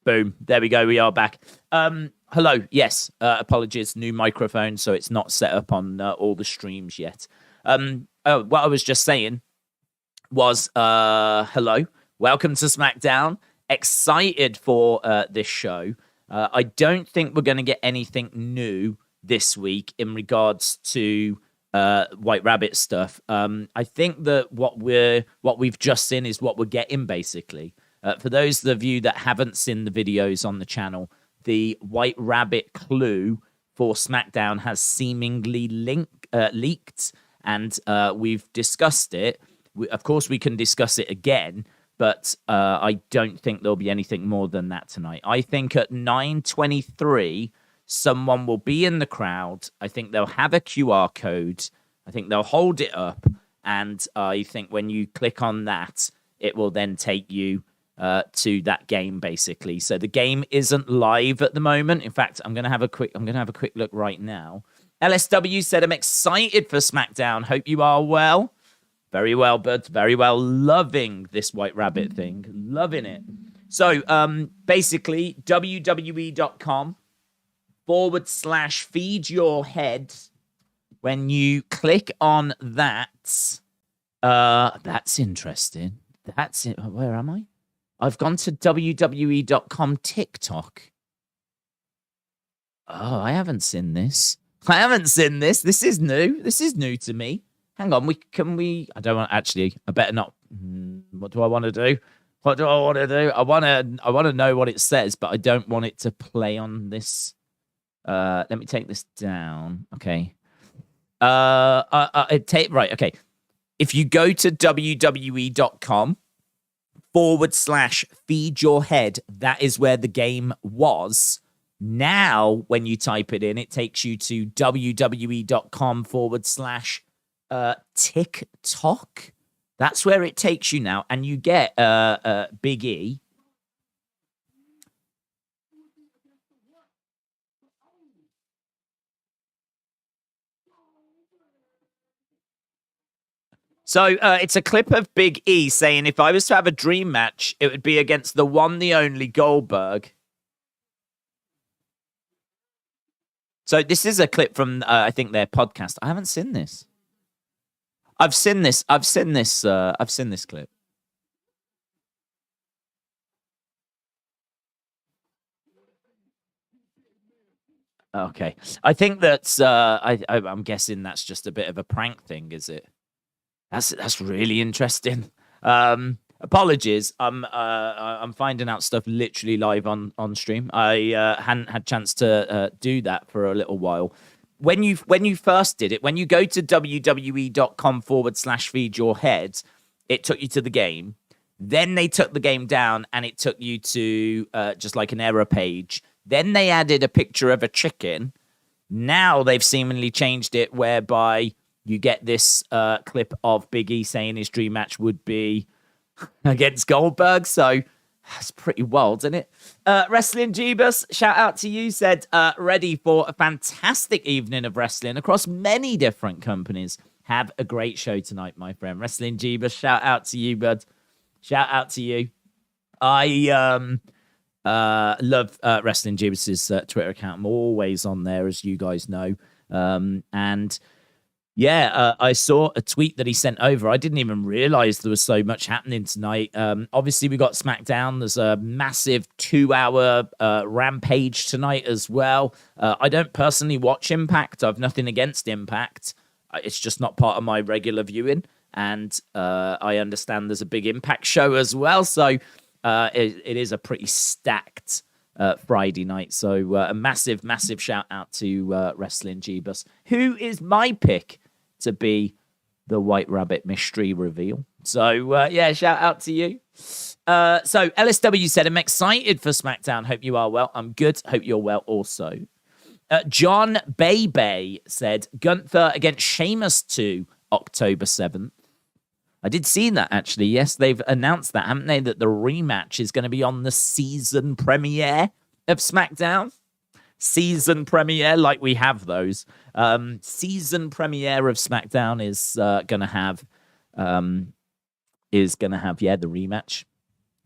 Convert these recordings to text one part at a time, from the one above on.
Boom. There we go. We are back. Hello. Yes. Apologies. New microphone, so it's not set up on all the streams yet. What I was just saying was hello. Welcome to SmackDown. Excited for this show. I don't think we're going to get anything new this week in regards to White Rabbit stuff. I think that what we've just seen is what we're getting, basically. For those of you that haven't seen the videos on the channel, the White Rabbit clue for SmackDown has seemingly leaked, and we've discussed it. Of course, we can discuss it again, but I don't think there'll be anything more than that tonight. I think at 9:23, someone will be in the crowd. I think they'll have a QR code. I think they'll hold it up, and I think when you click on that, it will then take you to that game, basically. So the game isn't live at the moment. In fact, I'm gonna have a quick look right now. LSW said, "I'm excited for SmackDown. Hope you are well." Very well, bud. Very well. Loving this White Rabbit thing. Loving it. So basically, WWE.com/feed your head. When you click on that, that's interesting. That's it. Where am I? I've gone to WWE.com TikTok. Oh, I haven't seen this. This is new. This is new to me. Hang on. I don't want, actually, I better not. What do I want to do? I want to know what it says, but I don't want it to play on this. Let me take this down. Okay. Right. Okay. If you go to WWE.com/feed your head, that is where the game was. Now, when you type it in, it takes you to WWE.com/TikTok. That's where it takes you now, and you get Big E. So it's a clip of Big E saying, "If I was to have a dream match, it would be against the one, the only Goldberg." So this is a clip from, I think, their podcast. I haven't seen this. I've seen this clip. Okay. I think that's, I'm guessing that's just a bit of a prank thing, is it? That's really interesting. Apologies. I'm finding out stuff literally live on stream. I hadn't had chance to do that for a little while. When you first did it, when you go to WWE.com/feed your head, it took you to the game. Then they took the game down and it took you to just like an error page. Then they added a picture of a chicken. Now they've seemingly changed it whereby you get this clip of Big E saying his dream match would be against Goldberg. So that's pretty wild, isn't it? Wrestling Jeebus, shout out to you, said, ready for a fantastic evening of wrestling across many different companies. Have a great show tonight, my friend. Wrestling Jeebus, shout out to you, bud. Shout out to you. I love Wrestling Jeebus's Twitter account. I'm always on there, as you guys know. And yeah, I saw a tweet that he sent over. I didn't even realize there was so much happening tonight. Obviously, we got SmackDown. There's a massive 2-hour Rampage tonight as well. I don't personally watch Impact. I've nothing against Impact. It's just not part of my regular viewing. And I understand there's a big Impact show as well. So it is a pretty stacked Friday night. So a massive, massive shout out to Wrestling Jeebus, who is my pick to be the White Rabbit mystery reveal. So yeah, shout out to you. So LSW said, "I'm excited for SmackDown. Hope you are well." I'm good. Hope you're well also. John Bebe said, "Gunther against Sheamus 2, October 7th. I did see that, actually. Yes, they've announced that, haven't they? That the rematch is going to be on the season premiere of SmackDown. Season premiere, like we have those. Season premiere of SmackDown is going to have, the rematch.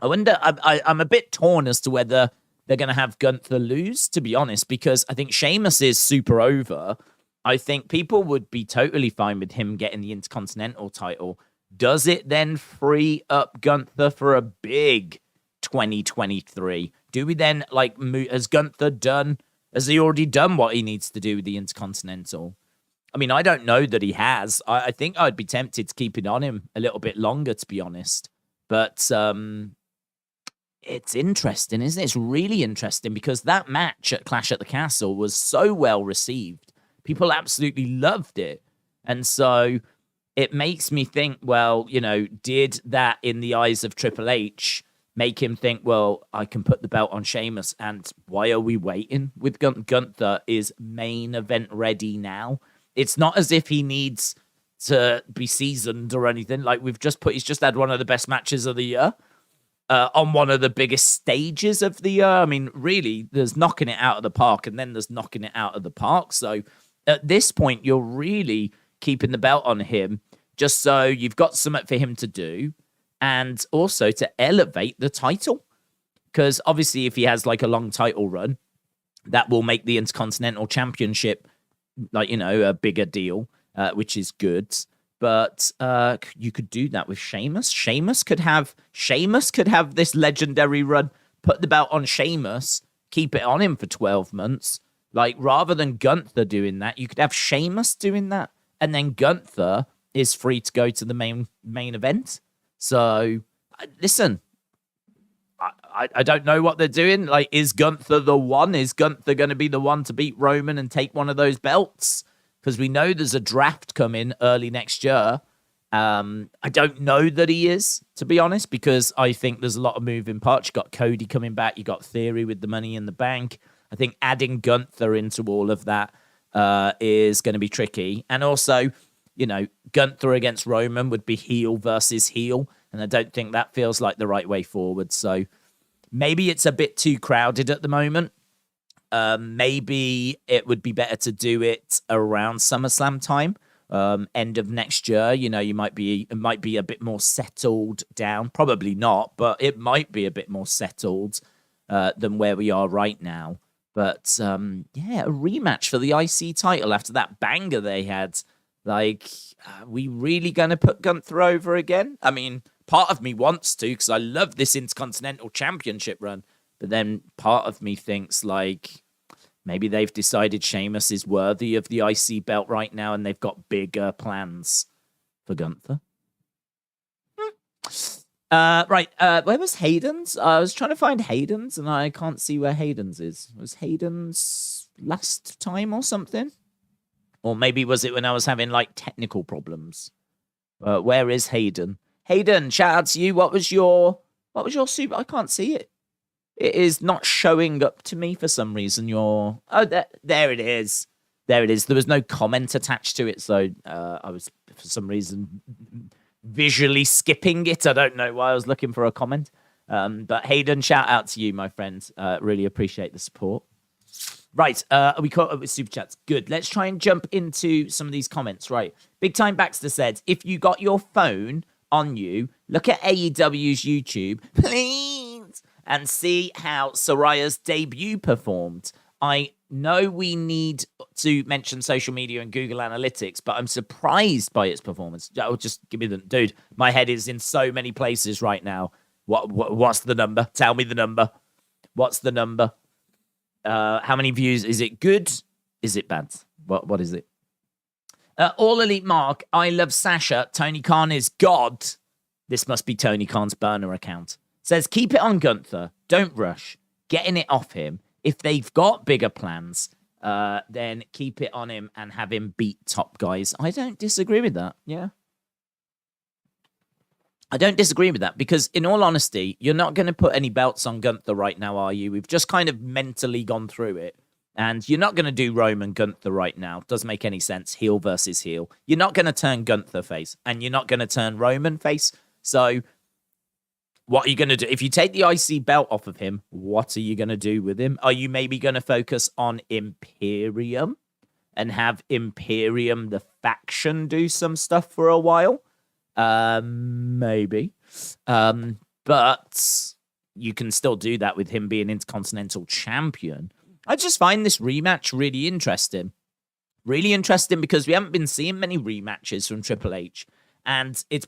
I wonder, I'm a bit torn as to whether they're going to have Gunther lose, to be honest, because I think Sheamus is super over. I think people would be totally fine with him getting the Intercontinental title. Does it then free up Gunther for a big 2023? Do we then, like, has Gunther done, has he already done what he needs to do with the Intercontinental? I mean, I don't know that he has. I think I'd be tempted to keep it on him a little bit longer, to be honest. But it's interesting, isn't it? It's really interesting because that match at Clash at the Castle was so well received. People absolutely loved it. And so it makes me think, well, you know, did that in the eyes of Triple H make him think, well, I can put the belt on Sheamus, and why are we waiting with Gunther is main event ready now. It's not as if he needs to be seasoned or anything. Like, he's just had one of the best matches of the year on one of the biggest stages of the year. I mean, really, there's knocking it out of the park, and then there's knocking it out of the park. So at this point, you're really keeping the belt on him just so you've got something for him to do, and also to elevate the title. Because obviously, if he has like a long title run, that will make the Intercontinental Championship, like, you know, a bigger deal, which is good. But you could do that with Sheamus. Sheamus could have this legendary run, put the belt on Sheamus, keep it on him for 12 months. Like, rather than Gunther doing that, you could have Sheamus doing that, and then Gunther is free to go to the main event. So, listen, I don't know what they're doing. Like, is Gunther the one? Is Gunther going to be the one to beat Roman and take one of those belts? Because we know there's a draft coming early next year. I don't know that he is, to be honest, because I think there's a lot of moving parts. You got Cody coming back. You got Theory with the Money in the Bank. I think adding Gunther into all of that is going to be tricky. And also, you know, Gunther against Roman would be heel versus heel. And I don't think that feels like the right way forward. So maybe it's a bit too crowded at the moment. Maybe it would be better to do it around SummerSlam time, end of next year. You know, it might be a bit more settled down. Probably not, but it might be a bit more settled than where we are right now. But yeah, a rematch for the IC title after that banger they had. Like, are we really going to put Gunther over again? I mean, part of me wants to, because I love this Intercontinental Championship run. But then part of me thinks, like, maybe they've decided Sheamus is worthy of the IC belt right now, and they've got bigger plans for Gunther. Right, where was Hayden's? I was trying to find Hayden's, and I can't see where Hayden's is. Was Hayden's last time or something? Or maybe was it when I was having, like, technical problems? Where is Hayden? Hayden, shout out to you. What was your super? I can't see it. It is not showing up to me for some reason. There it is. There it is. There was no comment attached to it, so I was, for some reason, visually skipping it. I don't know why I was looking for a comment. But Hayden, shout out to you, my friend. Really appreciate the support. Right, we caught up with Super Chats. Good. Let's try and jump into some of these comments. Right. Big Time Baxter said, if you got your phone on you, look at AEW's YouTube, please, and see how Soraya's debut performed. I know we need to mention social media and Google Analytics, but I'm surprised by its performance. Oh, just give me the... Dude, my head is in so many places right now. What's the number? Tell me the number. What's the number? How many views? Is it good? Is it bad? What is it? All Elite Mark, I love Sasha. Tony Khan is God. This must be Tony Khan's burner account. Says, keep it on Gunther. Don't rush. Getting it off him. If they've got bigger plans, then keep it on him and have him beat top guys. I don't disagree with that. Yeah. I don't disagree with that because, in all honesty, you're not going to put any belts on Gunther right now, are you? We've just kind of mentally gone through it. And you're not going to do Roman Gunther right now. Doesn't make any sense. Heel versus heel. You're not going to turn Gunther face. And you're not going to turn Roman face. So, what are you going to do? If you take the IC belt off of him, what are you going to do with him? Are you maybe going to focus on Imperium? And have Imperium, the faction, do some stuff for a while? Maybe. But you can still do that with him being Intercontinental Champion. I just find this rematch really interesting. Really interesting because we haven't been seeing many rematches from Triple H. And it's,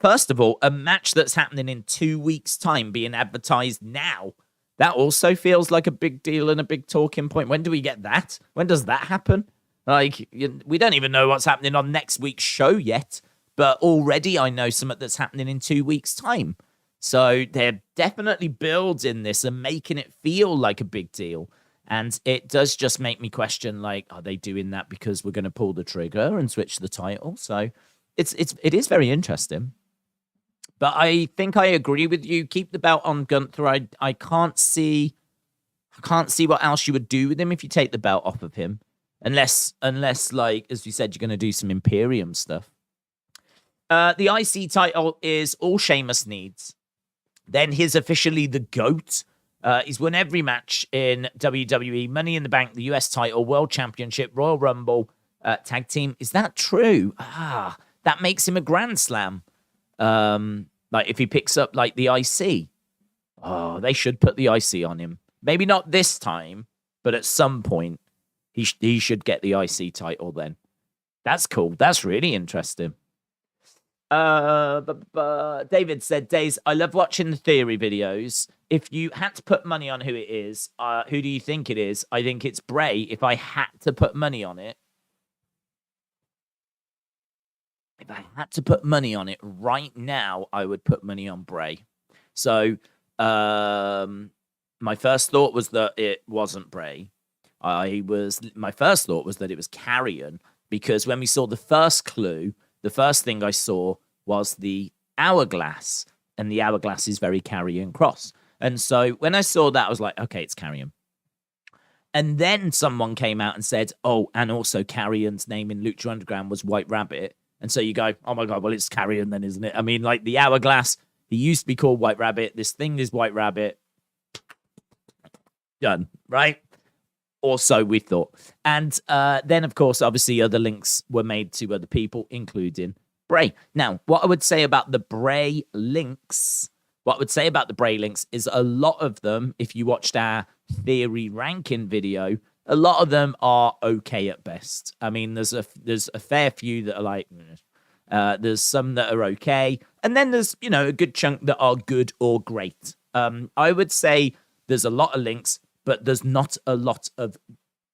first of all, a match that's happening in 2 weeks' time being advertised now. That also feels like a big deal and a big talking point. When do we get that? When does that happen? Like, we don't even know what's happening on next week's show yet. But already I know something that's happening in 2 weeks' time. So they're definitely building this and making it feel like a big deal. And it does just make me question, like, are they doing that because we're going to pull the trigger and switch the title? So it is very interesting. But I think I agree with you. Keep the belt on Gunther. I can't see what else you would do with him if you take the belt off of him. Unless like, as you said, you're going to do some Imperium stuff. The IC title is all Sheamus needs. Then he's officially the GOAT. He's won every match in WWE, Money in the Bank, the US title, World Championship, Royal Rumble, Tag Team. Is that true? That makes him a Grand Slam. Like if he picks up like the IC. Oh, they should put the IC on him. Maybe not this time, but at some point he should get the IC title then. That's cool. That's really interesting. David said, Days, I love watching the theory videos. If you had to put money on who it is, who do you think it is? I think it's Bray. If I had to put money on it, right now, I would put money on Bray. So, my first thought was that it wasn't Bray. My first thought was that it was Carrion, because when we saw the first clue, the first thing I saw was the hourglass, and the hourglass is very Karrion Kross. And so when I saw that, I was like, okay, it's Karrion. And then someone came out and said, oh, and also Carrion's name in Lucha Underground was White Rabbit. And so you go, oh my God, well, it's Karrion then, isn't it? I mean, like the hourglass, he used to be called White Rabbit. This thing is White Rabbit. Done, right? Or so we thought. And then, of course, obviously other links were made to other people, including Bray. Now, what I would say about the Bray links, is a lot of them, if you watched our theory ranking video, a lot of them are okay at best. I mean, there's a fair few that are like, there's some that are okay. And then there's, a good chunk that are good or great. I would say there's a lot of links, but there's not a lot of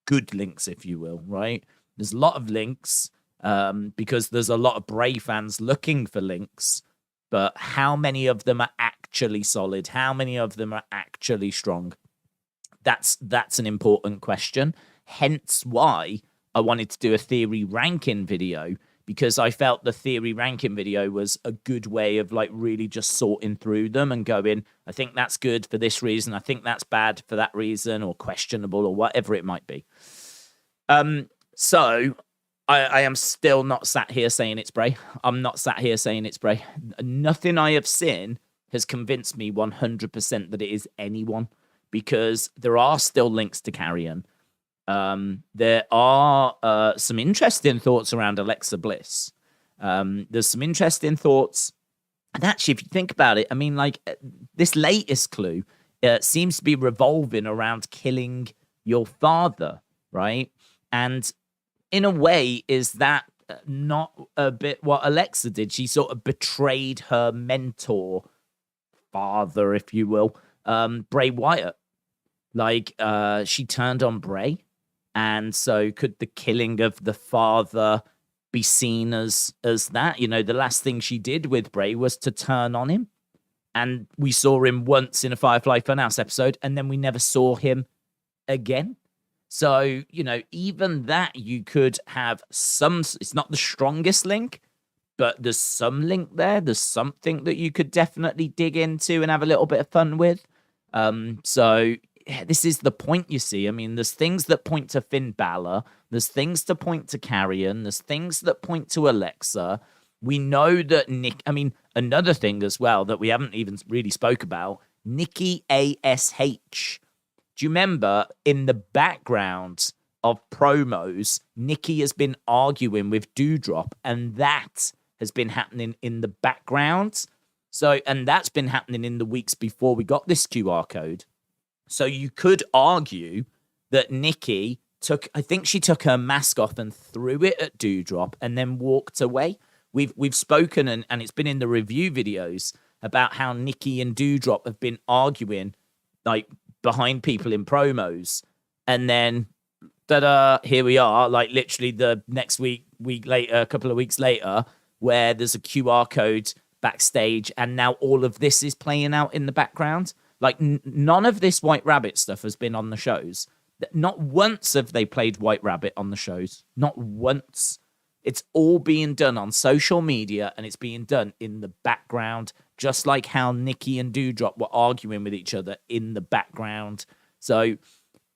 good links, if you will, right? There's a lot of links because there's a lot of Bray fans looking for links, but how many of them are actually solid? How many of them are actually strong? That's an important question. Hence why I wanted to do a theory ranking video, because I felt the theory ranking video was a good way of like really just sorting through them and going, I think that's good for this reason. I think that's bad for that reason, or questionable, or whatever it might be. So I am still not sat here saying it's Bray. I'm not sat here saying it's Bray. Nothing I have seen has convinced me 100% that it is anyone, because there are still links to Karrion. There are some interesting thoughts around Alexa Bliss. There's some interesting thoughts. And actually, if you think about it, I mean, like, this latest clue seems to be revolving around killing your father, right? And in a way, is that not a bit what Alexa did? She sort of betrayed her mentor, father, if you will, Bray Wyatt. Like, she turned on Bray. And so could the killing of the father be seen as that? The last thing she did with Bray was to turn on him. And we saw him once in a Firefly Funhouse episode, and then we never saw him again. So, even that, you could have some, it's not the strongest link, but there's some link there. There's something that you could definitely dig into and have a little bit of fun with. So this is the point, you see. I mean, there's things that point to Finn Balor. There's things to point to Karrion. There's things that point to Alexa. We know that another thing as well that we haven't even really spoke about, Nikki ASH. Do you remember in the background of promos, Nikki has been arguing with Doudrop, and that has been happening in the background. So, and that's been happening in the weeks before we got this QR code. So you could argue that Nikki I think she took her mask off and threw it at Doudrop and then walked away. We've spoken, and it's been in the review videos about how Nikki and Doudrop have been arguing like behind people in promos. And then here we are, like literally the next week later, a couple of weeks later, where there's a QR code backstage, and now all of this is playing out in the background. Like none of this White Rabbit stuff has been on the shows. Not once have they played White Rabbit on the shows. Not once. It's all being done on social media, and it's being done in the background, just like how Nikki and Doudrop were arguing with each other in the background. So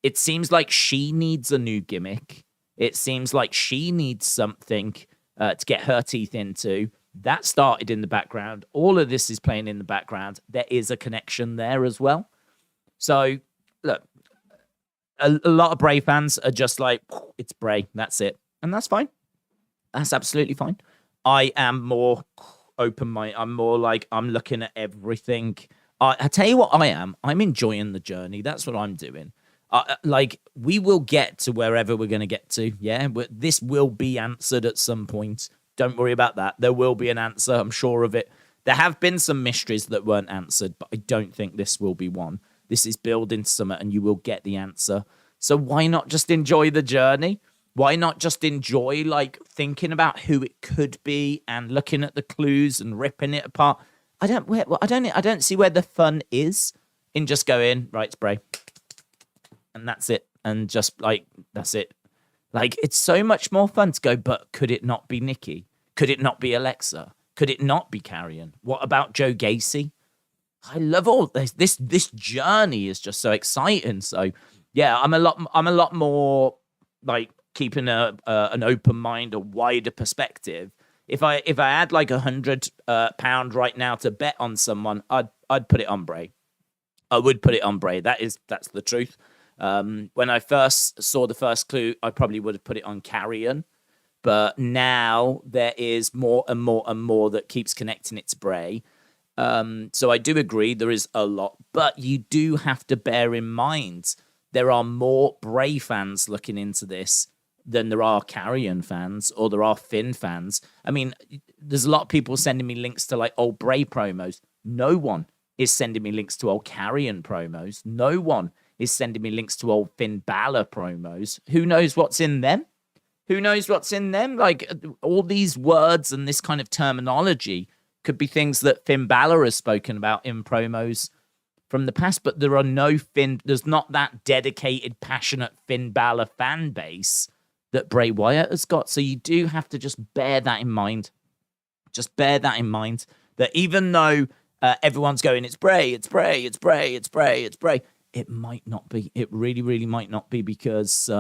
it seems like she needs a new gimmick. It seems like she needs something to get her teeth into. That started in the background. All of this is playing in the background. There is a connection there as well. So, look, a lot of Bray fans are just like, it's Bray, that's it. And that's fine. That's absolutely fine. I am more open-minded. I'm more like, I'm looking at everything. I tell you what I am. I'm enjoying the journey. That's what I'm doing. Like, we will get to wherever we're going to get to, yeah? But this will be answered at some point. Don't worry about that. There will be an answer. I'm sure of it. There have been some mysteries that weren't answered, but I don't think this will be one. This is building summer, and you will get the answer. So why not just enjoy the journey? Why not just enjoy, like, thinking about who it could be and looking at the clues and ripping it apart? I don't see where the fun is in just going, right, it's Bray, and that's it, and just like that's it. Like, it's so much more fun to go, but could it not be Nikki? Could it not be Alexa? Could it not be Carrion? What about Joe Gacy? I love all this. This journey is just so exciting. So yeah, I'm a lot more like keeping an open mind, a wider perspective. If I had like £100 right now to bet on someone, I'd put it on Bray. I would put it on Bray. That's the truth. When I first saw the first clue, I probably would have put it on Carrion. But now there is more and more and more that keeps connecting it to Bray. So I do agree there is a lot, but you do have to bear in mind there are more Bray fans looking into this than there are Carrion fans or there are Finn fans. I mean, there's a lot of people sending me links to like old Bray promos. No one is sending me links to old Carrion promos. No one is sending me links to old Finn Balor promos. Who knows what's in them? Who knows what's in them? Like, all these words and this kind of terminology could be things that Finn Balor has spoken about in promos from the past, but there's not that dedicated, passionate Finn Balor fan base that Bray Wyatt has got. So you do have to just bear that in mind. Just bear that in mind, that even though everyone's going, it's Bray, it's Bray, it's Bray, it's Bray, it's Bray, it might not be. It really, really might not be, because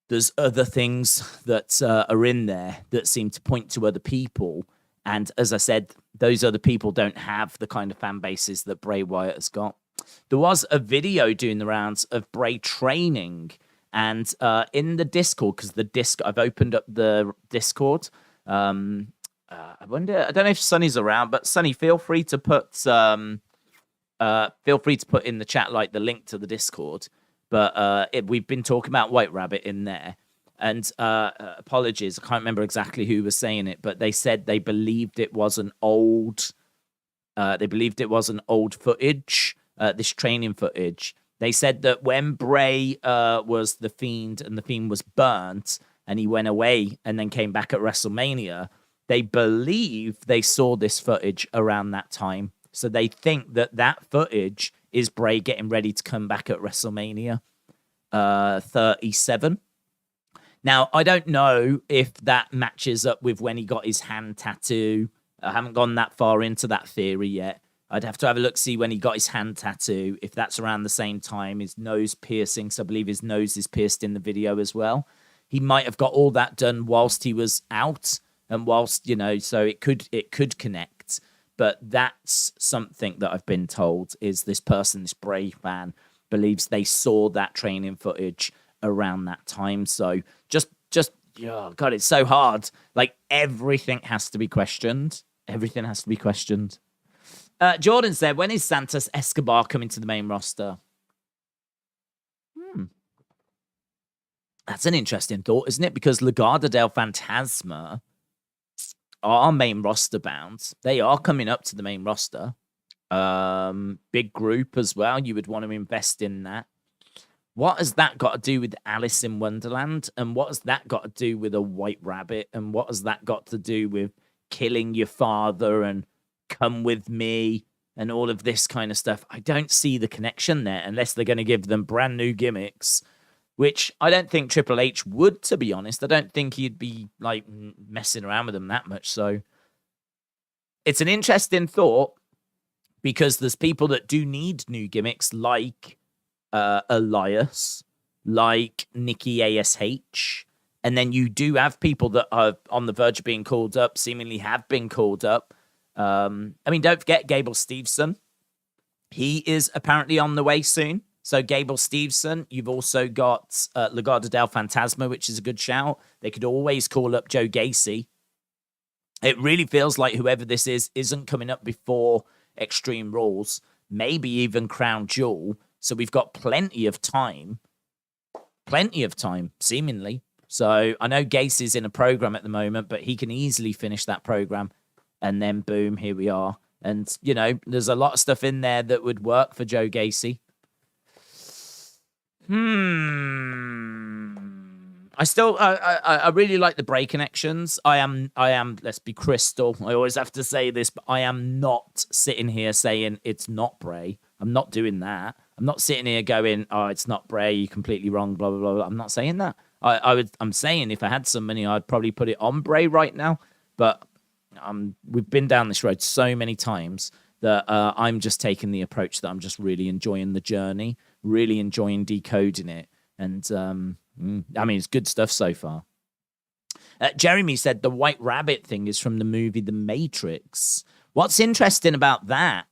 there's other things that are in there that seem to point to other people. And as I said, those other people don't have the kind of fan bases that Bray Wyatt has got. There was a video doing the rounds of Bray training, and in the Discord, because I've opened up the Discord. I don't know if Sonny's around, but Sonny, feel free to put in the chat like the link to the Discord. But we've been talking about White Rabbit in there. And apologies, I can't remember exactly who was saying it, but they said they believed it was an old footage, this training footage. They said that when Bray was the Fiend and the Fiend was burnt and he went away and then came back at WrestleMania, they believe they saw this footage around that time. So they think that footage is Bray getting ready to come back at WrestleMania 37. Now, I don't know if that matches up with when he got his hand tattoo. I haven't gone that far into that theory yet. I'd have to have a look, see when he got his hand tattoo, if that's around the same time. His nose piercing, so I believe his nose is pierced in the video as well. He might have got all that done whilst he was out, and whilst, so it could connect. But that's something that I've been told is this Bray fan, believes they saw that training footage around that time. So just oh God, it's so hard. Like, everything has to be questioned. Everything has to be questioned. Jordan said, when is Santos Escobar coming to the main roster? That's an interesting thought, isn't it? Because Legado del Fantasma are main roster bound. They are coming up to the main roster. Big group as well. You would want to invest in that. What has that got to do with Alice in Wonderland? And what has that got to do with a White Rabbit? And what has that got to do with killing your father and come with me and all of this kind of stuff? I don't see the connection there unless they're going to give them brand new gimmicks, which I don't think Triple H would, to be honest. I don't think he'd be like messing around with them that much. So it's an interesting thought because there's people that do need new gimmicks like Elias, like Nikki ASH. And then you do have people that are on the verge of being called up, seemingly have been called up. I mean, don't forget Gable Steveson. He is apparently on the way soon. So Gable Steveson, you've also got Legado del Fantasma, which is a good shout. They could always call up Joe Gacy. It really feels like whoever this is isn't coming up before Extreme Rules, maybe even Crown Jewel. So we've got plenty of time, seemingly. So I know Gacy's in a program at the moment, but he can easily finish that program. And then boom, here we are. And, you know, there's a lot of stuff in there that would work for Joe Gacy. I really like the Bray connections. I am, let's be crystal. I always have to say this, but I am not sitting here saying it's not Bray. I'm not doing that. I'm not sitting here going, oh, it's not Bray, you're completely wrong, blah, blah, blah. I'm not saying that. I'm saying if I had some money, I'd probably put it on Bray right now. But we've been down this road so many times that I'm just taking the approach that I'm just really enjoying the journey, really enjoying decoding it. And I mean, it's good stuff so far. Jeremy said the White Rabbit thing is from the movie The Matrix. What's interesting about that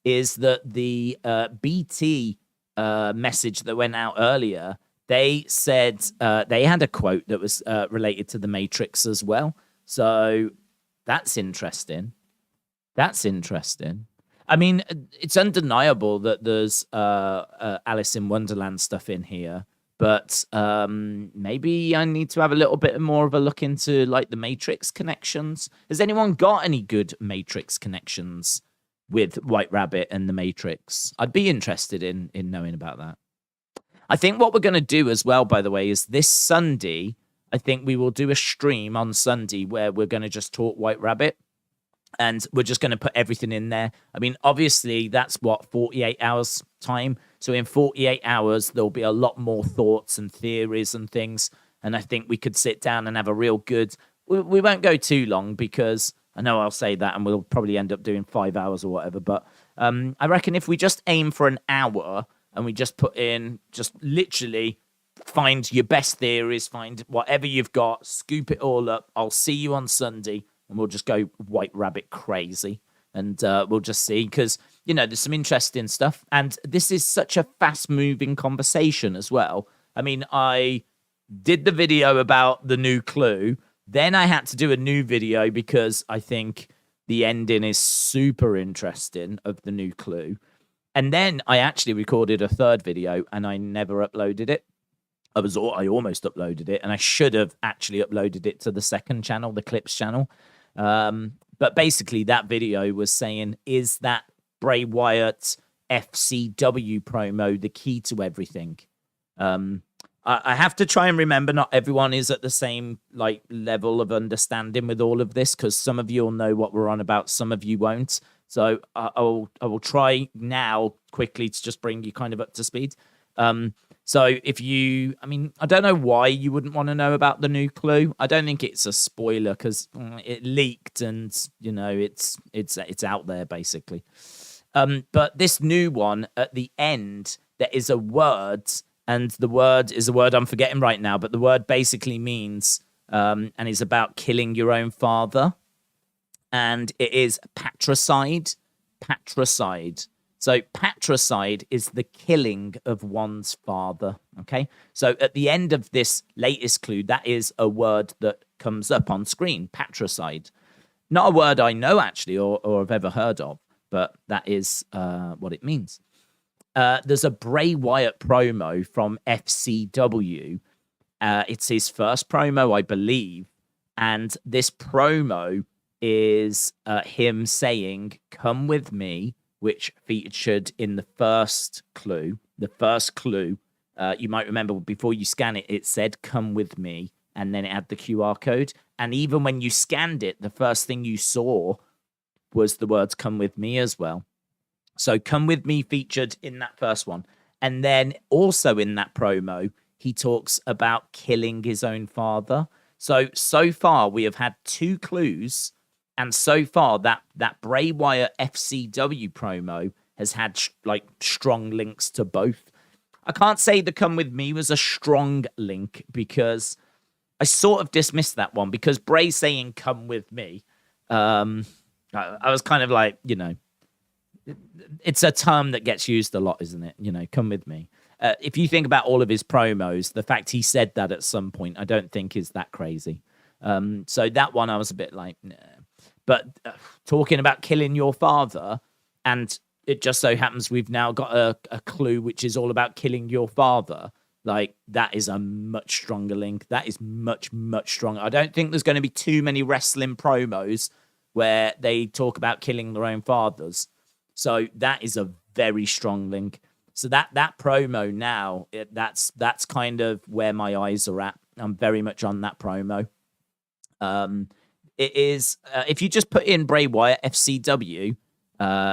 is that the BT message that went out earlier, they said they had a quote that was related to The Matrix as well. So that's interesting. I mean, it's undeniable that there's Alice in Wonderland stuff in here, but maybe I need to have a little bit more of a look into like the Matrix connections. Has anyone got any good Matrix connections with White Rabbit and the Matrix? I'd be interested in knowing about that. I think what we're going to do as well, by the way, is this Sunday, I think we will do a stream on Sunday where we're going to just talk White Rabbit. And we're just going to put everything in there. I mean, obviously, that's 48 hours time. So in 48 hours, there'll be a lot more thoughts and theories and things. And I think we could sit down and have a real good... We won't go too long because I know I'll say that and we'll probably end up doing 5 hours or whatever. But I reckon if we just aim for an hour and we just put in, just literally find your best theories, find whatever you've got, scoop it all up. I'll see you on Sunday. And we'll just go White Rabbit crazy. And we'll just see. Because, you know, there's some interesting stuff. And this is such a fast-moving conversation as well. I mean, I did the video about the new clue. Then I had to do a new video because I think the ending is super interesting of the new clue. And then I actually recorded a third video and I never uploaded it. I almost uploaded it. And I should have actually uploaded it to the second channel, the Clips channel. But basically that video was saying, is that Bray Wyatt FCW promo the key to everything? I have to try and remember not everyone is at the same like level of understanding with all of this, because some of you will know what we're on about, some of you won't. So I will try now quickly to just bring you kind of up to speed. So if you, I mean, I don't know why you wouldn't want to know about the new clue. I don't think it's a spoiler because it leaked and, you know, it's out there basically. But this new one at the end, there is a word, and the word is a word I'm forgetting right now, but the word basically means, and is about killing your own father. And it is patricide. Patricide. So patricide is the killing of one's father, okay? So at the end of this latest clue, that is a word that comes up on screen, patricide. Not a word I know, actually, or have ever heard of, but that is what it means. There's a Bray Wyatt promo from FCW. It's his first promo, I believe. And this promo is him saying, "Come with me," which featured in the first clue. The first clue, you might remember before you scan it, it said, "Come with me." And then it had the QR code. And even when you scanned it, the first thing you saw was the words "Come with me" as well. So "Come with me" featured in that first one. And then also in that promo, he talks about killing his own father. So far, we have had 2 clues. And so far, that Bray Wyatt FCW promo has had strong links to both. I can't say the "Come with me" was a strong link because I sort of dismissed that one because Bray saying "come with me," I was kind of like, it's a term that gets used a lot, isn't it? "Come with me." If you think about all of his promos, the fact he said that at some point, I don't think is that crazy. So that one I was a bit like, nah. But talking about killing your father, and it just so happens we've now got a clue which is all about killing your father. Like, that is a much stronger link. That is much, much stronger. I don't think there's going to be too many wrestling promos where they talk about killing their own fathers. So that is a very strong link. So that promo now, that's kind of where my eyes are at. I'm very much on that promo. It is, if you just put in Bray Wyatt FCW,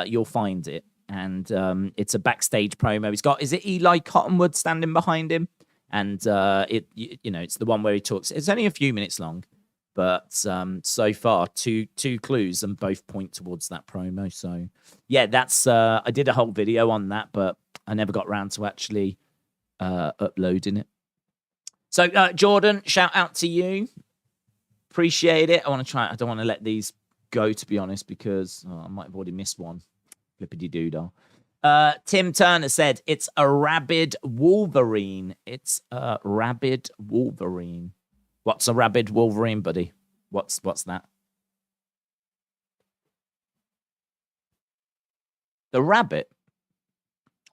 you'll find it. And it's a backstage promo. He's got, is it Eli Cottonwood standing behind him? And it's the one where he talks. It's only a few minutes long, but so far two clues and both point towards that promo. So yeah, that's I did a whole video on that, but I never got around to actually uploading it. So Jordan, shout out to you. Appreciate it. I don't want to let these go, to be honest, because I might have already missed one. Flippity doodle. Tim Turner said it's a rabid Wolverine. It's a rabid Wolverine. What's a rabid Wolverine, buddy? What's that? The rabbit.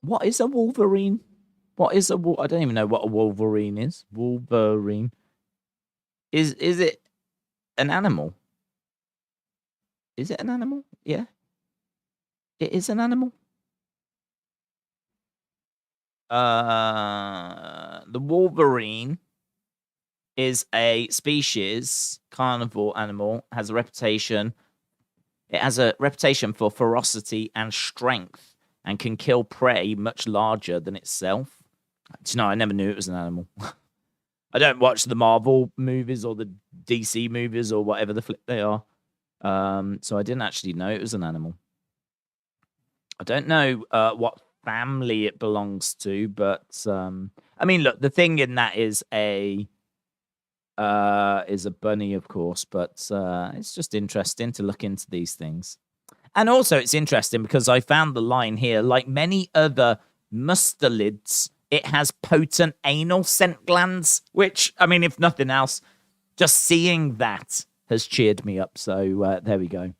What is a Wolverine? What is I don't even know what a Wolverine is. Wolverine. Is it an animal? Is it an animal? Yeah. It is an animal. The Wolverine is a species, carnivore animal, has a reputation. It has a reputation for ferocity and strength and can kill prey much larger than itself. Do you know, I never knew it was an animal. I don't watch the Marvel movies or the DC movies or whatever the flip they are. So I didn't actually know it was an animal. I don't know what family it belongs to, but I mean, look, the thing in that is a bunny, of course, but it's just interesting to look into these things. And also, it's interesting because I found the line here, like many other mustelids, it has potent anal scent glands, which, I mean, if nothing else, just seeing that has cheered me up. So there we go.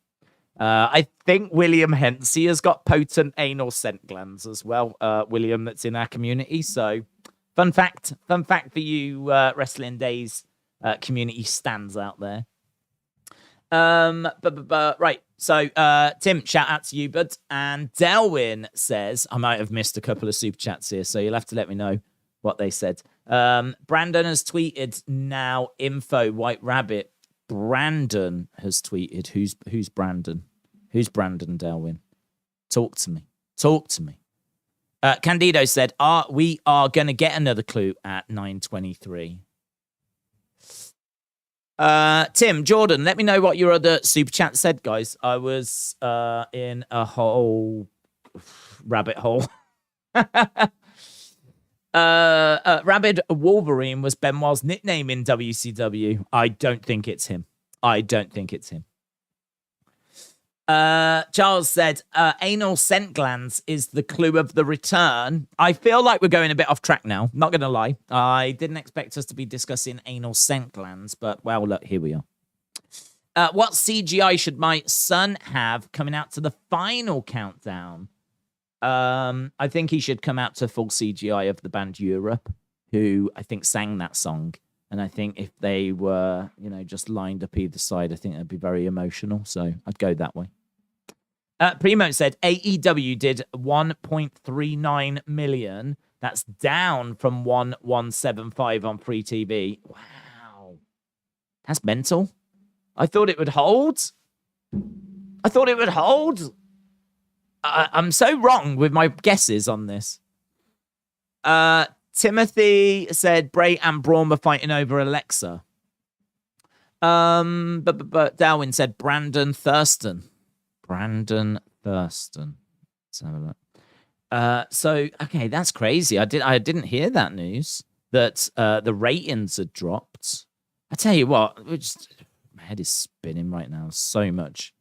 I think William Hensey has got potent anal scent glands as well. William, that's in our community. So fun fact for you Wrestling Days community stands out there. Right. So Tim, shout out to you, bud. And Delwyn says, I might have missed a couple of super chats here, so you'll have to let me know what they said. Brandon has tweeted now info White Rabbit. Brandon has tweeted. Who's Brandon? Who's Brandon Delwyn? Talk to me. Candido said, we are going to get another clue at 9:23. Tim, Jordan, let me know what your other super chat said, guys. I was in a whole rabbit hole. Rabid Wolverine was Benoit's nickname in WCW. I don't think it's him. Charles said, anal scent glands is the clue of the return. I feel like we're going a bit off track now. Not going to lie. I didn't expect us to be discussing anal scent glands, but, well, look, here we are. What CGI should my son have coming out to the final countdown? I think he should come out to full CGI of the band Europe, who I think sang that song. And I think if they were, just lined up either side, I think it'd be very emotional. So I'd go that way. Primo said AEW did 1.39 million. That's down from 1,175 on free TV. Wow. That's mental. I thought it would hold. I'm so wrong with my guesses on this. Timothy said Bray and Braun are fighting over Alexa. But Darwin said Brandon Thurston. Let's have a look. So okay, that's crazy. I didn't hear that news that the ratings had dropped. I tell you what, my head is spinning right now. So much.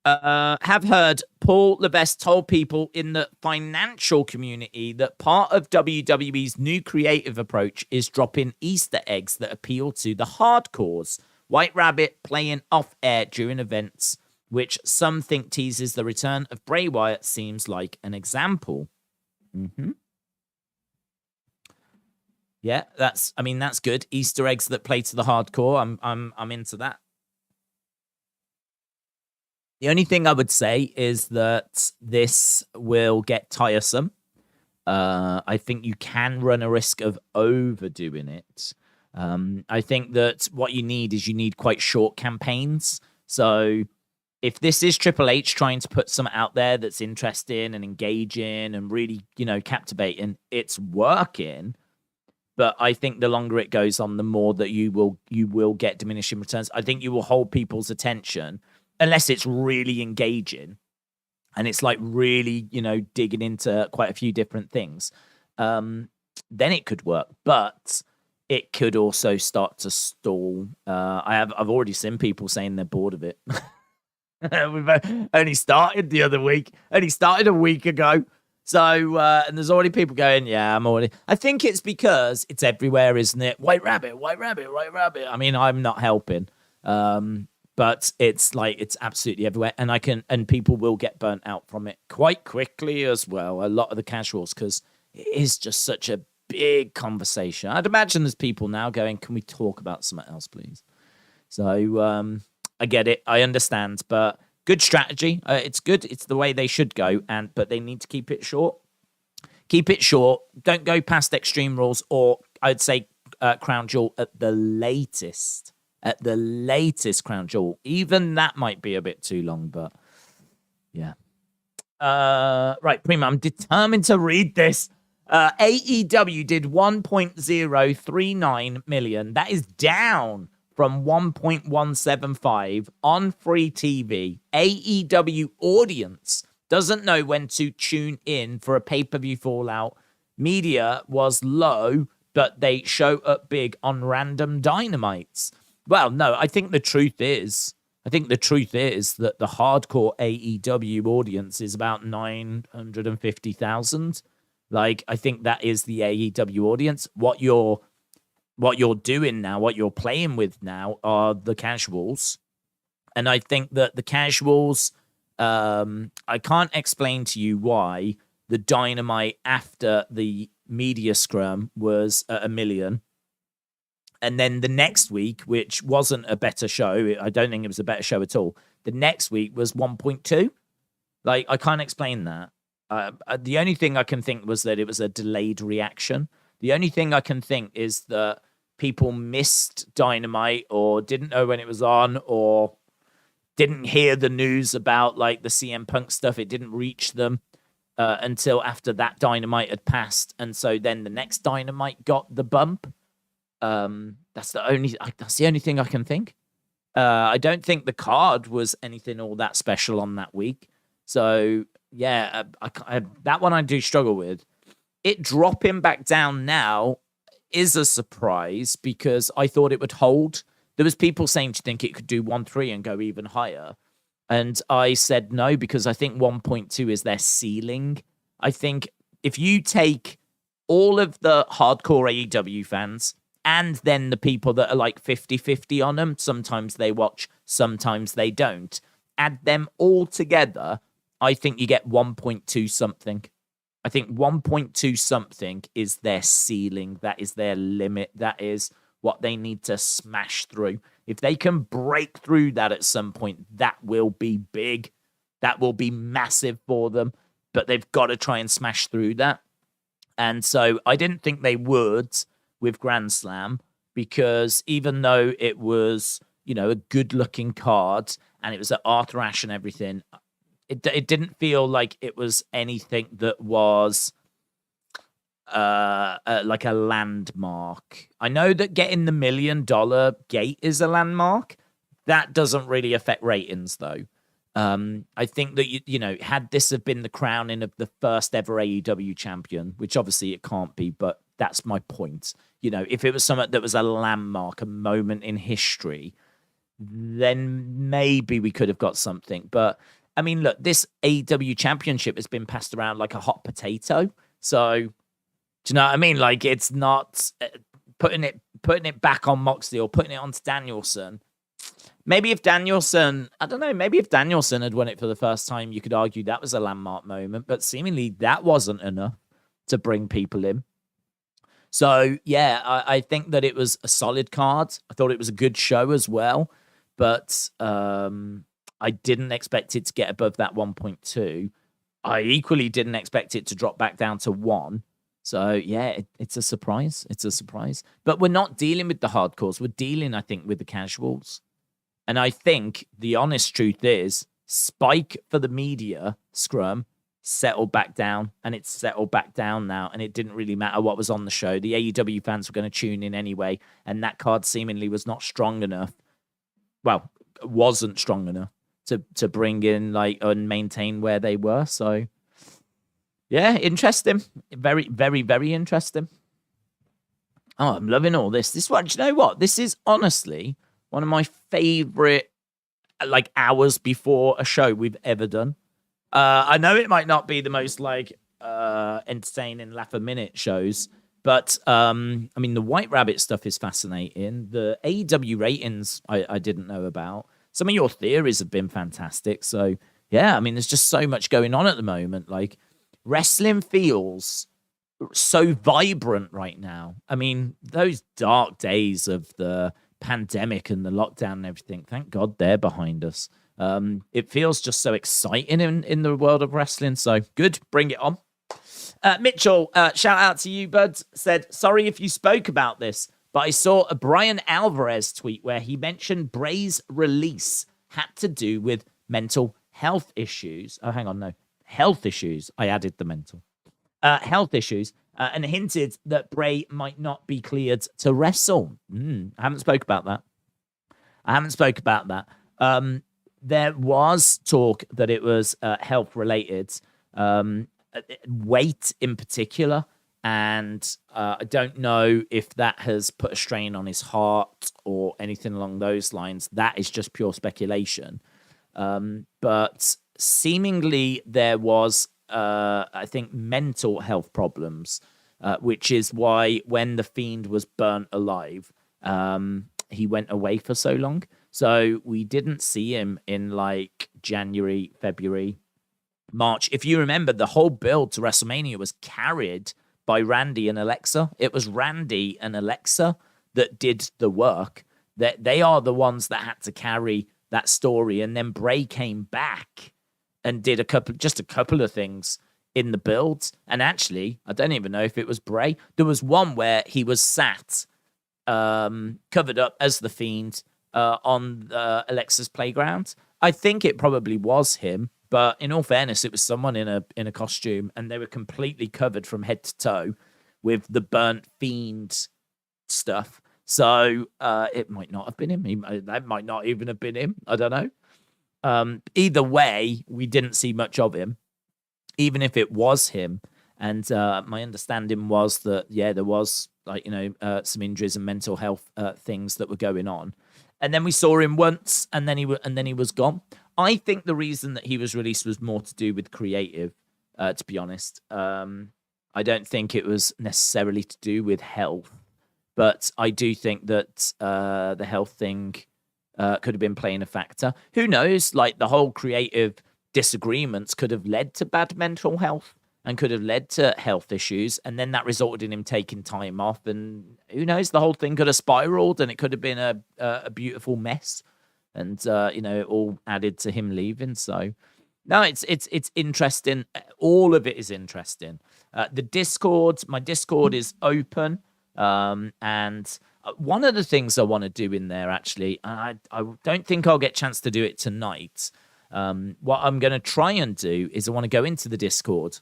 Have heard Paul Levesque told people in the financial community that part of WWE's new creative approach is dropping Easter eggs that appeal to the hardcores. White Rabbit playing off air during events, which some think teases the return of Bray Wyatt, seems like an example. Mm-hmm. Yeah, that's good. Easter eggs that play to the hardcore. I'm into that. The only thing I would say is that this will get tiresome. I think you can run a risk of overdoing it. I think that what you need quite short campaigns. So if this is Triple H trying to put something out there that's interesting and engaging and really, captivating, it's working. But I think the longer it goes on, the more that you will get diminishing returns. I think you will hold people's attention unless it's really engaging and it's like really, digging into quite a few different things. Then it could work, but it could also start to stall. I've already seen people saying they're bored of it. We've only started the other week. Only started a week ago. So, and there's already people going, yeah, I'm already. I think it's because it's everywhere, isn't it? White Rabbit, White Rabbit, White Rabbit. I mean, I'm not helping. But it's absolutely everywhere. And people will get burnt out from it quite quickly as well. A lot of the casuals, because it is just such a big conversation. I'd imagine there's people now going, can we talk about something else, please? So, I get it. I understand, but good strategy. It's good. It's the way they should go, but they need to keep it short. Keep it short. Don't go past Extreme Rules, or I'd say Crown Jewel at the latest. At the latest, Crown Jewel. Even that might be a bit too long, but yeah. Right, Prima, I'm determined to read this. AEW did 1.039 million. That is down from 1.175 on free TV. AEW audience doesn't know when to tune in for a pay-per-view fallout. Media was low, but they show up big on random dynamites. Well, no, I think the truth is that the hardcore AEW audience is about 950,000. Like, I think that is the AEW audience. What you're doing now, what you're playing with now are the casuals. And I think that the casuals, I can't explain to you why the Dynamite after the media scrum was at 1 million. And then the next week, which wasn't a better show, I don't think it was a better show at all. The next week was 1.2. Like, I can't explain that. The only thing I can think was that it was a delayed reaction. The only thing I can think is that people missed Dynamite or didn't know when it was on or didn't hear the news about like the CM Punk stuff. It didn't reach them until after that Dynamite had passed. And so then the next Dynamite got the bump. That's the only thing I can think. I don't think the card was anything all that special on that week. So yeah, that one I do struggle with. It dropping back down now is a surprise because I thought it would hold. There was people saying, do you think it could do 1.3 and go even higher? And I said no, because I think 1.2 is their ceiling. I think if you take all of the hardcore AEW fans and then the people that are like 50-50 on them. Sometimes they watch, sometimes they don't. Add them all together, I think you get 1.2 something. I think 1.2 something is their ceiling. That is their limit. That is what they need to smash through. If they can break through that at some point, that will be big. That will be massive for them. But they've got to try and smash through that. And so I didn't think they would with Grand Slam, because even though it was, a good-looking card and it was at Arthur Ashe and everything, it didn't feel like it was anything that was like a landmark. I know that getting the $1 million gate is a landmark. That doesn't really affect ratings, though. I think that, had this have been the crowning of the first ever AEW champion, which obviously it can't be, but that's my point. If it was something that was a landmark, a moment in history, then maybe we could have got something. But I mean, look, this AEW championship has been passed around like a hot potato. So, do you know what I mean? Like, it's not putting it back on Moxley or putting it onto Danielson. Maybe if Danielson had won it for the first time, you could argue that was a landmark moment, but seemingly that wasn't enough to bring people in. So, yeah, I think that it was a solid card. I thought it was a good show as well, but I didn't expect it to get above that 1.2. I equally didn't expect it to drop back down to 1. So, yeah, it's a surprise. It's a surprise. But we're not dealing with the hardcores. We're dealing, I think, with the casuals. And I think the honest truth is Spike for the media scrum settled back down, and it's settled back down now, and it didn't really matter what was on the show. The AEW fans were going to tune in anyway, and that card seemingly was not strong enough. Well, wasn't strong enough to bring in and maintain where they were. So, yeah, interesting. Very, very, very interesting. Oh, I'm loving all this. This one, do you know what? This is honestly one of my favorite hours before a show we've ever done. I know it might not be the most entertaining laugh a minute shows, but I mean, the White Rabbit stuff is fascinating. The AEW ratings I didn't know about. Some of your theories have been fantastic. So yeah, I mean, there's just so much going on at the moment. Like, wrestling feels so vibrant right now. I mean, those dark days of the pandemic and the lockdown and everything, thank God they're behind us. It feels just so exciting in the world of wrestling. So good, bring it on. Mitchell, shout out to you, bud, said, sorry if you spoke about this, but I saw a Brian Alvarez tweet where he mentioned Bray's release had to do with mental health issues. Oh, hang on, no. Health issues. I added the mental. Health issues. And hinted that Bray might not be cleared to wrestle. I haven't spoke about that. There was talk that it was health related, weight in particular, and I don't know if that has put a strain on his heart or anything along those lines. That is just pure speculation. But seemingly there was, I think, mental health problems, which is why when The Fiend was burnt alive, he went away for so long. So we didn't see him in January, February, March. If you remember, the whole build to WrestleMania was carried by Randy and Alexa. It was Randy and Alexa that did the work. That they are the ones that had to carry that story. And then Bray came back and did a couple of things in the build. And actually, I don't even know if it was Bray. There was one where he was sat covered up as the Fiend on Alexa's playground. I think it probably was him, but in all fairness, it was someone in a costume, and they were completely covered from head to toe with the burnt Fiend stuff. So it might not have been him. That might not even have been him. I don't know. Either way, we didn't see much of him, even if it was him. And my understanding was that, yeah, there was some injuries and mental health things that were going on. And then we saw him once, and then he was gone. I think the reason that he was released was more to do with creative, to be honest. I don't think it was necessarily to do with health, But I do think that the health thing could have been playing a factor. Who knows? Like, the whole creative disagreements could have led to bad mental health and could have led to health issues. And then that resulted in him taking time off. And who knows? The whole thing could have spiraled and it could have been a beautiful mess. And, it all added to him leaving. So, no, it's interesting. All of it is interesting. The Discord, my Discord is open. And one of the things I want to do in there, actually, I don't think I'll get a chance to do it tonight. What I'm going to try and do is I want to go into the Discord.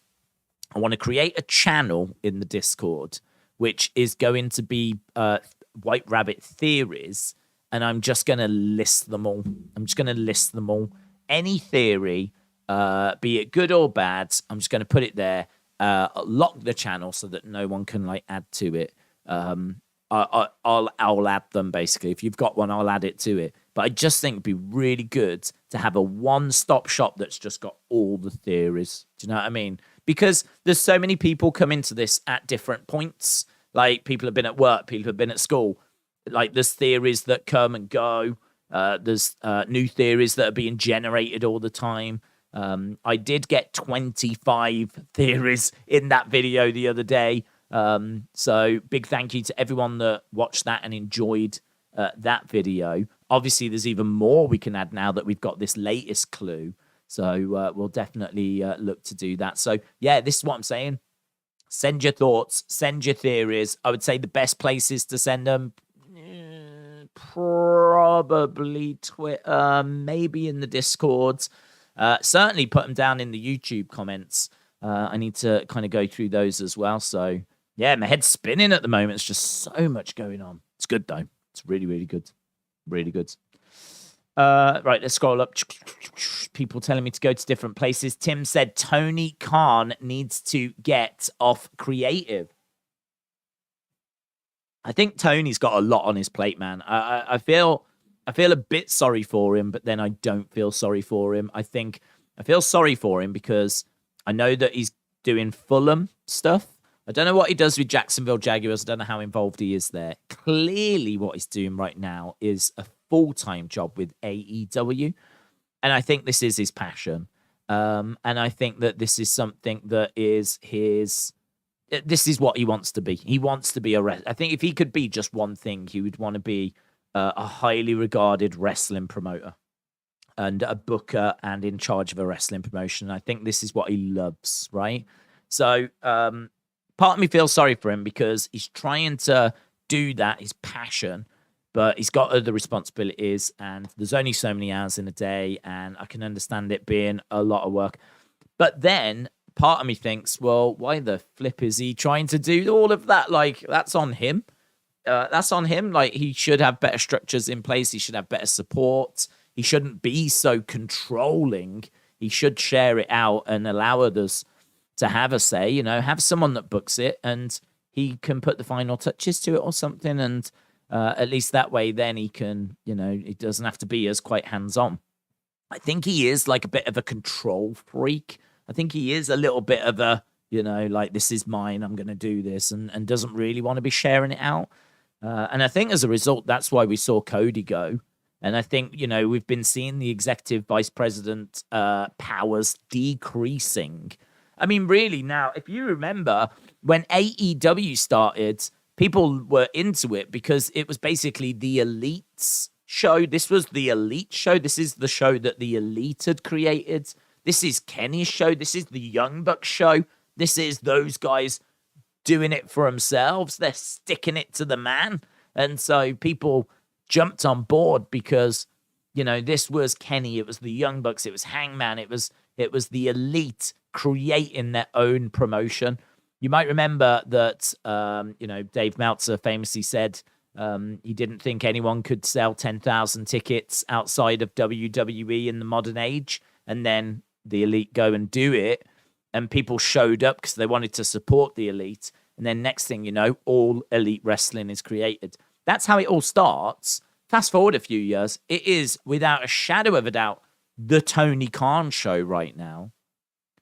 I want to create a channel in the Discord, which is going to be White Rabbit theories. And I'm just going to list them all. Any theory, be it good or bad, I'm just going to put it there. Lock the channel so that no one can add to it. I'll add them basically. If you've got one, I'll add it to it. But I just think it'd be really good to have a one-stop shop that's just got all the theories. Do you know what I mean? Because there's so many people come into this at different points. Like, people have been at work, people have been at school. Like, there's theories that come and go. There's new theories that are being generated all the time. I did get 25 theories in that video the other day. So big thank you to everyone that watched that and enjoyed that video. Obviously, there's even more we can add now that we've got this latest clue. So we'll definitely look to do that. So, yeah, this is what I'm saying. Send your thoughts. Send your theories. I would say the best places to send them, probably Twitter, maybe in the Discords. Certainly put them down in the YouTube comments. I need to kind of go through those as well. So, yeah, my head's spinning at the moment. It's just so much going on. It's good, though. It's really, really good. Really good. Right, let's scroll up. People telling me to go to different places. Tim said Tony Khan needs to get off creative. I think Tony's got a lot on his plate, man. I feel a bit sorry for him, but then I don't feel sorry for him. I feel sorry for him because I know that he's doing Fulham stuff. I don't know what he does with Jacksonville Jaguars. I don't know how involved he is there. Clearly, what he's doing right now is a full-time job with AEW. And I think this is his passion. And I think that this is something that is this is what he wants to be. He wants to be I think if he could be just one thing, he would want to be a highly regarded wrestling promoter and a booker and in charge of a wrestling promotion. I think this is what he loves, right? So part of me feels sorry for him because he's trying to do that, his passion, but he's got other responsibilities and there's only so many hours in a day, and I can understand it being a lot of work. But then part of me thinks, well, why the flip is he trying to do all of that? Like, that's on him. That's on him. Like, he should have better structures in place. He should have better support. He shouldn't be so controlling. He should share it out and allow others to have a say, have someone that books it and he can put the final touches to it or something. And at least that way, then he can, it doesn't have to be as quite hands-on. I think he is like a bit of a control freak. I think he is a little bit of a, like, this is mine, I'm going to do this, and doesn't really want to be sharing it out. And I think as a result, that's why we saw Cody go. And I think, we've been seeing the executive vice president powers decreasing. I mean, really now, if you remember, when AEW started, people were into it because it was basically the Elite's show. This was the Elite show. This is the show that the Elite had created. This is Kenny's show. This is the Young Bucks show. This is those guys doing it for themselves. They're sticking it to the man. And so people jumped on board because, this was Kenny. It was the Young Bucks. It was Hangman. It was the Elite creating their own promotion. You might remember that, Dave Meltzer famously said he didn't think anyone could sell 10,000 tickets outside of WWE in the modern age. And then the Elite go and do it. And people showed up because they wanted to support the Elite. And then next thing you know, all Elite wrestling is created. That's how it all starts. Fast forward a few years, it is, without a shadow of a doubt, the Tony Khan show right now.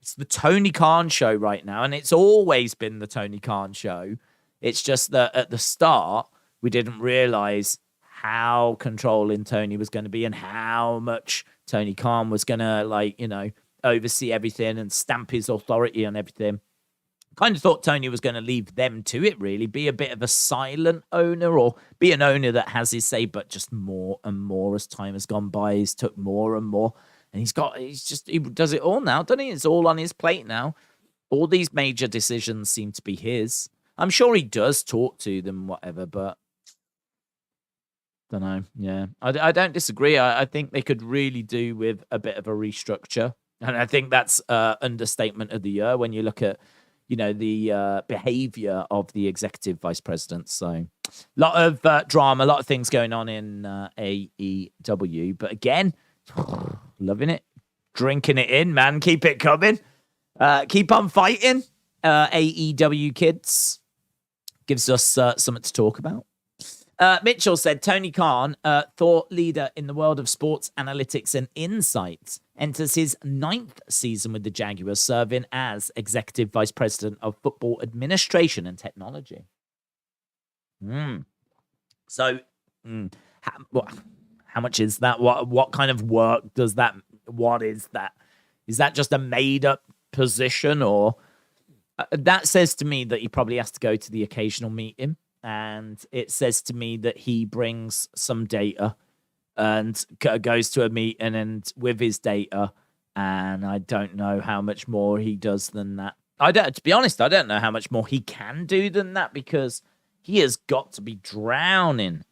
It's the Tony Khan show right now, and it's always been the Tony Khan show. It's just that at the start, we didn't realize how controlling Tony was going to be and how much Tony Khan was going to, oversee everything and stamp his authority on everything. Kind of thought Tony was going to leave them to it, really, be a bit of a silent owner or be an owner that has his say, but just more and more as time has gone by, he's took more and more. And he does it all now, doesn't he? It's all on his plate now. All these major decisions seem to be his. I'm sure he does talk to them, whatever, but don't know. Yeah, I don't disagree. I think they could really do with a bit of a restructure. And I think that's understatement of the year when you look at, the behavior of the executive vice president. So a lot of drama, a lot of things going on in AEW. But again, loving it. Drinking it in, man. Keep it coming. Keep on fighting. AEW kids. Gives us something to talk about. Mitchell said, Tony Khan, thought leader in the world of sports analytics and insights, enters his 9th season with the Jaguars, serving as executive vice president of football administration and technology. So, how much is that? What kind of work does that? What is that? Is that just a made up position, or that says to me that he probably has to go to the occasional meeting? And it says to me that he brings some data and goes to a meeting and with his data. And I don't know how much more he does than that. To be honest, I don't know how much more he can do than that, because he has got to be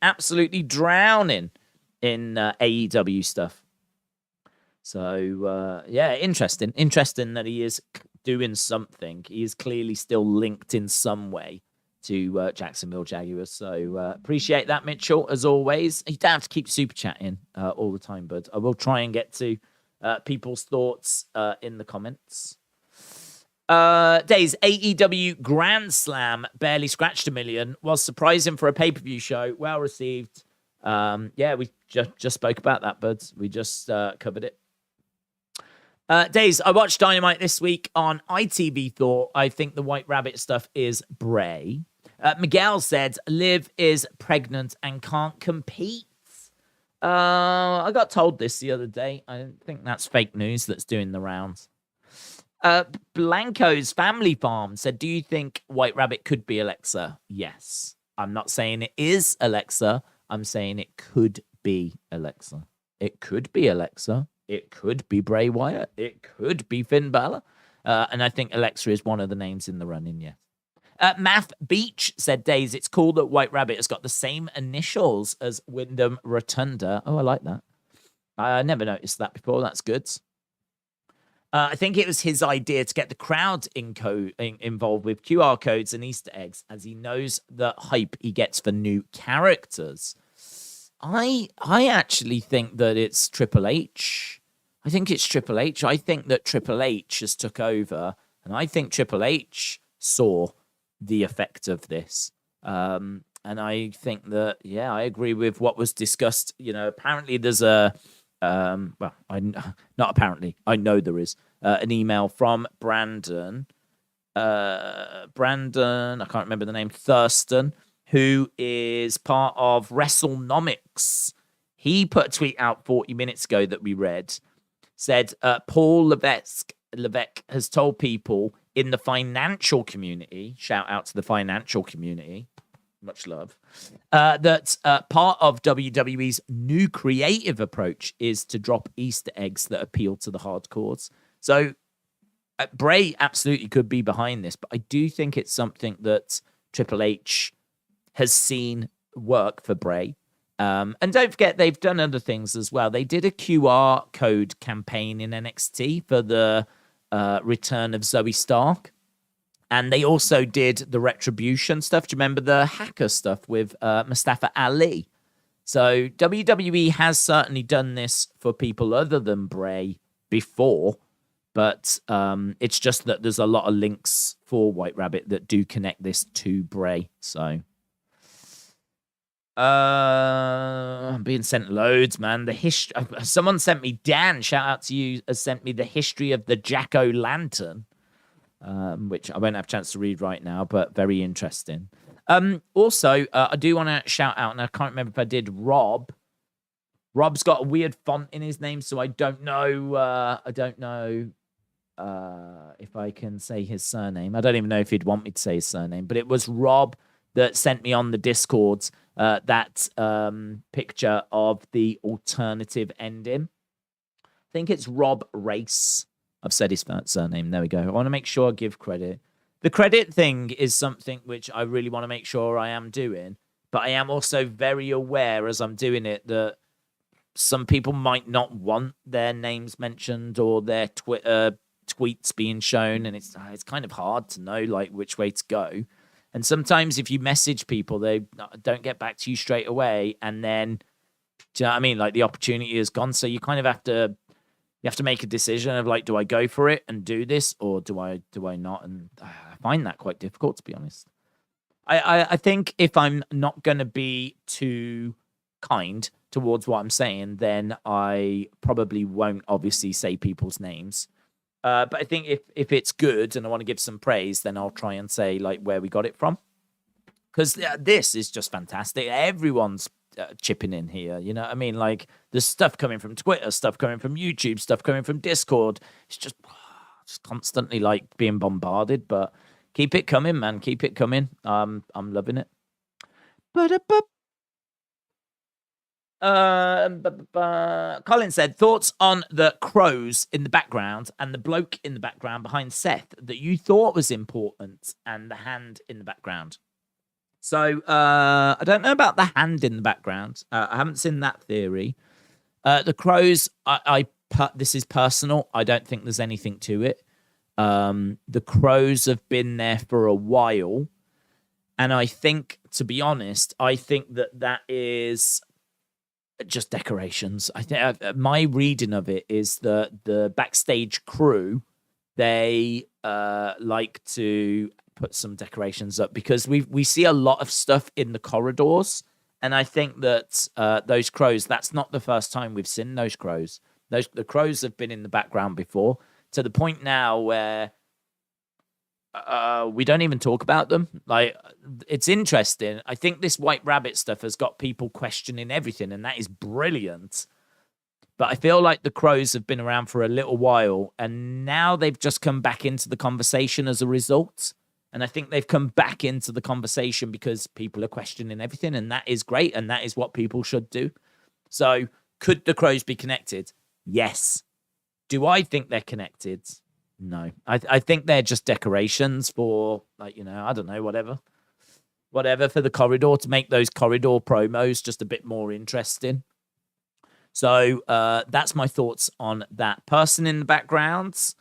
absolutely drowning in AEW stuff. So, interesting. Interesting that he is doing something. He is clearly still linked in some way to Jacksonville Jaguars. So appreciate that, Mitchell, as always. You don't have to keep super chatting all the time, bud. I will try and get to people's thoughts in the comments. Days, AEW Grand Slam barely scratched 1 million. Was surprising for a pay-per-view show. Well received. We just spoke about that, bud. We just covered it. Days, I watched Dynamite this week on ITV. Thought I think the White Rabbit stuff is Bray. Miguel said Liv is pregnant and can't compete. I got told this the other day. I don't think that's fake news that's doing the rounds. Blanco's Family Farm said, do you think White Rabbit could be Alexa? Yes. I'm not saying it is Alexa. I'm saying it could be Alexa. It could be Alexa. It could be Bray Wyatt. It could be Finn Balor. And I think Alexa is one of the names in the running, yes. Math Beach said, Days, it's cool that White Rabbit has got the same initials as Wyndham Rotunda. Oh, I like that. I never noticed that before. That's good. I think it was his idea to get the crowd involved with QR codes and Easter eggs, as he knows the hype he gets for new characters. I actually think that it's Triple H. I think it's Triple H. I think that Triple H has took over, and I think Triple H saw the effect of this. And I think that, I agree with what was discussed. Apparently there's I know there is an email from Brandon. I can't remember the name, Thurston, who is part of WrestleNomics. He put a tweet out 40 minutes ago that we read. Said, Paul Levesque has told people in the financial community, shout out to the financial community, much love, that part of WWE's new creative approach is to drop Easter eggs that appeal to the hardcores. So Bray absolutely could be behind this, but I do think it's something that Triple H has seen work for Bray. And don't forget, they've done other things as well. They did a QR code campaign in NXT for the return of Zoe Stark. And they also did the Retribution stuff. Do you remember the hacker stuff with Mustafa Ali? So WWE has certainly done this for people other than Bray before. But it's just that there's a lot of links for White Rabbit that do connect this to Bray. So I'm being sent loads, man. The history. Someone sent me, Dan, shout out to you, has sent me the history of the Jack-O-Lantern, which I won't have a chance to read right now, but very interesting. Also, I do want to shout out, and I can't remember if I did Rob. Rob's got a weird font in his name, so I don't know. If I can say his surname. I don't even know if he'd want me to say his surname, but it was Rob that sent me on the Discords that picture of the alternative ending. I think it's Rob Race. I've said his surname. There we go. I want to make sure I give credit. The credit thing is something which I really want to make sure I am doing, but I am also very aware as I'm doing it that some people might not want their names mentioned or their Twitter tweets being shown, and it's kind of hard to know like which way to go. And sometimes if you message people, they don't get back to you straight away, and then do you know what I mean? Like the opportunity is gone, so you kind of have to make a decision of like, do I go for it and do this, or do I not? And I find that quite difficult, to be honest. I think if I'm not going to be too kind towards what I'm saying, then I probably won't obviously say people's names. But I think if it's good and I want to give some praise, then I'll try and say like where we got it from. Because this is just fantastic. Everyone's chipping in here, you know what I mean? Like there's stuff coming from Twitter, stuff coming from YouTube, stuff coming from Discord. It's just constantly like being bombarded. But keep it coming, man. Keep it coming. I'm loving it. Colin said, thoughts on the crows in the background and the bloke in the background behind Seth that you thought was important, and the hand in the background. So I don't know about the hand in the background. I haven't seen that theory. The crows, this is personal. I don't think there's anything to it. The crows have been there for a while, and I think, to be honest, I think that is just decorations. I think my reading of it is that the backstage crew, they like to put some decorations up because we see a lot of stuff in the corridors, and I think that those crows, that's not the first time we've seen those crows. The crows have been in the background before, to the point now where we don't even talk about them. Like, it's interesting. I think this White Rabbit stuff has got people questioning everything, and that is brilliant. But I feel like the crows have been around for a little while, and now they've just come back into the conversation as a result. And I think they've come back into the conversation because people are questioning everything, and that is great, and that is what people should do. So, could the crows be connected? Yes. Do I think they're connected? No. I think they're just decorations for, like, you know, I don't know, whatever for the corridor, to make those corridor promos just a bit more interesting. So that's my thoughts on that. Person in the background,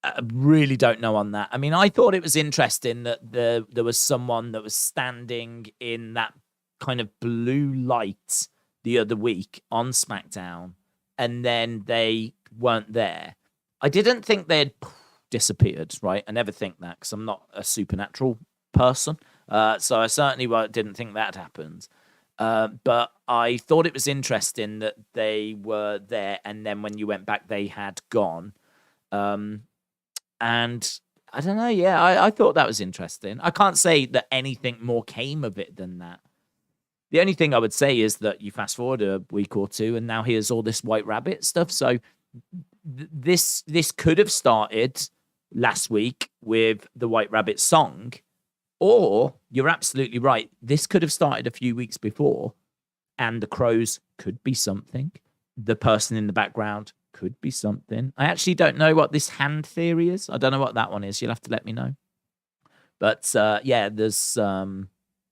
I really don't know on that. I mean, I thought it was interesting that there was someone that was standing in that kind of blue light the other week on SmackDown, and then they weren't there. I didn't think they'd disappeared, right? I never think that because I'm not a supernatural person. So I certainly didn't think that happened. But I thought it was interesting that they were there, and then when you went back, they had gone. And I don't know, yeah, I thought that was interesting. I can't say that anything more came of it than that. The only thing I would say is that you fast forward a week or two, and now here's all this White Rabbit stuff. So this could have started last week with the White Rabbit song, or you're absolutely right, this could have started a few weeks before, and the crows could be something. The person in the background could be something. I actually don't know what this hand theory is. I don't know what that one is. You'll have to let me know. But yeah, there's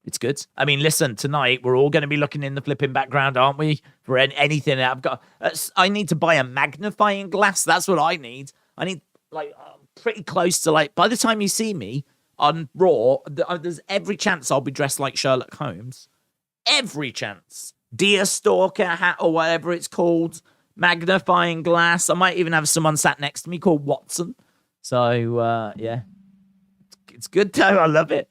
it's good. I mean, listen, tonight we're all going to be looking in the flipping background, aren't we? For anything I've got. I need to buy a magnifying glass. That's what I need. I need, like, pretty close to, like, by the time you see me on Raw, there's every chance I'll be dressed like Sherlock Holmes. Every chance. Deerstalker hat or whatever it's called. Magnifying glass. I might even have someone sat next to me called Watson. So, yeah. It's good, though. I love it.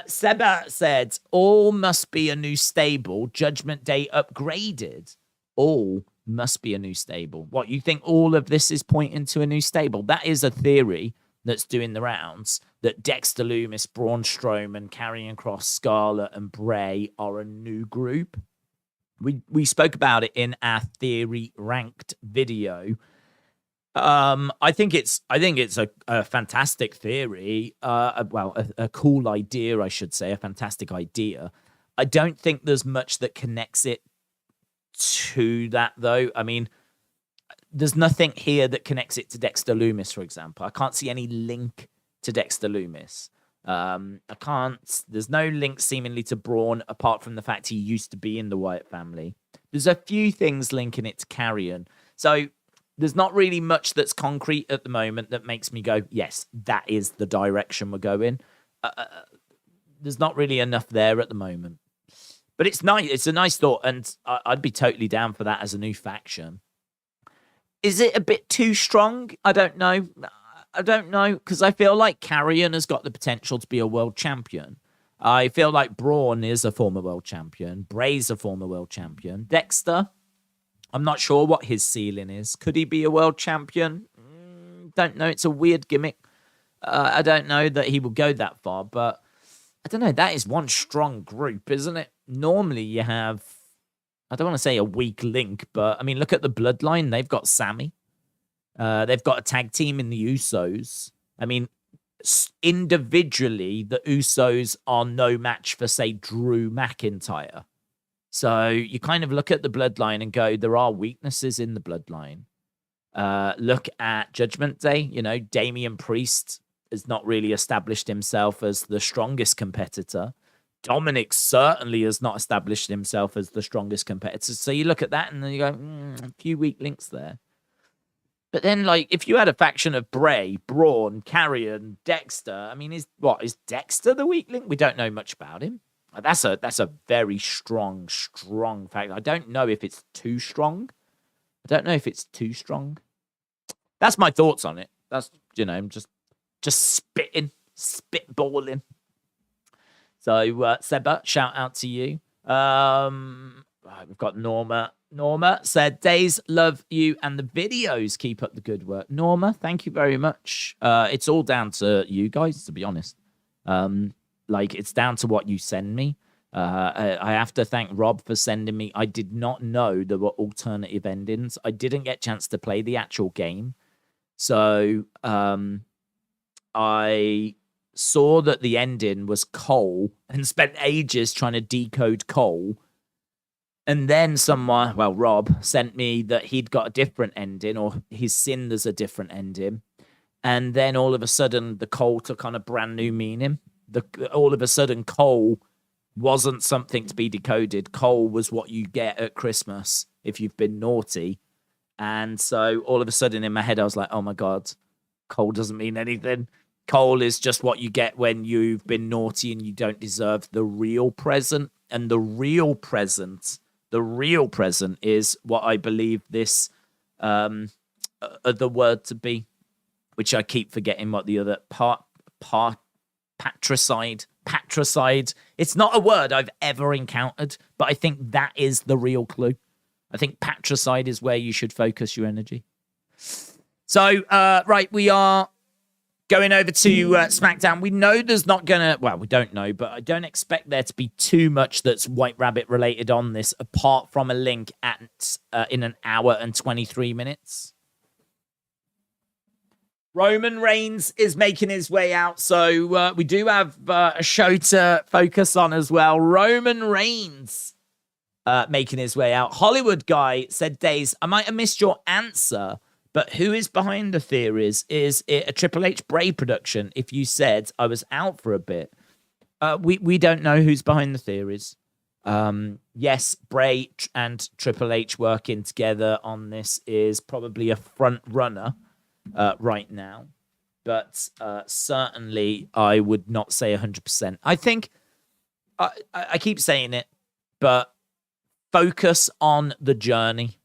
Seba said, all must be a new stable. Judgment Day upgraded. All must be a new stable. What, you think all of this is pointing to a new stable? That is a theory that's doing the rounds that Dexter Lumis, Braun Strowman, Karrion Kross, Scarlett, and Bray are a new group. We spoke about it in our theory ranked video. I think it's a fantastic theory. A cool idea, I should say, a fantastic idea. I don't think there's much that connects it to that, though. I mean, there's nothing here that connects it to Dexter Lumis, for example. I can't see any link to Dexter Lumis. There's no link seemingly to Braun, apart from the fact he used to be in the Wyatt family. There's a few things linking it to Karrion. So there's not really much that's concrete at the moment that makes me go, yes, that is the direction we're going. There's not really enough there at the moment. But it's nice. It's a nice thought, and I'd be totally down for that as a new faction. Is it a bit too strong? I don't know. Because I feel like Karrion has got the potential to be a world champion. I feel like Braun is a former world champion. Bray's a former world champion. Dexter, I'm not sure what his ceiling is. Could he be a world champion? Don't know. It's a weird gimmick. I don't know that he will go that far, but I don't know. That is one strong group, isn't it? Normally you have, I don't want to say a weak link, but I mean, look at the Bloodline. They've got Sammy. They've got a tag team in the Usos. I mean, individually, the Usos are no match for, say, Drew McIntyre. So you kind of look at the Bloodline and go, there are weaknesses in the Bloodline. Look at Judgment Day. You know, Damian Priest has not really established himself as the strongest competitor. Dominic certainly has not established himself as the strongest competitor. So you look at that and then you go, a few weak links there. But then, like, if you had a faction of Bray, Braun, Karrion, Dexter, I mean, is Dexter the weak link? We don't know much about him. That's a very strong fact. I don't know if it's too strong. That's my thoughts on it. That's, just spitballing. So, Seba, shout out to you. We've got Norma. Norma said, Days, love you and the videos. Keep up the good work. Norma, thank you very much. It's all down to you guys, to be honest. It's down to what you send me. I have to thank Rob for sending me. I did not know there were alternative endings. I didn't get a chance to play the actual game. So I saw that the ending was Cole and spent ages trying to decode Cole. And then someone, Rob, sent me that he'd got a different ending, or he's seen there's a different ending. And then all of a sudden, the Cole took on a brand new meaning. All of a sudden, Cole wasn't something to be decoded. Cole was what you get at Christmas if you've been naughty. And so all of a sudden in my head, I was like, oh my God, Cole doesn't mean anything. Cole is just what you get when you've been naughty and you don't deserve the real present. And the real present is what I believe this other word to be, which I keep forgetting what the other patricide. It's not a word I've ever encountered, but I think that is the real clue. I think patricide is where you should focus your energy. So, right, we are going over to SmackDown. We know there's not gonna, we don't know, but I don't expect there to be too much that's White Rabbit related on this, apart from a link at in an hour and 23 minutes. Roman Reigns is making his way out, so we do have a show to focus on as well. Roman Reigns making his way out. Hollywood Guy said, Days, I might have missed your answer, but who is behind the theories? Is it a Triple H Bray production? If you said I was out for a bit. We don't know who's behind the theories. Yes, Bray and Triple H working together on this is probably a front runner right now. But certainly I would not say 100%. I think, I keep saying it, but focus on the journey.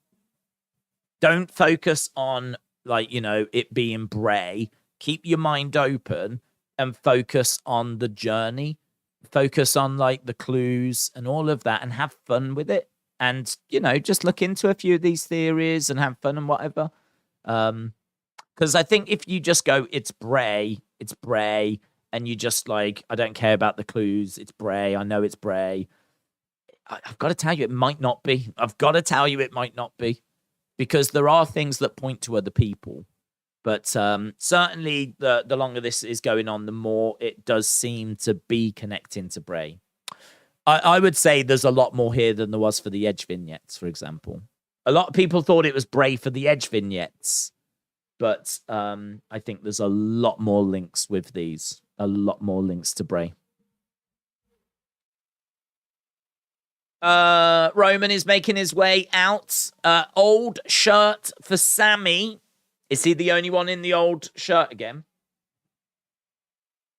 Don't focus on, it being Bray. Keep your mind open and focus on the journey. Focus on, the clues and all of that and have fun with it. And, just look into a few of these theories and have fun and whatever. Because Because I think if you just go, it's Bray, and you just like, I don't care about the clues, it's Bray, I know it's Bray. I've got to tell you, it might not be. I've got to tell you, it might not be. Because there are things that point to other people. But certainly, the longer this is going on, the more it does seem to be connecting to Bray. I would say there's a lot more here than there was for the Edge vignettes, for example. A lot of people thought it was Bray for the Edge vignettes. But I think there's a lot more links with these. A lot more links to Bray. Roman is making his way out. Old shirt for Sammy. Is he the only one in the old shirt again?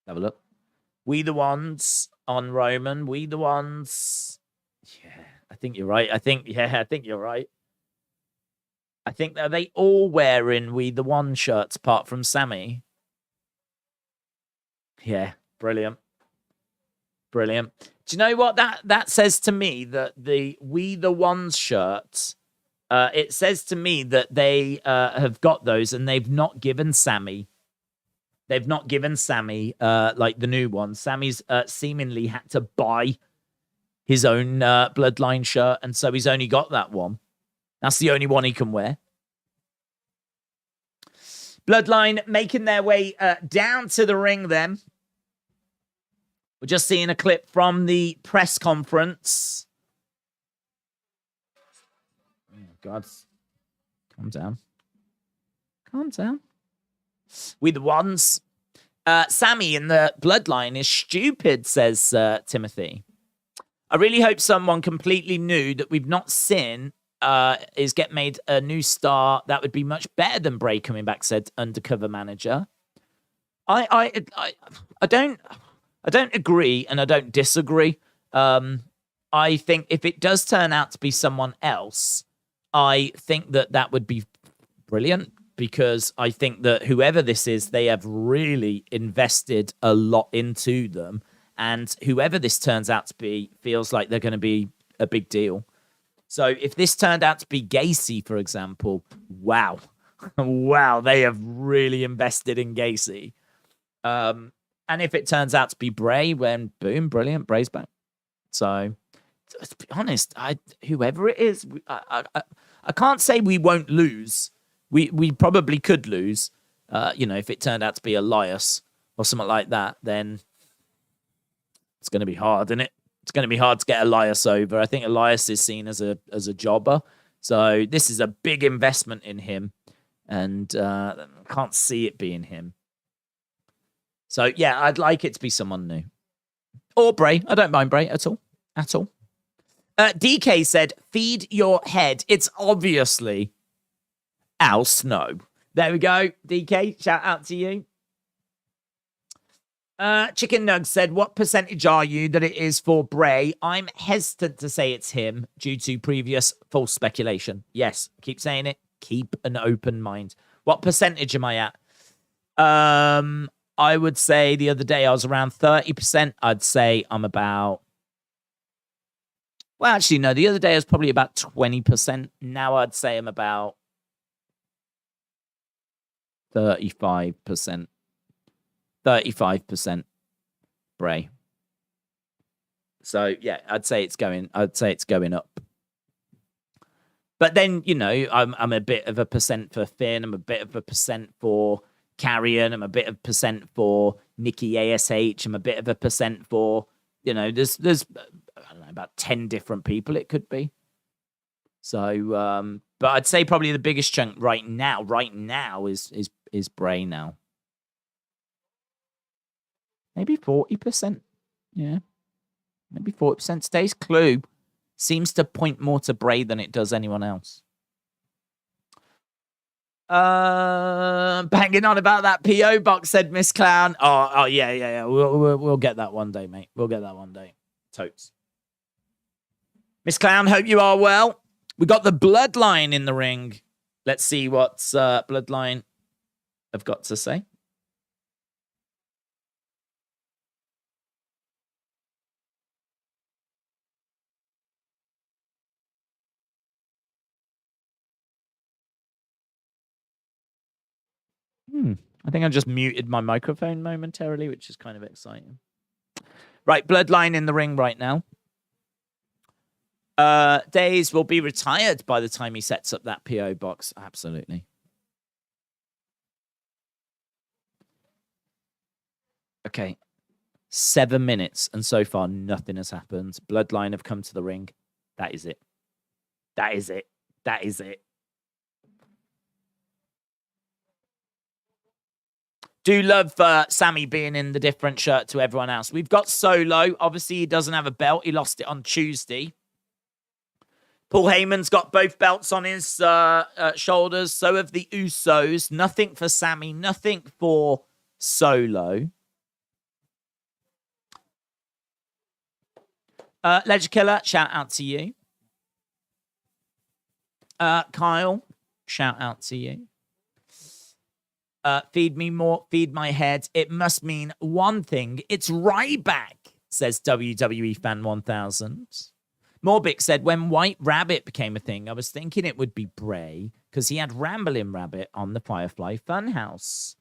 Have a look. We the ones on Roman. We the ones. Yeah, I think you're right. I think you're right. I think that they all wearing We the One shirts apart from Sammy. Yeah, brilliant. Brilliant. Do you know what that says to me? That the We the Ones shirts, it says to me that they have got those and they've not given Sammy. They've not given Sammy like the new one. Sammy's seemingly had to buy his own Bloodline shirt, and so he's only got that one. That's the only one he can wear. Bloodline making their way down to the ring then. We're just seeing a clip from the press conference. Oh, God. Calm down. Calm down. We the ones. Sammy in the Bloodline is stupid, says Timothy. I really hope someone completely new that we've not seen is get made a new star. That would be much better than Bray coming back, said Undercover Manager. I don't agree and I don't disagree. I think if it does turn out to be someone else, I think that would be brilliant, because I think that whoever this is, they have really invested a lot into them. And whoever this turns out to be feels like they're going to be a big deal. So if this turned out to be Gacy, for example, wow. Wow, they have really invested in Gacy. And if it turns out to be Bray, then boom, brilliant, Bray's back. So, to be honest, whoever it is, I can't say we won't lose. We probably could lose. If it turned out to be Elias or something like that, then it's going to be hard, isn't it? It's going to be hard to get Elias over. I think Elias is seen as a jobber. So this is a big investment in him. And I can't see it being him. So, yeah, I'd like it to be someone new. Or Bray. I don't mind Bray at all. At all. DK said, feed your head. It's obviously Al Snow. There we go. DK, shout out to you. Chicken Nug said, what percentage are you that it is for Bray? I'm hesitant to say it's him due to previous false speculation. Yes, keep saying it. Keep an open mind. What percentage am I at? I would say the other day I was around 30%. I'd say I'm about... Well, actually, no. The other day I was probably about 20%. Now I'd say I'm about 35%. 35% Bray. So yeah, I'd say it's going up. But then, I'm a bit of a percent for Finn. I'm a bit of a percent for Carrion. I'm a bit of a percent for Nikki ASH. I'm a bit of a percent for, there's I don't know, about 10 different people it could be. So, but I'd say probably the biggest chunk right now is Bray now. Maybe 40%. Yeah. Maybe 40%. Today's clue seems to point more to Bray than it does anyone else. Banging on about that PO box, said Miss Clown. Oh, yeah. We'll get that one day, mate. We'll get that one day. Totes. Miss Clown, hope you are well. We got the Bloodline in the ring. Let's see what Bloodline have got to say. I think I just muted my microphone momentarily, which is kind of exciting. Right, Bloodline in the ring right now. Days will be retired by the time he sets up that PO box. Absolutely. Okay. 7 minutes, and so far nothing has happened. Bloodline have come to the ring. That is it. That is it. That is it. Do love Sammy being in the different shirt to everyone else. We've got Solo. Obviously, he doesn't have a belt. He lost it on Tuesday. Paul Heyman's got both belts on his shoulders. So have the Usos. Nothing for Sammy. Nothing for Solo. Ledger Killer, shout out to you. Kyle, shout out to you. Feed me more, feed my head. It must mean one thing. It's Ryback, says WWE Fan 1000. Morbic said, when White Rabbit became a thing, I was thinking it would be Bray because he had Ramblin' Rabbit on the Firefly Funhouse.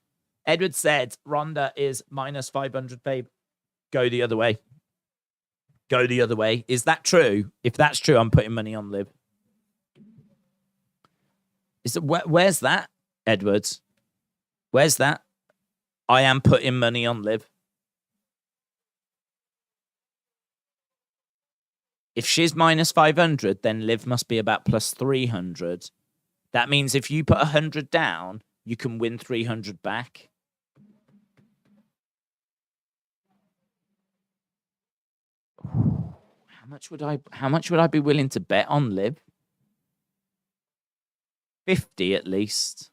Edward said, Ronda is minus 500, babe. Go the other way. Go the other way. Is that true? If that's true, I'm putting money on Liv. Where's that, Edwards? Where's that? I am putting money on Liv. If she's minus 500, then Liv must be about plus 300. That means if you put 100 down, you can win 300 back. How much would I be willing to bet on Liv? 50 at least.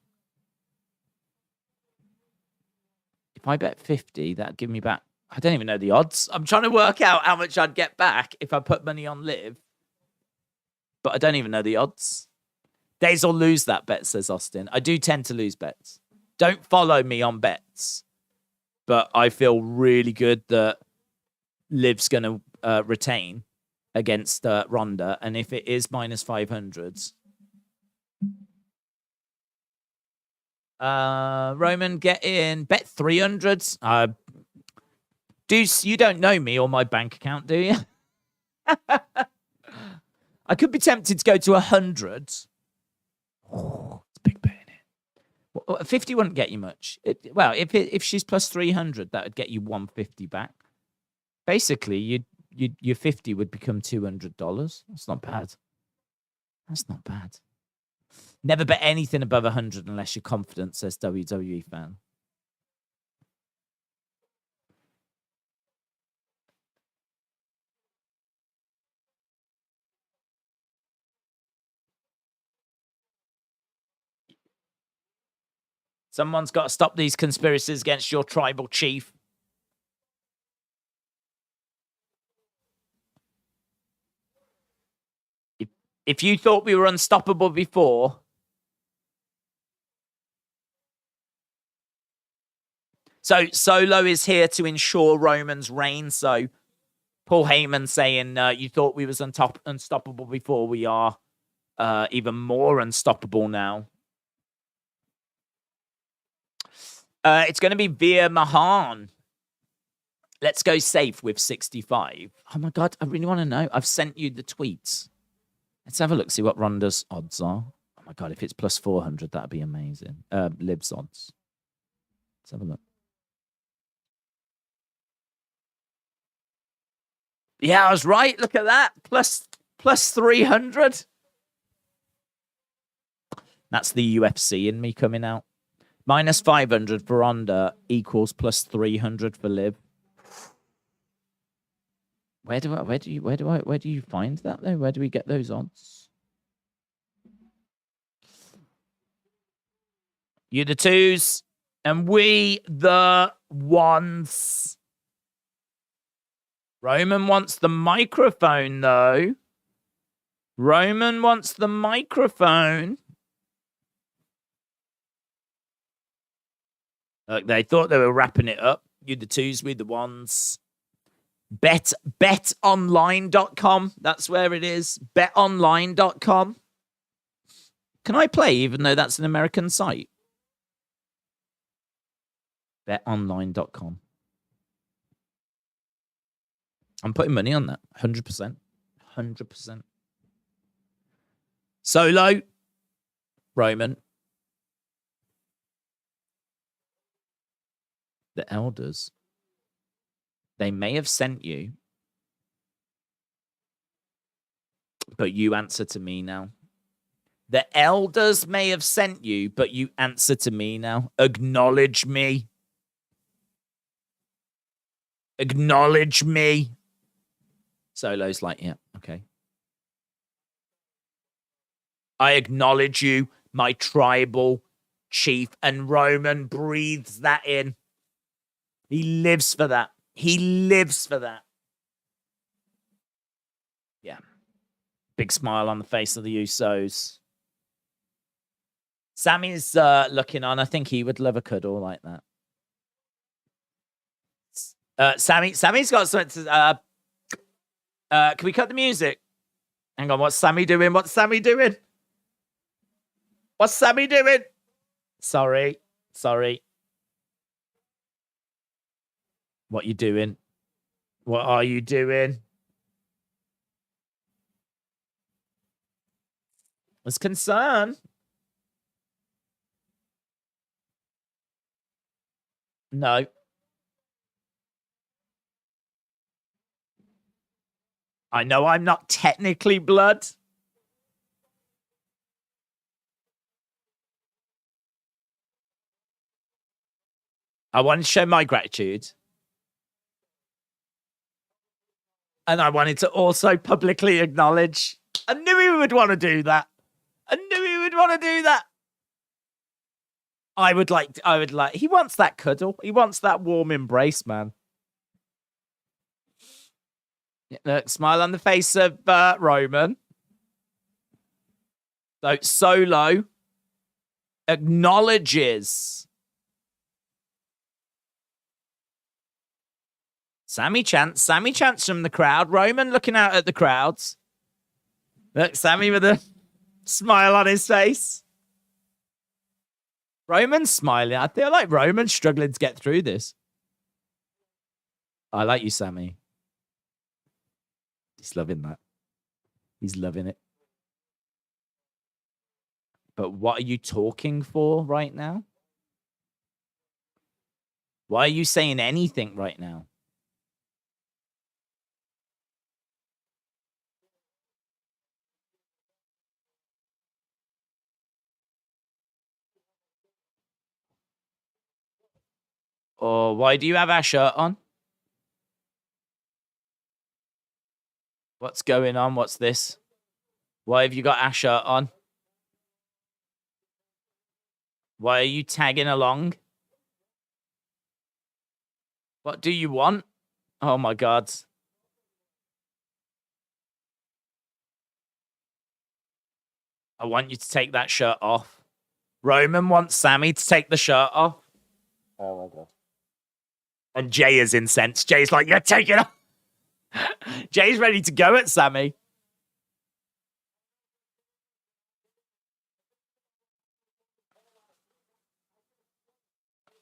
If I bet 50, that'd give me back. I don't even know the odds. I'm trying to work out how much I'd get back if I put money on Liv. But I don't even know the odds. Days will lose that bet, says Austin. I do tend to lose bets. Don't follow me on bets. But I feel really good that Liv's going to retain against Ronda. And if it is minus 500... Roman, get in. Bet 300s. Deuce, you don't know me or my bank account, do you? I could be tempted to go to 100. Oh, it's a big bet, isn't it? 50 wouldn't get you much. If she's plus 300, that would get you 150 back. Basically, your 50 would become $200. That's not bad. That's not bad. Never bet anything above 100 unless you're confident, says WWE Fan. Someone's got to stop these conspiracies against your tribal chief. If you thought we were unstoppable before... So Solo is here to ensure Roman's reign. So Paul Heyman saying, you thought we was unstoppable before. We are even more unstoppable now. It's going to be Veer Mahan. Let's go safe with 65. Oh, my God. I really want to know. I've sent you the tweets. Let's have a look, see what Ronda's odds are. Oh, my God. If it's plus 400, that'd be amazing. Liv's odds. Let's have a look. Yeah, I was right. Look at that. Plus 300. That's the UFC in me coming out. Minus 500 for Ronda equals plus 300 for Liv. Where do you find that though? Where do we get those odds? You the twos and we the ones. Roman wants the microphone though. Roman wants the microphone. Look, they thought they were wrapping it up. You the twos, we the ones. Betonline.com. That's where it is. Betonline.com. Can I play even though that's an American site? BetOnline.com. I'm putting money on that. 100%. 100%. Solo. Roman. The elders. They may have sent you, but you answer to me now. The elders may have sent you, but you answer to me now. Acknowledge me. Acknowledge me. Solo's like, yeah, okay. I acknowledge you, my tribal chief. And Roman breathes that in. He lives for that. He lives for that. Yeah. Big smile on the face of the Usos. Sammy's looking on. I think he would love a cuddle like that. Sammy's got something to... can we cut the music? Hang on, what's Sammy doing? What's Sammy doing? What's Sammy doing? Sorry. What you doing? What are you doing? There's concern. No. I know I'm not technically blood. I wanted to show my gratitude. And I wanted to also publicly acknowledge. I knew he would want to do that. I would like, he wants that cuddle. He wants that warm embrace, man. Look, smile on the face of Roman. So Solo acknowledges Sammy chants from the crowd. Roman looking out at the crowds. Look, Sammy with a smile on his face. Roman's smiling. I feel like Roman's struggling to get through this. I like you, Sammy. He's loving that. He's loving it. But what are you talking for right now? Why are you saying anything right now? Or why do you have our shirt on? What's going on? What's this? Why have you got our shirt on? Why are you tagging along? What do you want? Oh my God. I want you to take that shirt off. Roman wants Sammy to take the shirt off. Oh my God. And Jay is incensed. Jay's like, yeah, take it off. Jay's ready to go at Sammy.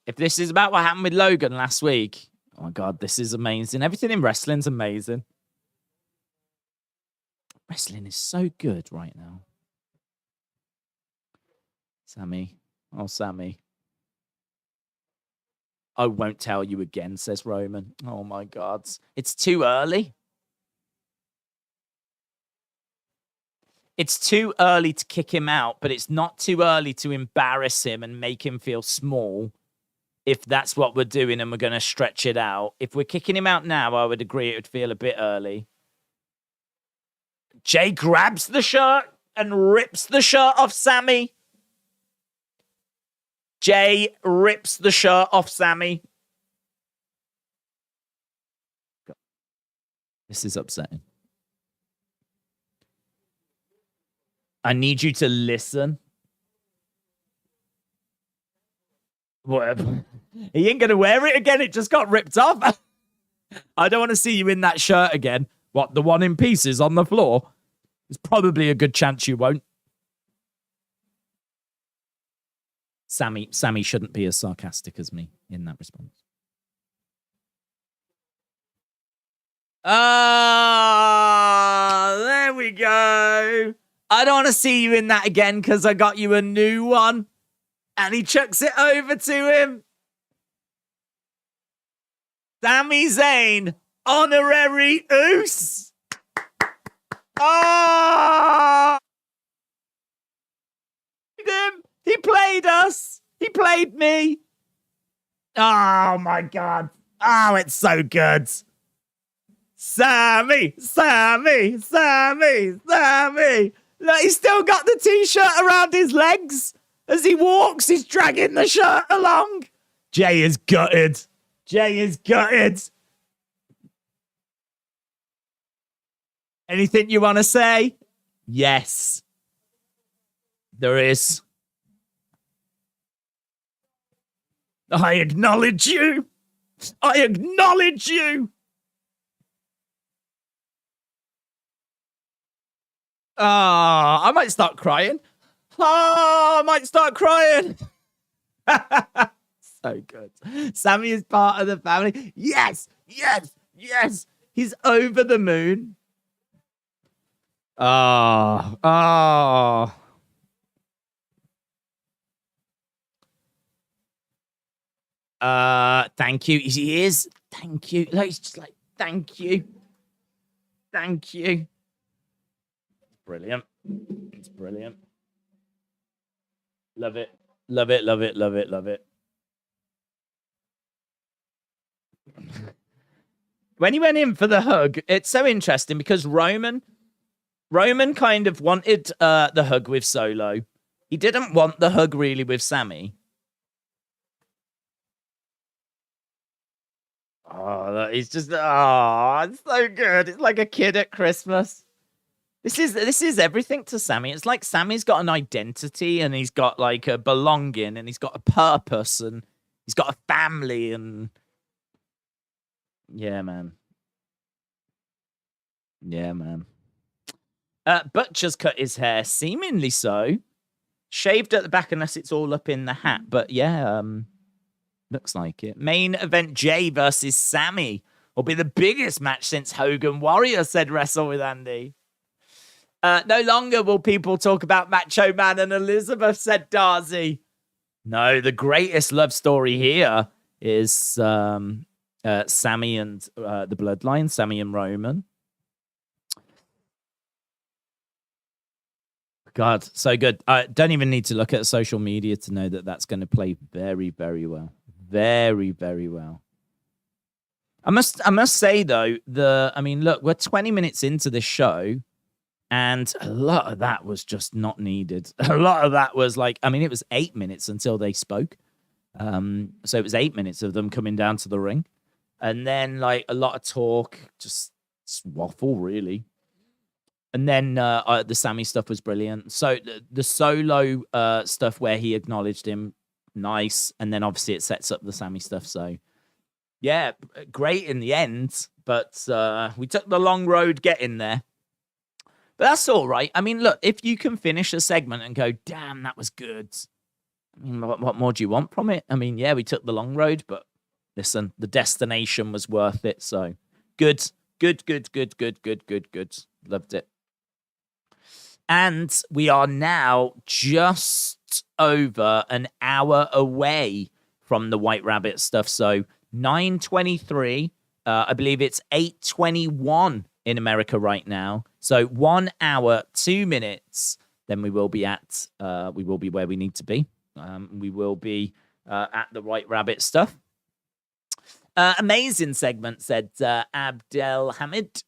If this is about what happened with Logan last week, oh my God, this is amazing. Everything in wrestling's amazing. Wrestling is so good right now. Sammy. Oh, Sammy. I won't tell you again, says Roman. Oh, my God. It's too early. It's too early to kick him out, but it's not too early to embarrass him and make him feel small if that's what we're doing and we're going to stretch it out. If we're kicking him out now, I would agree it would feel a bit early. Jay grabs the shirt and rips the shirt off Sammy. Jay rips the shirt off Sammy. This is upsetting. I need you to listen. Whatever. He ain't going to wear it again. It just got ripped off. I don't want to see you in that shirt again. What, the one in pieces on the floor? There's probably a good chance you won't. Sammy shouldn't be as sarcastic as me in that response. Ah, there we go. I don't want to see you in that again because I got you a new one. And he chucks it over to him. Sami Zayn, honorary Oos. Oh! He played us. He played me. Oh, my God. Oh, it's so good. Sami. Look, he's still got the t-shirt around his legs. As he walks, he's dragging the shirt along. Jay is gutted. Anything you want to say? Yes. There is. I acknowledge you. I might start crying. I might start crying. So good. Sami is part of the family. Yes. He's over the moon. Thank you. He is. Thank you. Like, he's just like, thank you. Brilliant. It's brilliant. Love it. When he went in for the hug, it's so interesting because Roman kind of wanted the hug with Solo. He didn't want the hug really with Sami. He's just it's so good. It's like a kid at Christmas. This is everything to Sami. It's like Sami's got an identity and he's got like a belonging and he's got a purpose and he's got a family and yeah, man. Butcher's cut his hair, seemingly so. Shaved at the back unless it's all up in the hat. But yeah, looks like it. Main event Jay versus Sami will be the biggest match since Hogan Warrior said Wrestle with Andy. No longer will people talk about Macho Man and Elizabeth, said Darcy. No, the greatest love story here is Sami and the Bloodline, Sami and Roman. God, so good. I don't even need to look at social media to know that that's going to play very, very well. Very, very well. I must say, though, look, we're 20 minutes into this show, and a lot of that was just not needed. A lot of that was like, it was 8 minutes until they spoke. So it was 8 minutes of them coming down to the ring. And then, like, a lot of talk, just waffle, really. And then the Sami stuff was brilliant. So the Solo stuff where he acknowledged him, nice. And then, obviously, it sets up the Sami stuff. So, yeah, great in the end. But we took the long road getting there. But that's all right. Look, if you can finish a segment and go, damn, that was good. What more do you want from it? Yeah, we took the long road, but listen, the destination was worth it. So good. Loved it. And we are now just over an hour away from the White Rabbit stuff. So 9:23, I believe it's 8:21 in America right now. So 1 hour, 2 minutes, then we will be where we need to be. We will be at the White Rabbit stuff. Amazing segment, said Abdel Hamid.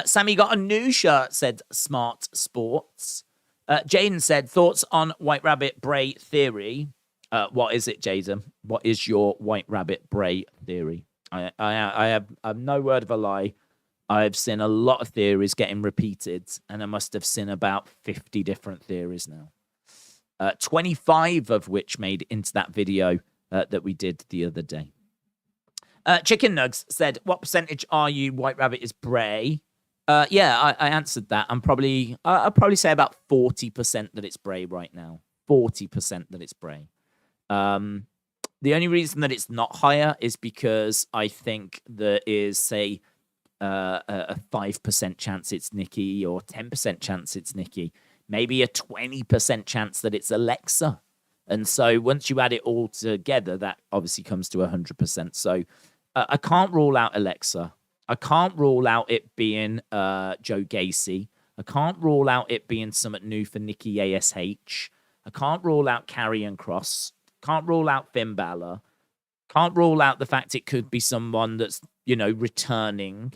Sami got a new shirt, said Smart Sports. Jaden said, thoughts on White Rabbit Bray theory. What is it, Jaden? What is your White Rabbit Bray theory? I have no word of a lie. I've seen a lot of theories getting repeated, and I must have seen about 50 different theories now. 25 of which made into that video that we did the other day. Chicken Nugs said, what percentage are you White Rabbit is Bray? Yeah, I answered that. I'll probably say about 40% that it's Bray right now. 40% that it's Bray. The only reason that it's not higher is because I think there is, say, a 5% chance it's Nikki or 10% chance it's Nikki, maybe a 20% chance that it's Alexa. And so once you add it all together, that obviously comes to 100%. So I can't rule out Alexa. I can't rule out it being Joe Gacy. I can't rule out it being something new for Nikki ASH. I can't rule out Karrion Kross. Can't rule out Finn Balor. Can't rule out the fact it could be someone that's, returning.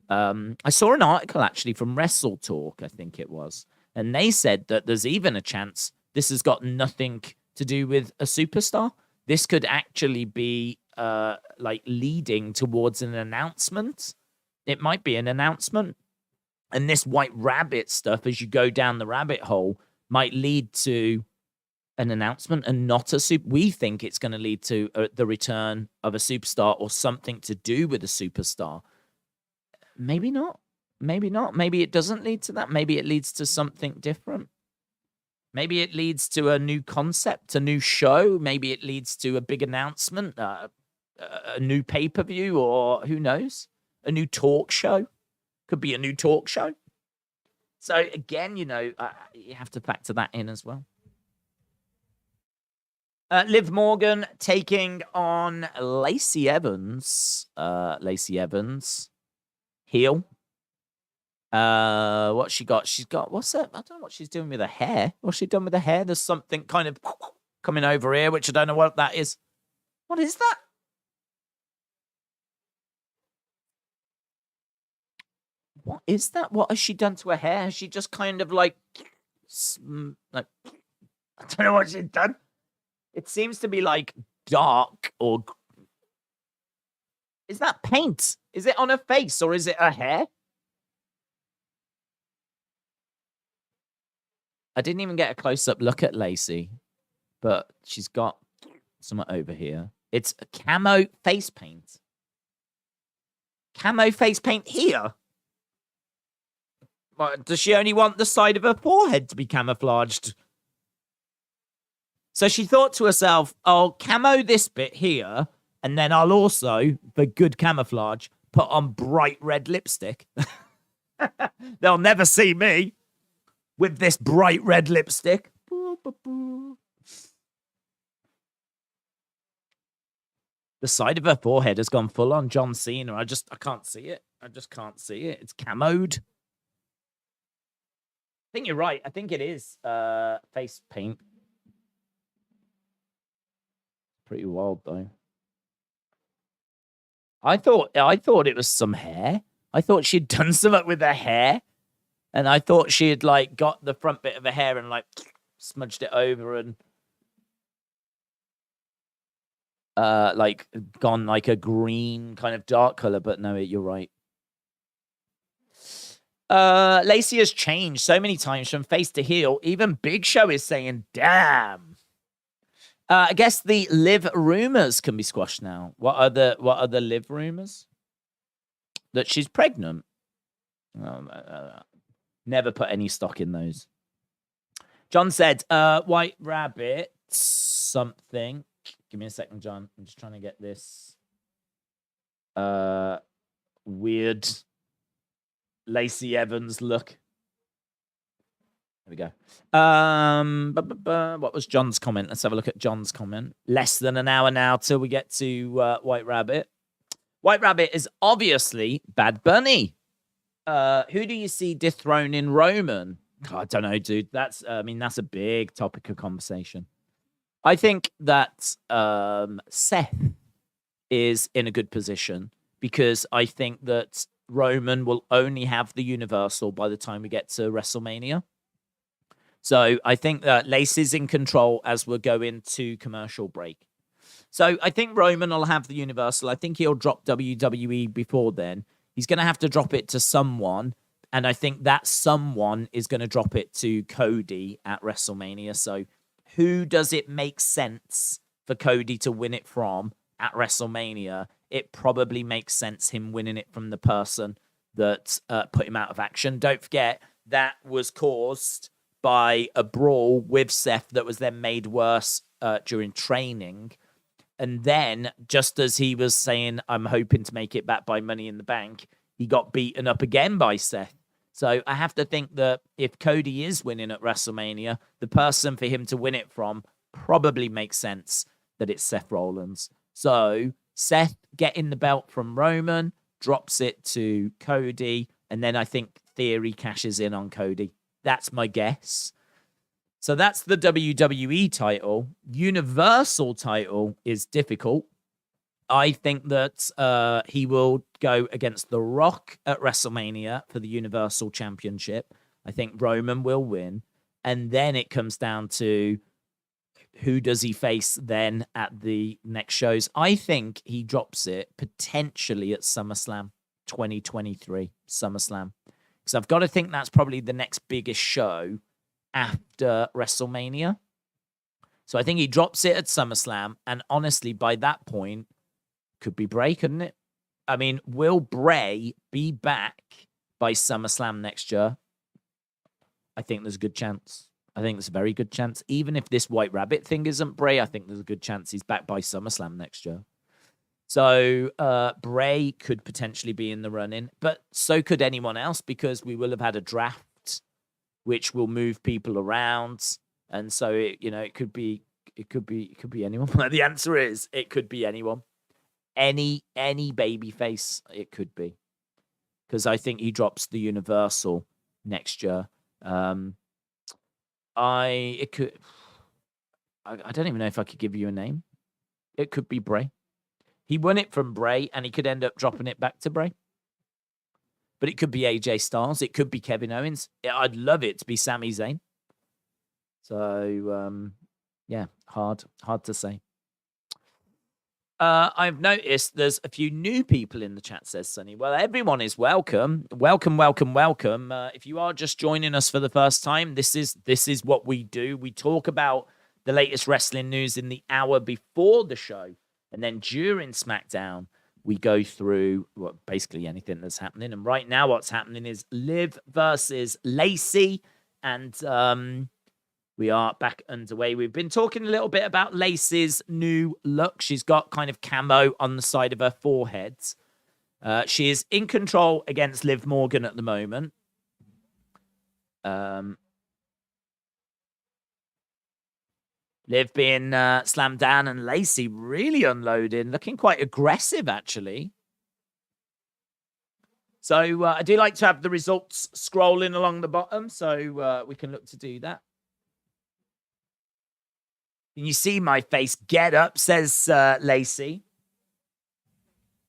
I saw an article actually from Wrestle Talk, I think it was, and they said that there's even a chance this has got nothing to do with a superstar. This could actually be leading towards an announcement. It might be an announcement. And this White Rabbit stuff, as you go down the rabbit hole, might lead to an announcement and not a super. We think it's going to lead to the return of a superstar or something to do with a superstar. Maybe not. Maybe not. Maybe it doesn't lead to that. Maybe it leads to something different. Maybe it leads to a new concept, a new show. Maybe it leads to a big announcement, a new pay-per-view, or who knows, a new talk show. Could be a new talk show. So again, you have to factor that in as well. Liv Morgan taking on Lacey Evans. Lacey Evans, heel. What she got? She's got, what's that? I don't know what she's doing with her hair. What's she done with her hair? There's something kind of coming over here, which I don't know what that is. What is that? What is that? What has she done to her hair? Has she just kind of like I don't know what she's done. It seems to be like dark or... Is that paint? Is it on her face or is it her hair? I didn't even get a close-up look at Lacey, but she's got something over here. It's a camo face paint. Camo face paint here? What, does she only want the side of her forehead to be camouflaged? So she thought to herself, I'll camo this bit here, and then I'll also, for good camouflage, put on bright red lipstick. They'll never see me with this bright red lipstick. The side of her forehead has gone full on John Cena. I can't see it. I just can't see it. It's camoed. I think you're right. I think it is face paint. Pretty wild though. I thought it was some hair. I thought she'd done something with her hair. And I thought she had like got the front bit of her hair and like smudged it over and like gone like a green kind of dark color, but no, you're right. Lacey has changed so many times from face to heel. Even Big Show is saying, damn. I guess the Liv rumors can be squashed now. What are the Liv rumors? That she's pregnant. Never put any stock in those. John said, White Rabbit something. Give me a second, John. I'm just trying to get this weird Lacey Evans look. There we go. What was John's comment? Let's have a look at John's comment. Less than an hour now till we get to White Rabbit. White Rabbit is obviously Bad Bunny. Who do you see dethroning Roman? Oh, I don't know, dude. That's a big topic of conversation. I think that Seth is in a good position because I think that Roman will only have the Universal by the time we get to WrestleMania. So I think that Lacey's in control as we're going to commercial break. So I think Roman will have the Universal. I think he'll drop WWE before then. He's going to have to drop it to someone. And I think that someone is going to drop it to Cody at WrestleMania. So who does it make sense for Cody to win it from at WrestleMania? It probably makes sense him winning it from the person that put him out of action. Don't forget, that was caused by a brawl with Seth that was then made worse during training. And then, just as he was saying, I'm hoping to make it back by Money in the Bank, he got beaten up again by Seth. So I have to think that if Cody is winning at WrestleMania, the person for him to win it from probably makes sense that it's Seth Rollins. So Seth getting the belt from Roman, drops it to Cody, and then I think Theory cashes in on Cody. That's my guess. So that's the WWE title. Universal title is difficult. I think that he will go against The Rock at WrestleMania for the Universal Championship. I think Roman will win. And then it comes down to who does he face then at the next shows. I think he drops it potentially at SummerSlam 2023. SummerSlam. Because I've got to think that's probably the next biggest show after WrestleMania. So I think he drops it at SummerSlam. And honestly, by that point, could be Bray, couldn't it? I mean, will Bray be back by SummerSlam next year? I think there's a good chance. I think there's a very good chance. Even if this White Rabbit thing isn't Bray, I think there's a good chance he's back by SummerSlam next year. So Bray could potentially be in the running, but so could anyone else, because we will have had a draft, which will move people around, and so it could be anyone. The answer is it could be anyone, any babyface. It could be, because I think he drops the Universal next year. I don't even know if I could give you a name. It could be Bray. He won it from Bray, and he could end up dropping it back to Bray. But it could be AJ Styles. It could be Kevin Owens. I'd love it to be Sami Zayn. So, yeah, hard to say. I've noticed there's a few new people in the chat, says Sonny. Well, everyone is welcome. Welcome. If you are just joining us for the first time, this is what we do. We talk about the latest wrestling news in the hour before the show. And then during SmackDown, we go through basically anything that's happening. And right now what's happening is Liv versus Lacey. And we are back underway. We've been talking a little bit about Lacey's new look. She's got kind of camo on the side of her forehead. She is in control against Liv Morgan at the moment. Liv being slammed down, and Lacey really unloading, looking quite aggressive, actually. So I do like to have the results scrolling along the bottom, so we can look to do that. Can you see my face? Get up, says Lacey.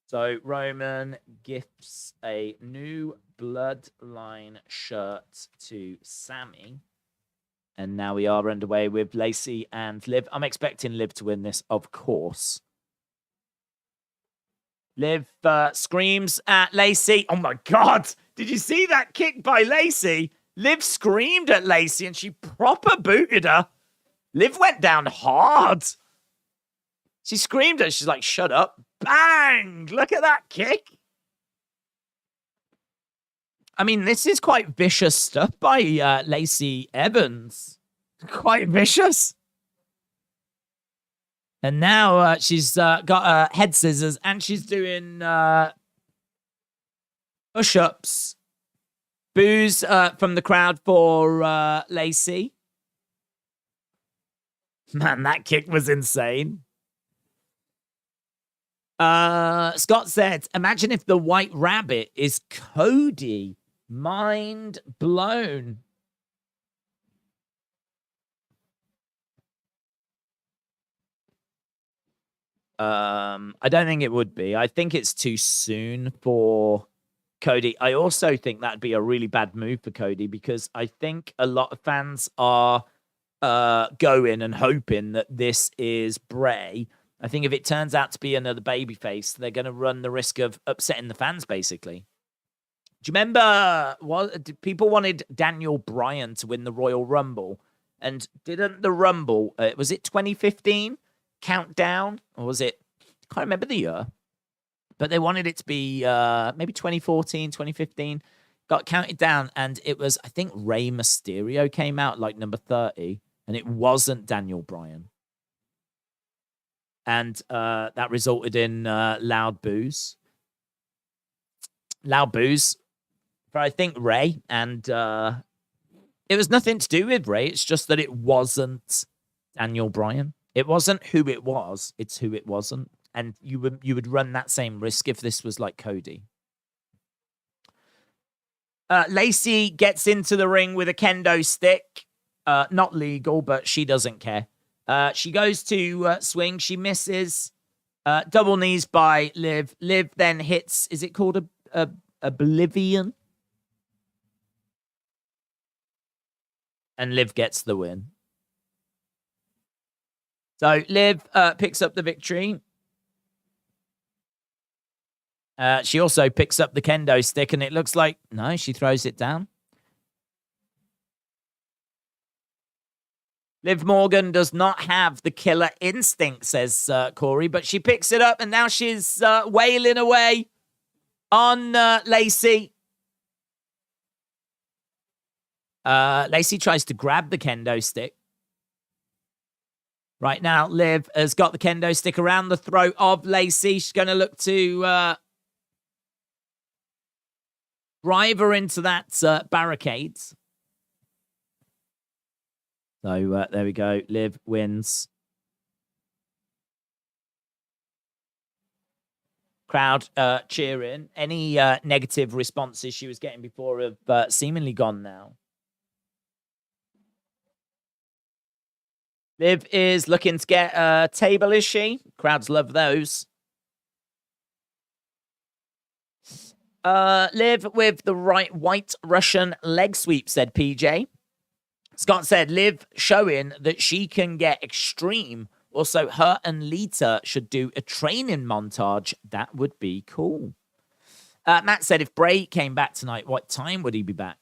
So Roman gifts a new Bloodline shirt to Sammy. And now we are underway with Lacey and Liv. I'm expecting Liv to win this, of course. Liv screams at Lacey. Oh, my God. Did you see that kick by Lacey? Liv screamed at Lacey and she proper booted her. Liv went down hard. She screamed at her. She's like, shut up. Bang! Look at that kick. I mean, this is quite vicious stuff by Lacey Evans. Quite vicious. And now she's got her head scissors and she's doing push-ups. Boos from the crowd for Lacey. Man, that kick was insane. Scott said, imagine if the White Rabbit is Cody. Mind blown. I don't think it would be. I think it's too soon for Cody. I also think that'd be a really bad move for Cody, because I think a lot of fans are going and hoping that this is Bray. I think if it turns out to be another babyface, they're going to run the risk of upsetting the fans, basically. Do you remember people wanted Daniel Bryan to win the Royal Rumble? And didn't the Rumble, was it 2015 countdown? Or was it, I can't remember the year. But they wanted it to be maybe 2014, 2015. Got counted down, and it was, I think Rey Mysterio came out like number 30, and it wasn't Daniel Bryan. And that resulted in loud boos. Loud boos for, I think, Ray. And it was nothing to do with Ray. It's just that it wasn't Daniel Bryan. It wasn't who it was. It's who it wasn't. And you would run that same risk if this was like Cody. Lacey gets into the ring with a kendo stick. Not legal, but she doesn't care. She goes to swing. She misses. Double knees by Liv. Liv then hits, is it called a Oblivion? And Liv gets the win. So Liv picks up the victory. She also picks up the kendo stick, and it looks like, no, she throws it down. Liv Morgan does not have the killer instinct, says Corey, but she picks it up, and now she's wailing away on Lacey. Lacey tries to grab the kendo stick. Right now, Liv has got the kendo stick around the throat of Lacey. She's going to look to drive her into that barricades. So there we go. Liv wins. Crowd cheering. Any negative responses she was getting before have seemingly gone now. Liv is looking to get a table, is she? Crowds love those. Liv with the right white Russian leg sweep, said PJ. Scott said, Liv showing that she can get extreme. Also, her and Lita should do a training montage. That would be cool. Matt said, if Bray came back tonight, what time would he be back?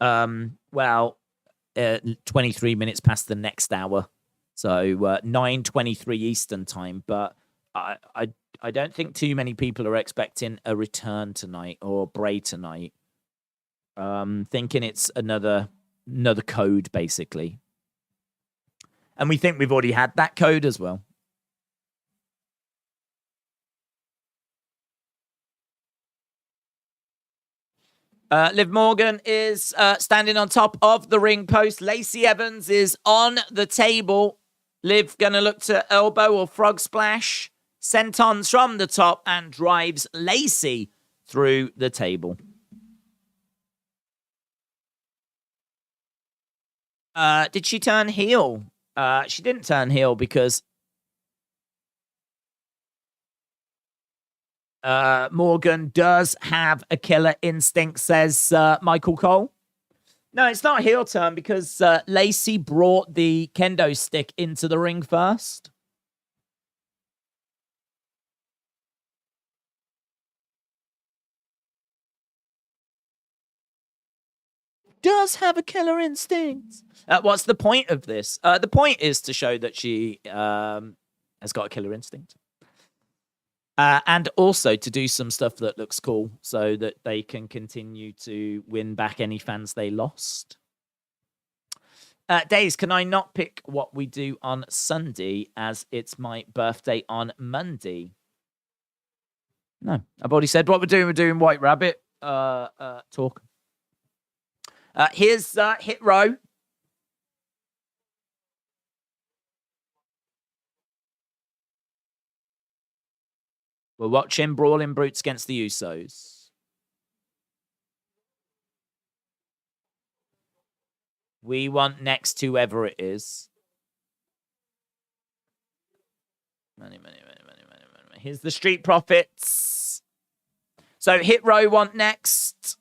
23 minutes past the next hour. So 9:23 Eastern time. But I don't think too many people are expecting a return tonight or Bray tonight. Thinking it's another code, basically. And we think we've already had that code as well. Liv Morgan is standing on top of the ring post. Lacey Evans is on the table. Liv gonna look to elbow or frog splash. Sentons from the top and drives Lacey through the table. Did she turn heel? She didn't turn heel because Morgan does have a killer instinct, says Michael Cole. No, it's not a heel turn because Lacey brought the kendo stick into the ring first. Does have a killer instinct. What's the point of this? The point is to show that she has got a killer instinct. And also to do some stuff that looks cool so that they can continue to win back any fans they lost. Days, can I not pick what we do on Sunday as it's my birthday on Monday? No, I've already said what we're doing. We're doing White Rabbit talk. Here's Hit Row. We're watching Brawling Brutes against the Usos. We want next whoever it is. Money. Here's the Street Profits. So Hit Row want next.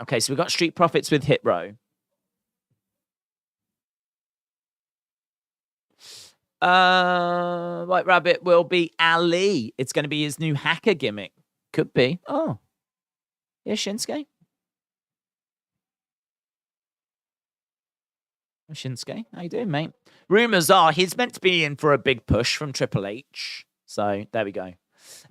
Okay, so we've got Street Profits with Hit Row. White Rabbit will be Ali. It's going to be his new hacker gimmick. Could be. Oh. Yeah, Shinsuke. Shinsuke, how you doing, mate? Rumors are he's meant to be in for a big push from Triple H. So, there we go.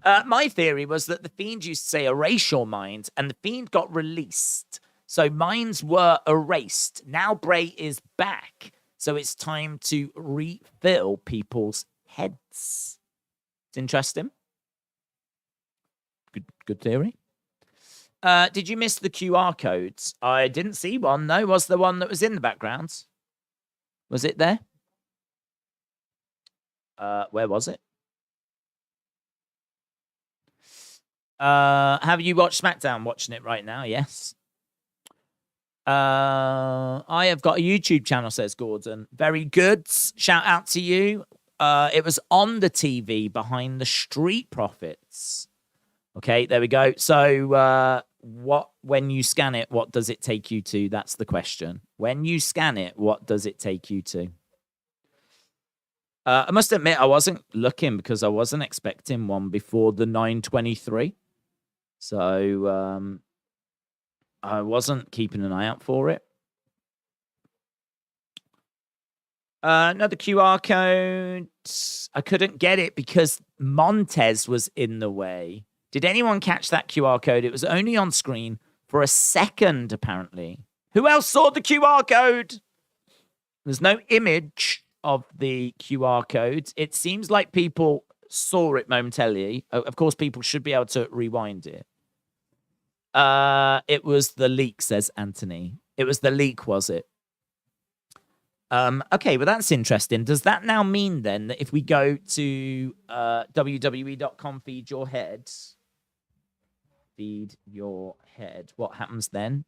My theory was that the Fiend used to say erase your mind, and the Fiend got released. So minds were erased. Now Bray is back. So it's time to refill people's heads. It's interesting. Good theory. Did you miss the QR codes? I didn't see one. No, was the one that was in the background? Was it there? Where was it? Have you watched SmackDown? Watching it right now, yes. I have got a YouTube channel, says Gordon. Very good. Shout out to you. It was on the TV behind the Street Profits. Okay, there we go. So, when you scan it, what does it take you to? That's the question. When you scan it, what does it take you to? I must admit, I wasn't looking because I wasn't expecting one before the 9:23. So, I wasn't keeping an eye out for it. Another QR code. I couldn't get it because Montez was in the way. Did anyone catch that QR code? It was only on screen for a second, apparently. Who else saw the QR code? There's no image of the QR code. It seems like people saw it momentarily. Of course, people should be able to rewind it. It was the leak, says Anthony. It was the leak, was it? Okay, well, that's interesting. Does that now mean, then, that if we go to WWE.com, feed your head, what happens then?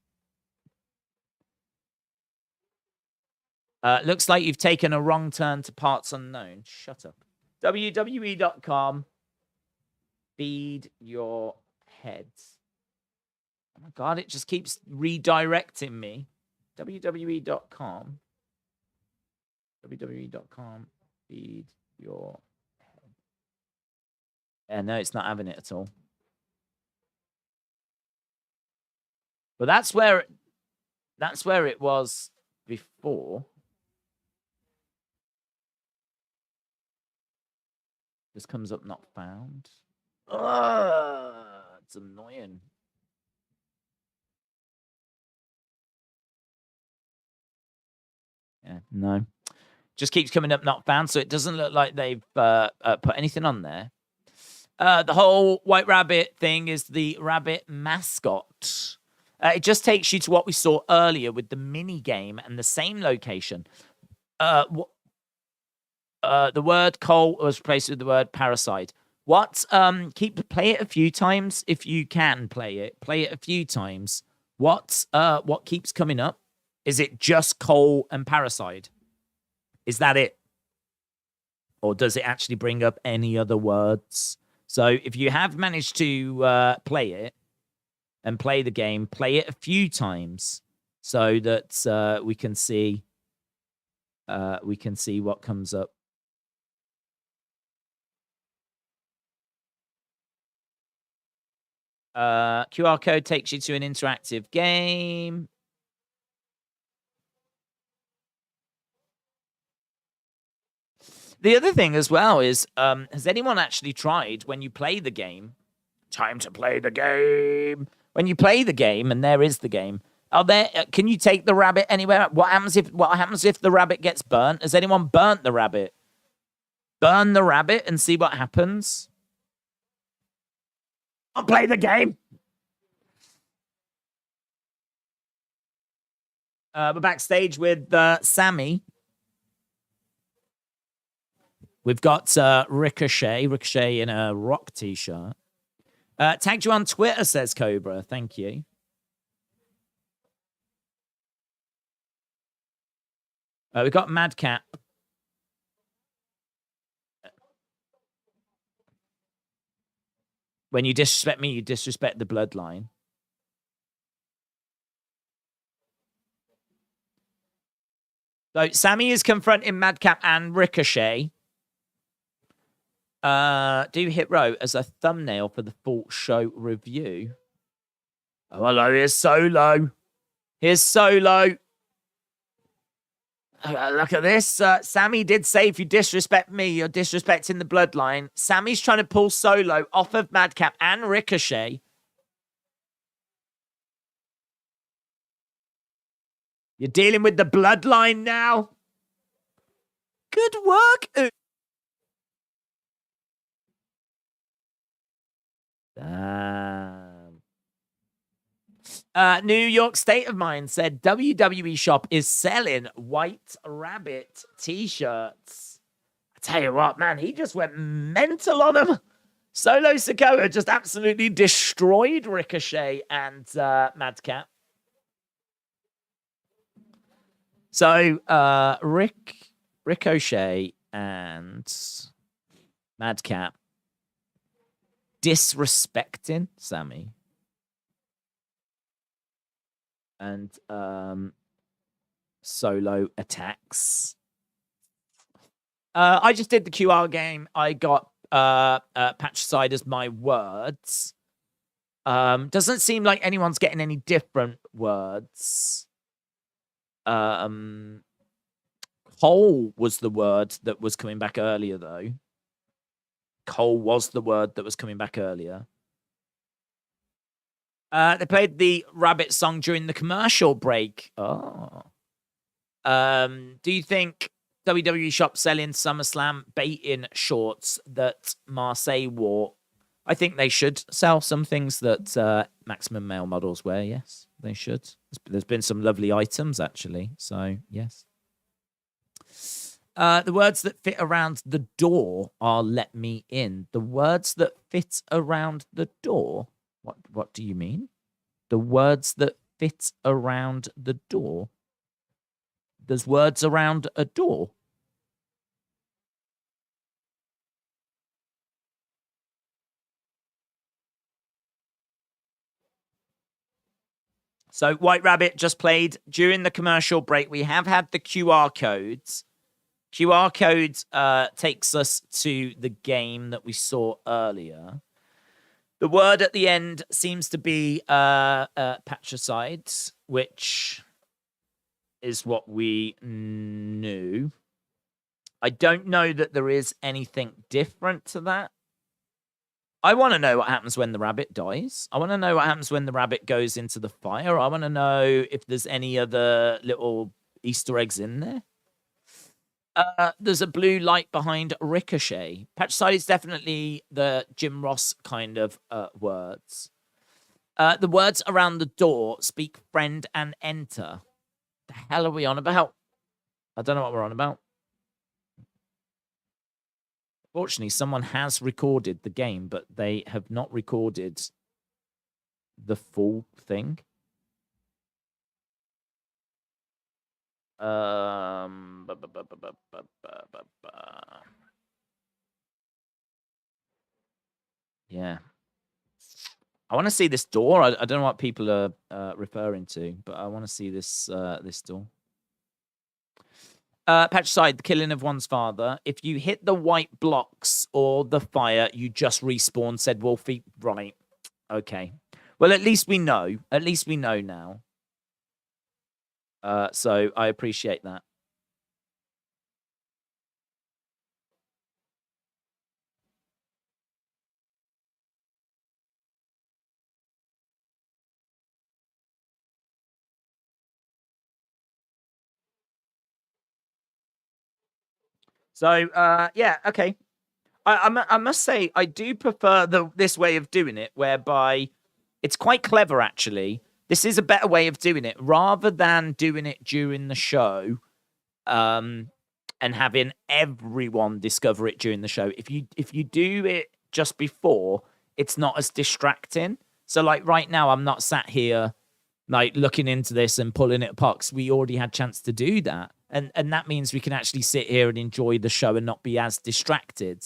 Looks like you've taken a wrong turn to parts unknown. Shut up. WWE.com, feed your head. Oh my God, it just keeps redirecting me. WWE.com. WWE.com, feed your head. Yeah, no, it's not having it at all. But that's where it was before. This comes up not found. It's annoying. Yeah, no. Just keeps coming up not found, so it doesn't look like they've put anything on there. The whole White Rabbit thing is the rabbit mascot. It just takes you to what we saw earlier with the mini game and the same location. The word coal was replaced with the word parasite. What? Play it a few times if you can play it. Play it a few times. What keeps coming up? Is it just coal and parasite? Is that it? Or does it actually bring up any other words? So if you have managed to play it and play the game, play it a few times so that we can see what comes up. QR code takes you to an interactive game. The other thing as well is, has anyone actually tried when you play the game? Time to play the game. When you play the game, and there is the game, can you take the rabbit anywhere? What happens if the rabbit gets burnt? Has anyone burnt the rabbit? Burn the rabbit and see what happens. I'll play the game. We're backstage with Sammy. We've got Ricochet in a Rock t-shirt. Tagged you on Twitter, says Cobra. Thank you. We've got Madcap. When you disrespect me, you disrespect the bloodline. So Sammy is confronting Madcap and Ricochet. Do hit row as a thumbnail for the full show review. Oh, hello, here's Solo. Here's Solo. Look at this. Sammy did say, if you disrespect me, you're disrespecting the bloodline. Sammy's trying to pull Solo off of Madcap and Ricochet. You're dealing with the bloodline now. Good work. New York State of Mind said WWE Shop is selling White Rabbit t-shirts. I tell you what, man, he just went mental on him. Solo Sikoa just absolutely destroyed Ricochet and Madcap. So Ricochet and Madcap disrespecting Sammy. And Solo attacks. I just did the QR game. I got Patricide as my words. Doesn't seem like anyone's getting any different words. Cole was the word that was coming back earlier, though. Cole was the word that was coming back earlier. They played the Rabbit song during the commercial break. Oh. Do you think WWE Shop selling SummerSlam bait-in shorts that Marseille wore? I think they should sell some things that Maximum Male models wear, yes. They should. There's been some lovely items, actually. So, yes. The words that fit around the door are "let me in." The words that fit around the door? What do you mean? The words that fit around the door? There's words around a door. So White Rabbit just played during the commercial break. We have had the QR codes. QR codes takes us to the game that we saw earlier. The word at the end seems to be patricide, which is what we knew. I don't know that there is anything different to that. I want to know what happens when the rabbit dies. I want to know what happens when the rabbit goes into the fire. I want to know if there's any other little Easter eggs in there. There's a blue light behind Ricochet. Patricide is definitely the Jim Ross kind of words. The words around the door speak friend and enter. The hell are we on about? I don't know what we're on about. Fortunately, someone has recorded the game, but they have not recorded the full thing. Yeah. I want to see this door. I don't know what people are referring to, but I want to see this this door. Patricide, the killing of one's father. If you hit the white blocks or the fire, you just respawn, said Wolfie. Right. Okay. Well, at least we know. At least we know now. So I appreciate that. So, yeah, okay. I must say, I do prefer this way of doing it, whereby it's quite clever, actually. This is a better way of doing it, rather than doing it during the show and having everyone discover it during the show. If you do it just before, it's not as distracting. So, like, right now, I'm not sat here, like, looking into this and pulling it apart, because we already had a chance to do that. And that means we can actually sit here and enjoy the show and not be as distracted.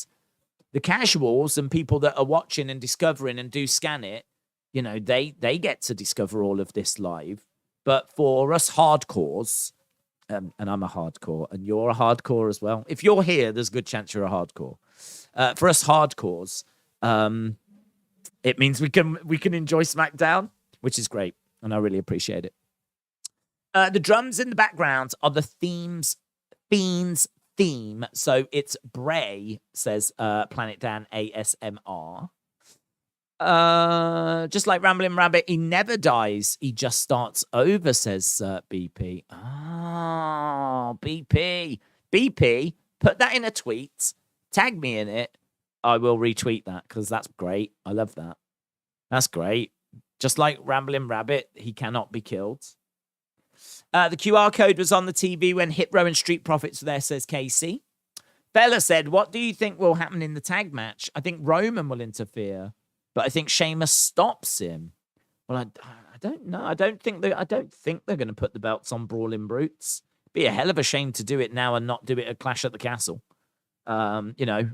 The casuals and people that are watching and discovering and do scan it, you know, they get to discover all of this live. But for us hardcores, and I'm a hardcore, and you're a hardcore as well. If you're here, there's a good chance you're a hardcore. For us hardcores, it means we can enjoy SmackDown, which is great, and I really appreciate it. The drums in the background are the themes Fiend's theme. So it's Bray, says Planet Dan ASMR. Just like Ramblin' Rabbit, he never dies. He just starts over, says BP. Oh, BP. BP, put that in a tweet. Tag me in it. I will retweet that because that's great. I love that. That's great. Just like Ramblin' Rabbit, he cannot be killed. The QR code was on the TV when Hit Row and Street Profits were there, says Casey. Bella said, what do you think will happen in the tag match? I think Roman will interfere, but I think Sheamus stops him. Well, I don't know. I don't think they're going to put the belts on Brawling Brutes. Be a hell of a shame to do it now and not do it at Clash at the Castle. You know,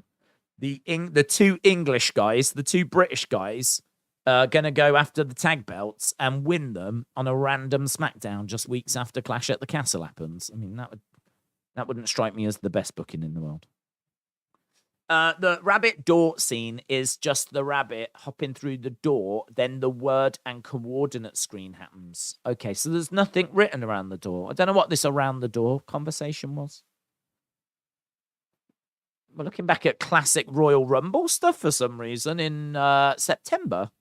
the two English guys, the two British guys, going to go after the tag belts and win them on a random SmackDown just weeks after Clash at the Castle happens. I mean, that wouldn't strike me as the best booking in the world. The rabbit door scene is just the rabbit hopping through the door, then the word and coordinate screen happens. Okay, so there's nothing written around the door. I don't know what this around the door conversation was. We're looking back at classic Royal Rumble stuff for some reason in September.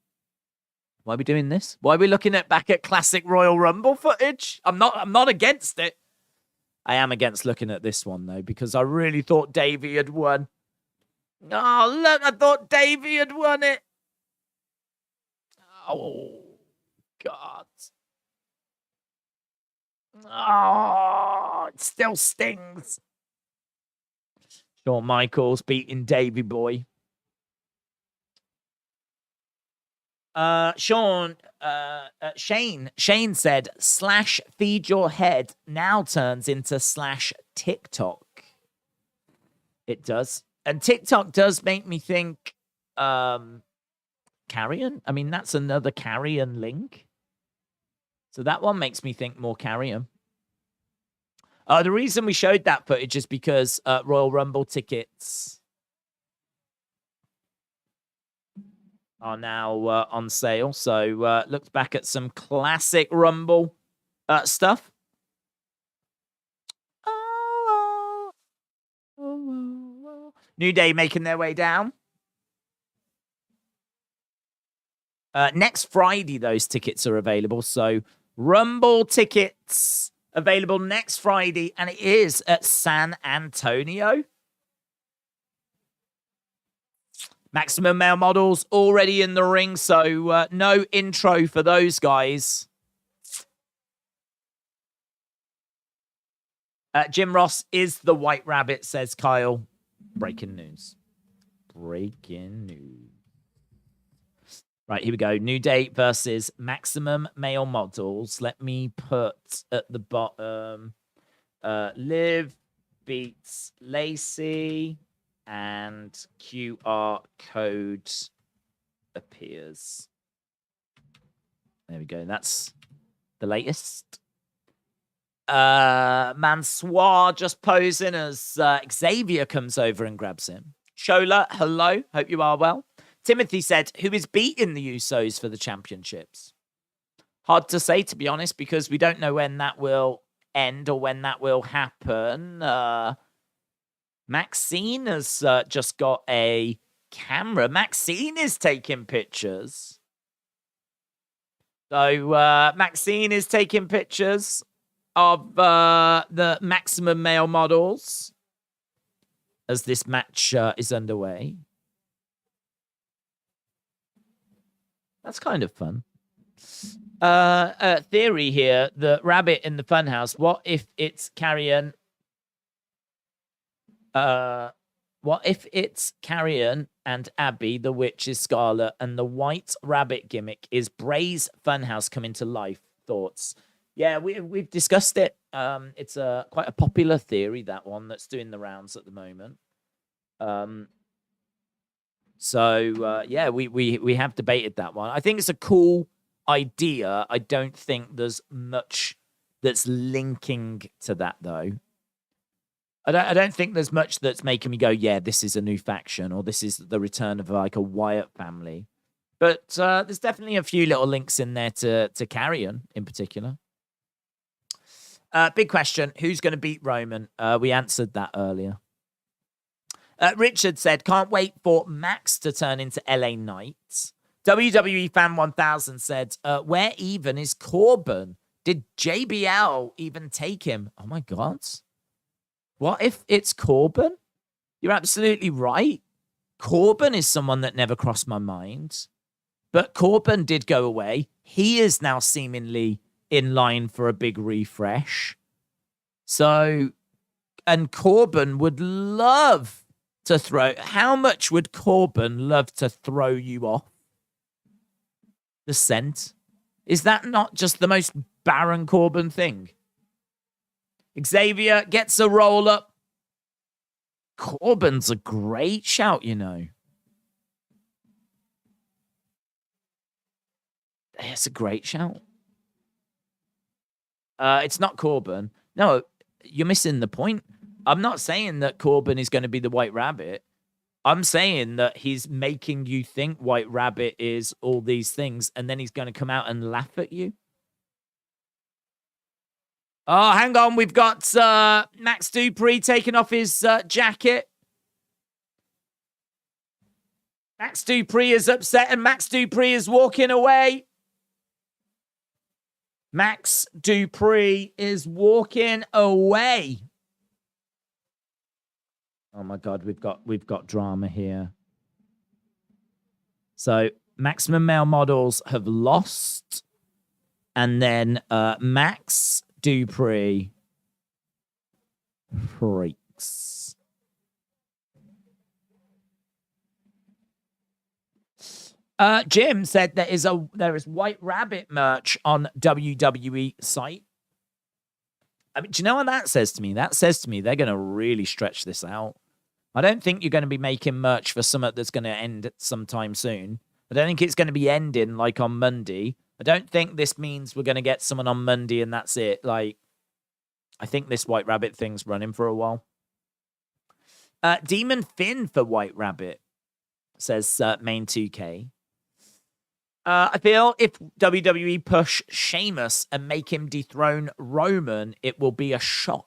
Why are we doing this? Why are we looking back at classic Royal Rumble footage? I'm not against it. I am against looking at this one though, because I really thought Davey had won. Oh, look, I thought Davey had won it. Oh, God. Oh, it still stings. Shawn Michaels beating Davey Boy. Shane said, / feed your head now turns into / TikTok. It does. And TikTok does make me think Carrion. I mean, that's another Carrion link. So that one makes me think more Carrion. The reason we showed that footage is because Royal Rumble tickets are now on sale. So looked back at some classic Rumble stuff. New Day making their way down. Next Friday, those tickets are available. So Rumble tickets available next Friday, and it is at San Antonio. Maximum Male Models already in the ring, so no intro for those guys. Jim Ross is the White Rabbit, says Kyle. Breaking news. Breaking news. Right, here we go. New Day versus Maximum Male Models. Let me put at the bottom Liv beats Lacey and QR code appears. There we go. That's the latest. Mansoir just posing as Xavier comes over and grabs him. Shola, hello. Hope you are well. Timothy said, who is beating the Usos for the championships? Hard to say, to be honest, because we don't know when that will end or when that will happen. Maxine has just got a camera. Maxine is taking pictures. So Maxine is taking pictures of the Maximum Male Models as this match is underway. That's kind of fun. Theory here, the rabbit in the funhouse. What if it's Carrion? What if it's Carrion and Abby, the witch is Scarlet, and the white rabbit gimmick is Bray's funhouse coming to life? Thoughts? Yeah, we've discussed it. It's quite a popular theory, that one, that's doing the rounds at the moment. So yeah, we have debated that one. I think it's a cool idea. I don't think there's much that's linking to that, though. I don't think there's much that's making me go, yeah, this is a new faction, or this is the return of like a Wyatt family. But there's definitely a few little links in there to Carrion in particular. Big question. Who's going to beat Roman? We answered that earlier. Richard said, can't wait for Max to turn into LA Knight. WWE Fan 1000 said, where even is Corbin? Did JBL even take him? Oh, my God. What if it's Corbin? You're absolutely right. Corbin is someone that never crossed my mind. But Corbin did go away. He is now seemingly in line for a big refresh. So, and Corbin would love to throw. How much would Corbin love to throw you off the scent? Is that not just the most Baron Corbin thing? Xavier gets a roll up. Corbin's a great shout, you know. It's a great shout. It's not Corbin. No, you're missing the point. I'm not saying that Corbin is going to be the White Rabbit. I'm saying that he's making you think White Rabbit is all these things, and then he's going to come out and laugh at you. Oh, hang on. We've got Max Dupree taking off his jacket. Max Dupree is upset, and Max Dupree is walking away. Max Dupree is walking away. Oh my God, we've got drama here. So Maximum Male Models have lost, and then Max Dupree freaks. Jim said there is White Rabbit merch on WWE site. I mean, do you know what that says to me? That says to me they're going to really stretch this out. I don't think you're going to be making merch for something that's going to end sometime soon. I don't think it's going to be ending like on Monday. I don't think this means we're going to get someone on Monday and that's it. Like, I think this White Rabbit thing's running for a while. Demon Finn for White Rabbit, says Main 2K. I feel if WWE push Sheamus and make him dethrone Roman, it will be a shock.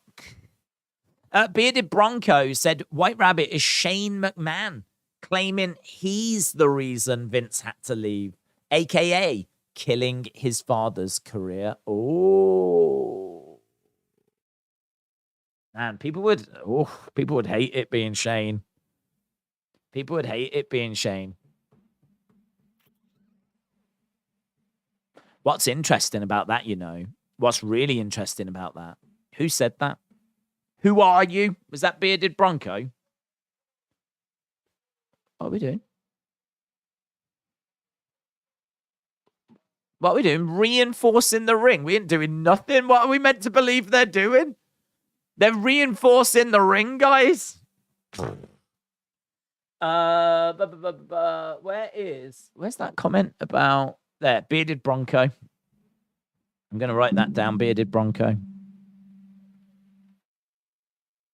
Bearded Bronco said White Rabbit is Shane McMahon, claiming he's the reason Vince had to leave, a.k.a. killing his father's career. Oh. Man, people would hate it being Shane. People would hate it being Shane. What's interesting about that, you know? What's really interesting about that? Who said that? Who are you? Was that Bearded Bronco? What are we doing? What are we doing? Reinforcing the ring. We ain't doing nothing. What are we meant to believe they're doing? They're reinforcing the ring, guys. Where's that comment about there? Bearded Bronco. I'm going to write that down. Bearded Bronco.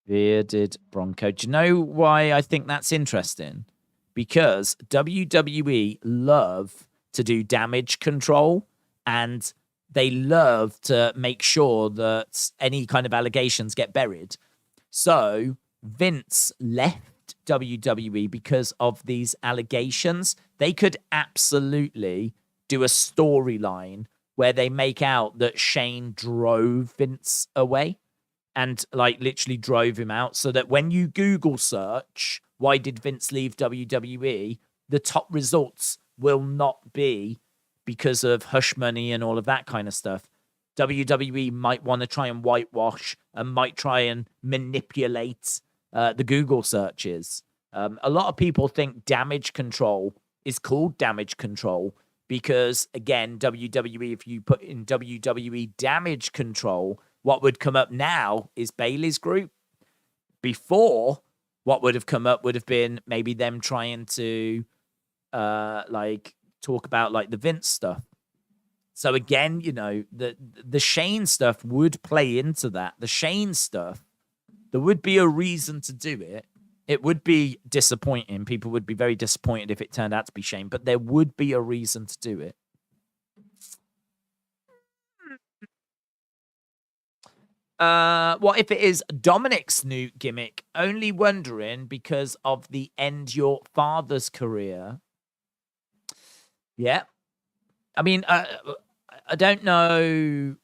Bearded Bronco. Do you know why I think that's interesting? Because WWE love to do damage control, and they love to make sure that any kind of allegations get buried. So Vince left WWE because of these allegations. They could absolutely do a storyline where they make out that Shane drove Vince away and like literally drove him out, so that when you Google search, why did Vince leave WWE, the top results will not be because of hush money and all of that kind of stuff. WWE might want to try and whitewash and might try and manipulate the Google searches. A lot of people think damage control is called damage control because, again, WWE, if you put in WWE damage control, what would come up now is Bayley's group. Before, what would have come up would have been maybe them trying to like talk about like the Vince stuff. So again, you know, the Shane stuff would play into that. The Shane stuff, there would be a reason to do it. It would be disappointing. People would be very disappointed if it turned out to be Shane, but there would be a reason to do it. What if it is Dominic's new gimmick? Only wondering because of the end your father's career. Yeah. I mean, I don't know.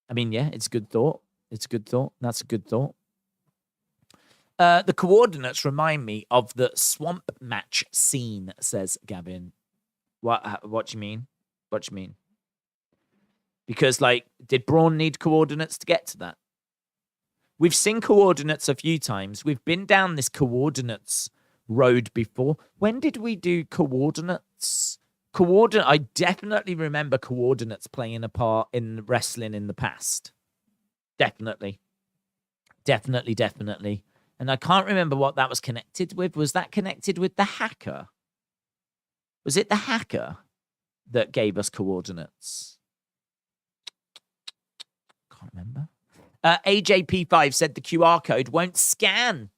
I mean, yeah, it's a good thought. It's a good thought. That's a good thought. The coordinates remind me of the swamp match scene, says Gavin. What do you mean? What do you mean? Because, like, did Braun need coordinates to get to that? We've seen coordinates a few times. We've been down this coordinates road before. When did we do coordinates? I definitely remember coordinates playing a part in wrestling in the past. Definitely. And I can't remember what that was connected with. Was that connected with the hacker? Was it the hacker that gave us coordinates? Can't remember. AJP5 said the QR code won't scan.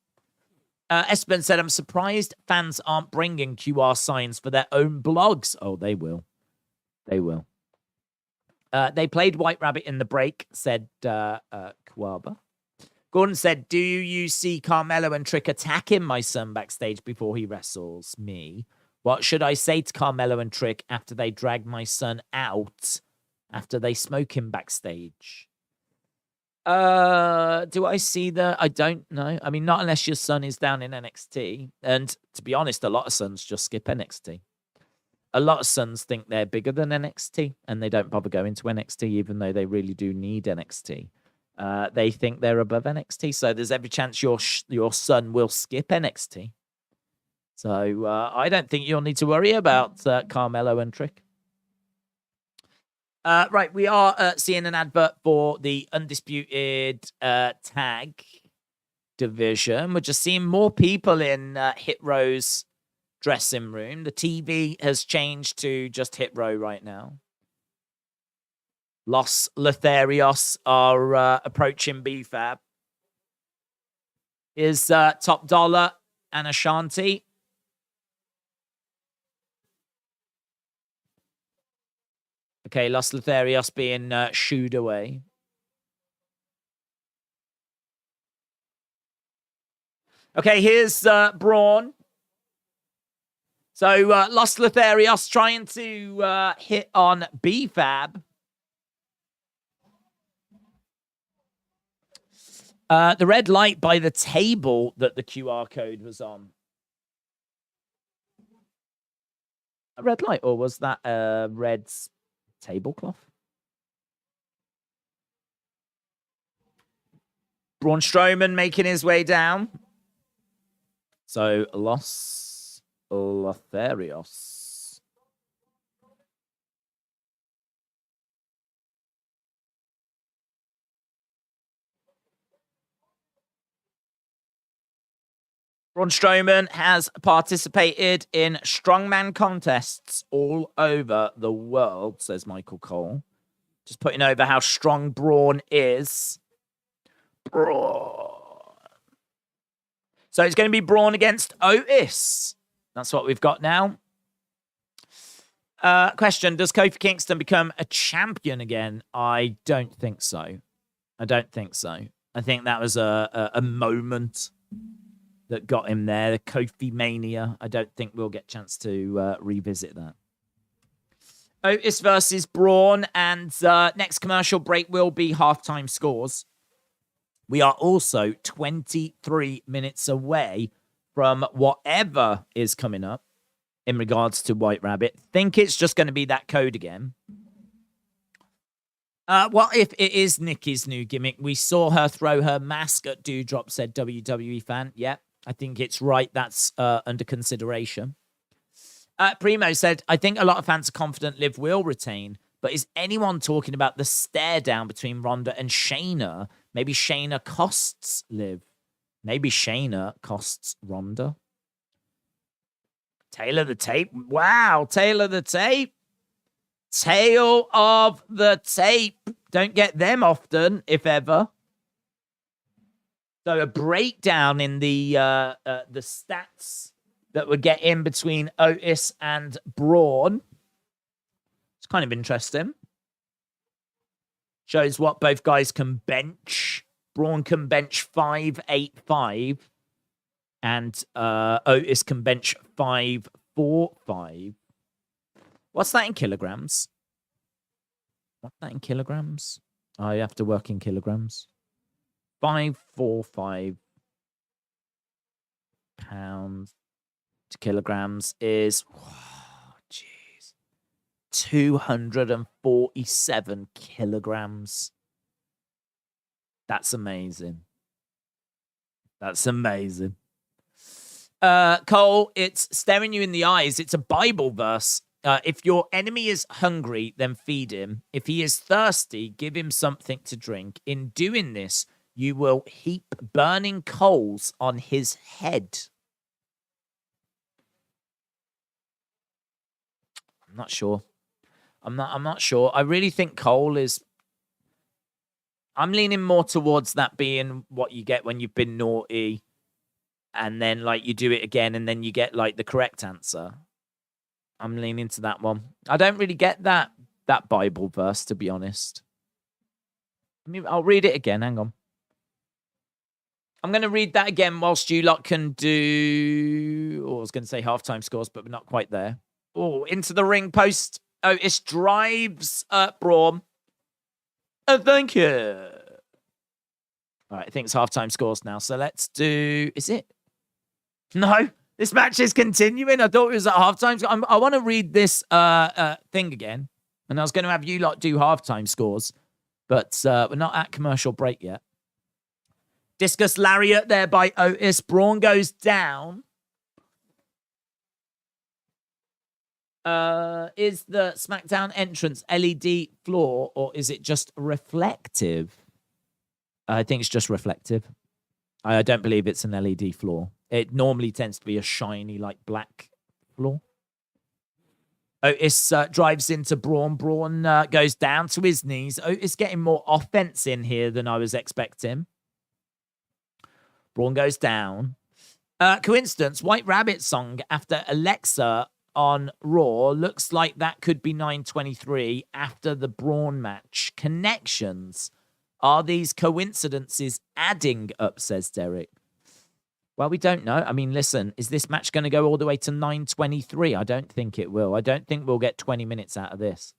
Espen said, I'm surprised fans aren't bringing QR signs for their own blogs. Oh, they will. They will. They played White Rabbit in the break, said Kawaba. Gordon said, do you see Carmelo and Trick attacking my son backstage before he wrestles me? What should I say to Carmelo and Trick after they drag my son out after they smoke him backstage? Do I see the... I don't know. I mean, not unless your son is down in NXT. And to be honest, a lot of sons just skip NXT. A lot of sons think they're bigger than NXT and they don't bother going to NXT even though they really do need NXT. They think they're above NXT. So there's every chance your son will skip NXT. So I don't think you'll need to worry about Carmelo and Trick. Right, we are seeing an advert for the Undisputed Tag Division. We're just seeing more people in Hit Row's dressing room. The TV has changed to just Hit Row right now. Los Lotharios are approaching BFAB. Is Top Dollar and Ashanti. Okay, Los Lotharios being shooed away. Okay, here's Braun. So Los Lotharios trying to hit on BFAB. The red light by the table that the QR code was on. A red light, or was that red tablecloth? Braun Strowman making his way down. So, Los Lotharios. Braun Strowman has participated in strongman contests all over the world, says Michael Cole. Just putting over how strong Braun is. Braun. So it's going to be Braun against Otis. That's what we've got now. Question, does Kofi Kingston become a champion again? I don't think so. I think that was a moment that got him there, the Kofi Mania. I don't think we'll get a chance to revisit that. Otis versus Braun, and next commercial break will be halftime scores. We are also 23 minutes away from whatever is coming up in regards to White Rabbit. Think it's just going to be that code again. What if it is Nikki's new gimmick? We saw her throw her mask at Doudrop, said WWE fan. Yep. I think it's right. That's under consideration. Primo said, I think a lot of fans are confident Liv will retain, but is anyone talking about the stare down between Ronda and Shayna? Maybe Shayna costs Liv. Maybe Shayna costs Ronda. Tail of the tape. Wow, tail of the tape. Tail of the tape. Don't get them often, if ever. So a breakdown in the stats that would get in between Otis and Braun. It's kind of interesting. Shows what both guys can bench. Braun can bench 585. And Otis can bench 545. What's that in kilograms? What's that in kilograms? I have to work in kilograms. 545 pounds to kilograms is, jeez, 247 kilograms. That's amazing. That's amazing. Cole, it's staring you in the eyes. It's a Bible verse. If your enemy is hungry, then feed him. If he is thirsty, give him something to drink. In doing this, you will heap burning coals on his head. I'm not sure. I'm not sure. I really think Cole is... I'm leaning more towards that being what you get when you've been naughty. And then, like, you do it again, and then you get, like, the correct answer. I'm leaning to that one. I don't really get that Bible verse, to be honest. I'll read it again. Hang on. I'm going to read that again whilst you lot can do... Oh, I was going to say halftime scores, but we're not quite there. Oh, into the ring post. Otis drives Braun. Thank you. All right, I think it's halftime scores now. So let's do... Is it? No, this match is continuing. I thought it was at halftime. I want to read this thing again. And I was going to have you lot do halftime scores. But we're not at commercial break yet. Discus lariat there by Otis. Braun goes down. Is the SmackDown entrance LED floor or is it just reflective? I think it's just reflective. I don't believe it's an LED floor. It normally tends to be a shiny, like, black floor. Otis drives into Braun. Braun goes down to his knees. Otis getting more offense in here than I was expecting. Braun goes down. Coincidence, White Rabbit song after Alexa on Raw. Looks like that could be 9:23 after the Braun match. Connections. Are these coincidences adding up, says Derek. Well, we don't know. I mean, listen, is this match going to go all the way to 9:23? I don't think it will. I don't think we'll get 20 minutes out of this.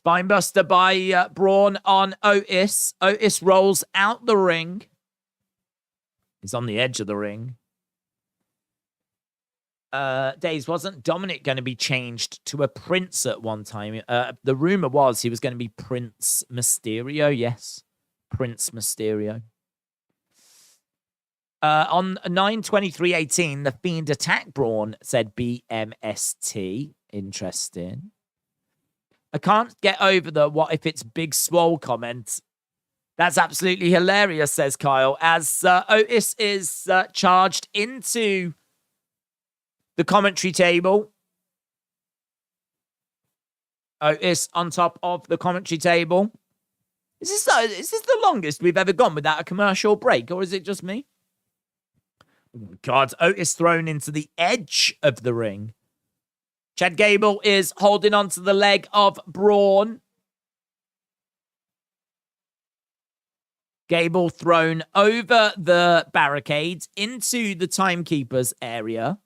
Spinebuster by Braun on Otis. Otis rolls out the ring. He's on the edge of the ring. Days, wasn't Dominic going to be changed to a prince at one time? The rumor was he was going to be Prince Mysterio. Yes, Prince Mysterio. On 9/23/18, the Fiend attacked Braun, said BMST. Interesting. I can't get over the what if it's Big Swole comment. That's absolutely hilarious, says Kyle, as Otis is charged into the commentary table. Otis on top of the commentary table. Is this the longest we've ever gone without a commercial break, or is it just me? Oh, God, Otis thrown into the edge of the ring. Chad Gable is holding onto the leg of Braun. Gable thrown over the barricades into the timekeeper's area.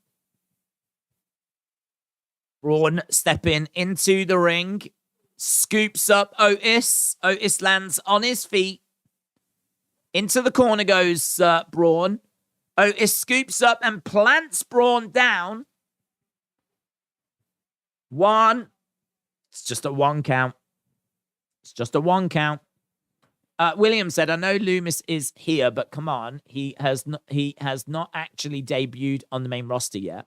Braun stepping into the ring. Scoops up Otis. Otis lands on his feet. Into the corner goes Braun. Otis scoops up and plants Braun down. One. It's just a one count. It's just a one count. William said, I know Loomis is here, but come on. He has not actually debuted on the main roster yet.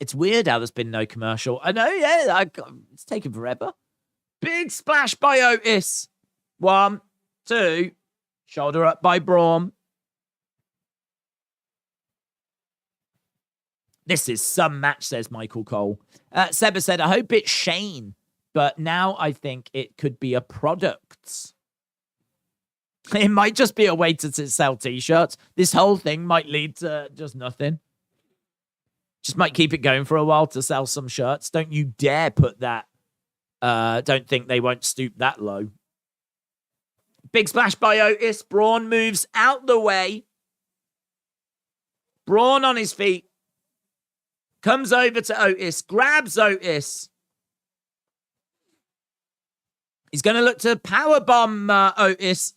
It's weird how there's been no commercial. I know, yeah. It's taken forever. Big splash by Otis. 1, 2. Shoulder up by Braun. This is some match, says Michael Cole. Seba said, I hope it's Shane, but now I think it could be a product. It might just be a way to sell t-shirts. This whole thing might lead to just nothing. Just might keep it going for a while to sell some shirts. Don't you dare put that Don't think they won't stoop that low. Big splash by Otis. Braun moves out the way. Braun on his feet. Comes over to Otis. Grabs Otis. He's going to look to powerbomb Otis.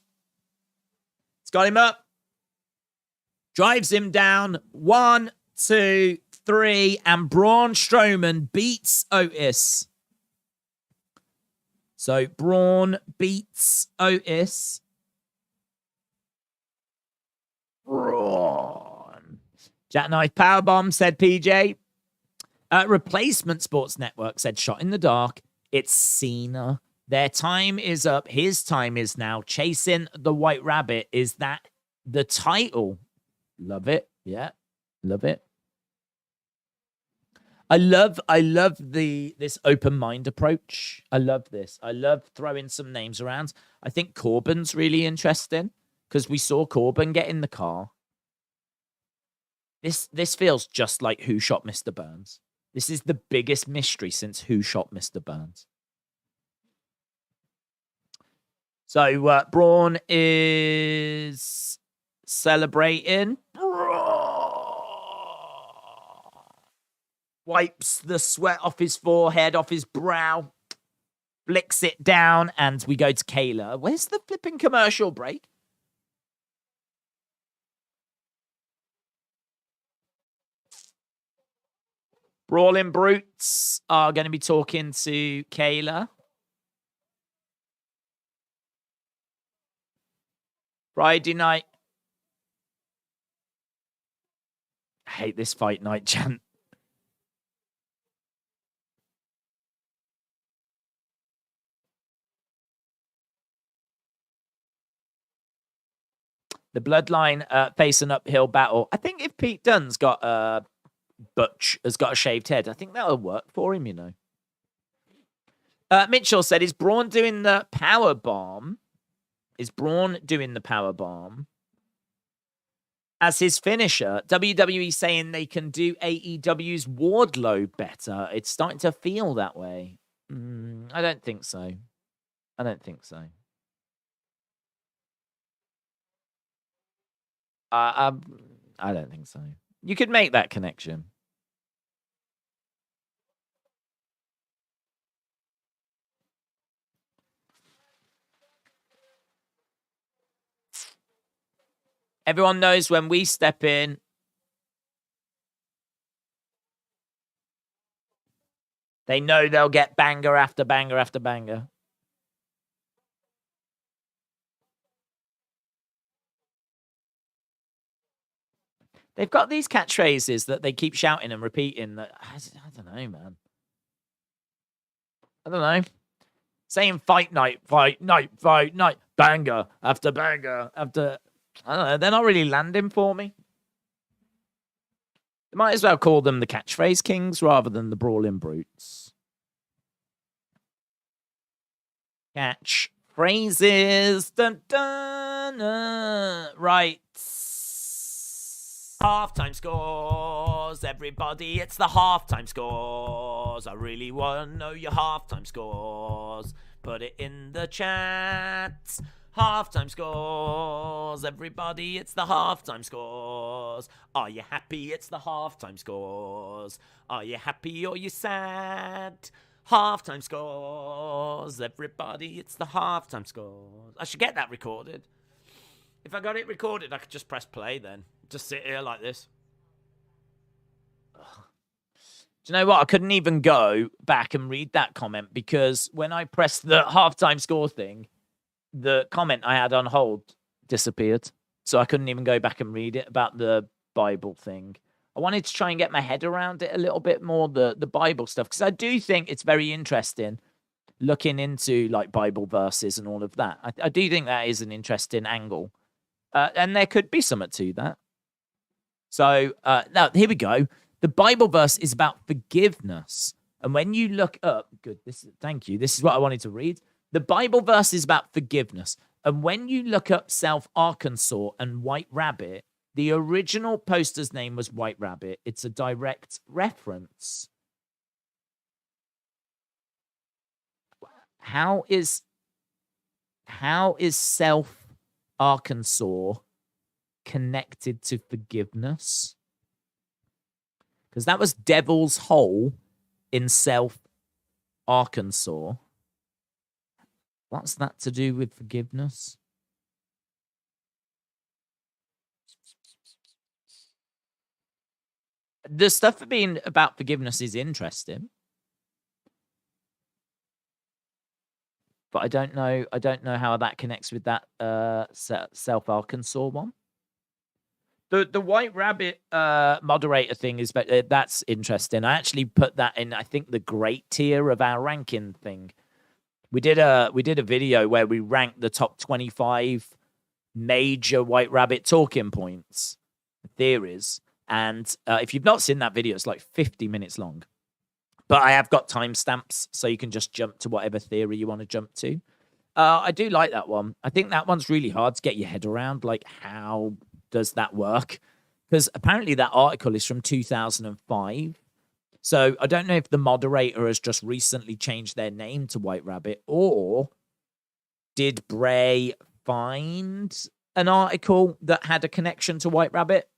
He's got him up. Drives him down. 1, 2, 3. And Braun Strowman beats Otis. So Braun beats Otis. Braun. Jackknife powerbomb, said PJ. Replacement Sports Network said shot in the dark. It's Cena. Their time is up. His time is now. Chasing the White Rabbit. Is that the title? Love it. Yeah. Love it. I love this open mind approach. I love this. I love throwing some names around. I think Corbin's really interesting because we saw Corbin get in the car. This feels just like Who Shot Mr. Burns. This is the biggest mystery since Who Shot Mr. Burns. So Braun is celebrating. Wipes the sweat off his forehead, off his brow, flicks it down, and we go to Kayla. Where's the flipping commercial break? Brawling Brutes are going to be talking to Kayla. Friday night. I hate this fight night chant. The Bloodline face an uphill battle. I think if Pete Dunne's got Butch has got a shaved head, I think that'll work for him, you know. Mitchell said, is Braun doing the power bomb? Is Braun doing the power bomb as his finisher? WWE saying they can do AEW's Wardlow better. It's starting to feel that way. I don't think so. I don't think so. I don't think so. You could make that connection. Everyone knows when we step in, they know they'll get banger after banger after banger. They've got these catchphrases that they keep shouting and repeating that I don't know, man. I don't know. Saying fight night, banger after banger after. I don't know. They're not really landing for me. They might as well call them the Catchphrase Kings rather than the Brawling Brutes. Catchphrases. Dun, dun, right. Halftime scores, everybody. It's the halftime scores. I really want to know your halftime scores. Put it in the chat. Halftime scores, everybody. It's the halftime scores. Are you happy? It's the halftime scores. Are you happy or you sad? Halftime scores, everybody. It's the halftime scores. I should get that recorded. If I got it recorded, I could just press play then. Just sit here like this. Ugh. Do you know what? I couldn't even go back and read that comment because when I pressed the halftime score thing, the comment I had on hold disappeared. So I couldn't even go back and read it about the Bible thing. I wanted to try and get my head around it a little bit more, the Bible stuff, because I do think it's very interesting looking into like Bible verses and all of that. I do think that is an interesting angle. And there could be something to that. So now here we go. The Bible verse is about forgiveness. And when you look up, thank you. This is what I wanted to read. The Bible verse is about forgiveness. And when you look up South Arkansas and White Rabbit, the original poster's name was White Rabbit. It's a direct reference. How is South Arkansas connected to forgiveness? Because that was Devil's Hole in South Arkansas. What's that to do with forgiveness? The stuff being about forgiveness is interesting, but I don't know how that connects with that South Arkansas one. The White Rabbit moderator thing is, but that's interesting. I actually put that in, I think, the great tier of our ranking thing. We did a video where we ranked the top 25 major White Rabbit talking points, theories. And if you've not seen that video, it's like 50 minutes long. But I have got timestamps, so you can just jump to whatever theory you want to jump to. I do like that one. I think that one's really hard to get your head around. Like, how does that work? Because apparently that article is from 2005. So I don't know if the moderator has just recently changed their name to White Rabbit, or did Bray find an article that had a connection to White Rabbit?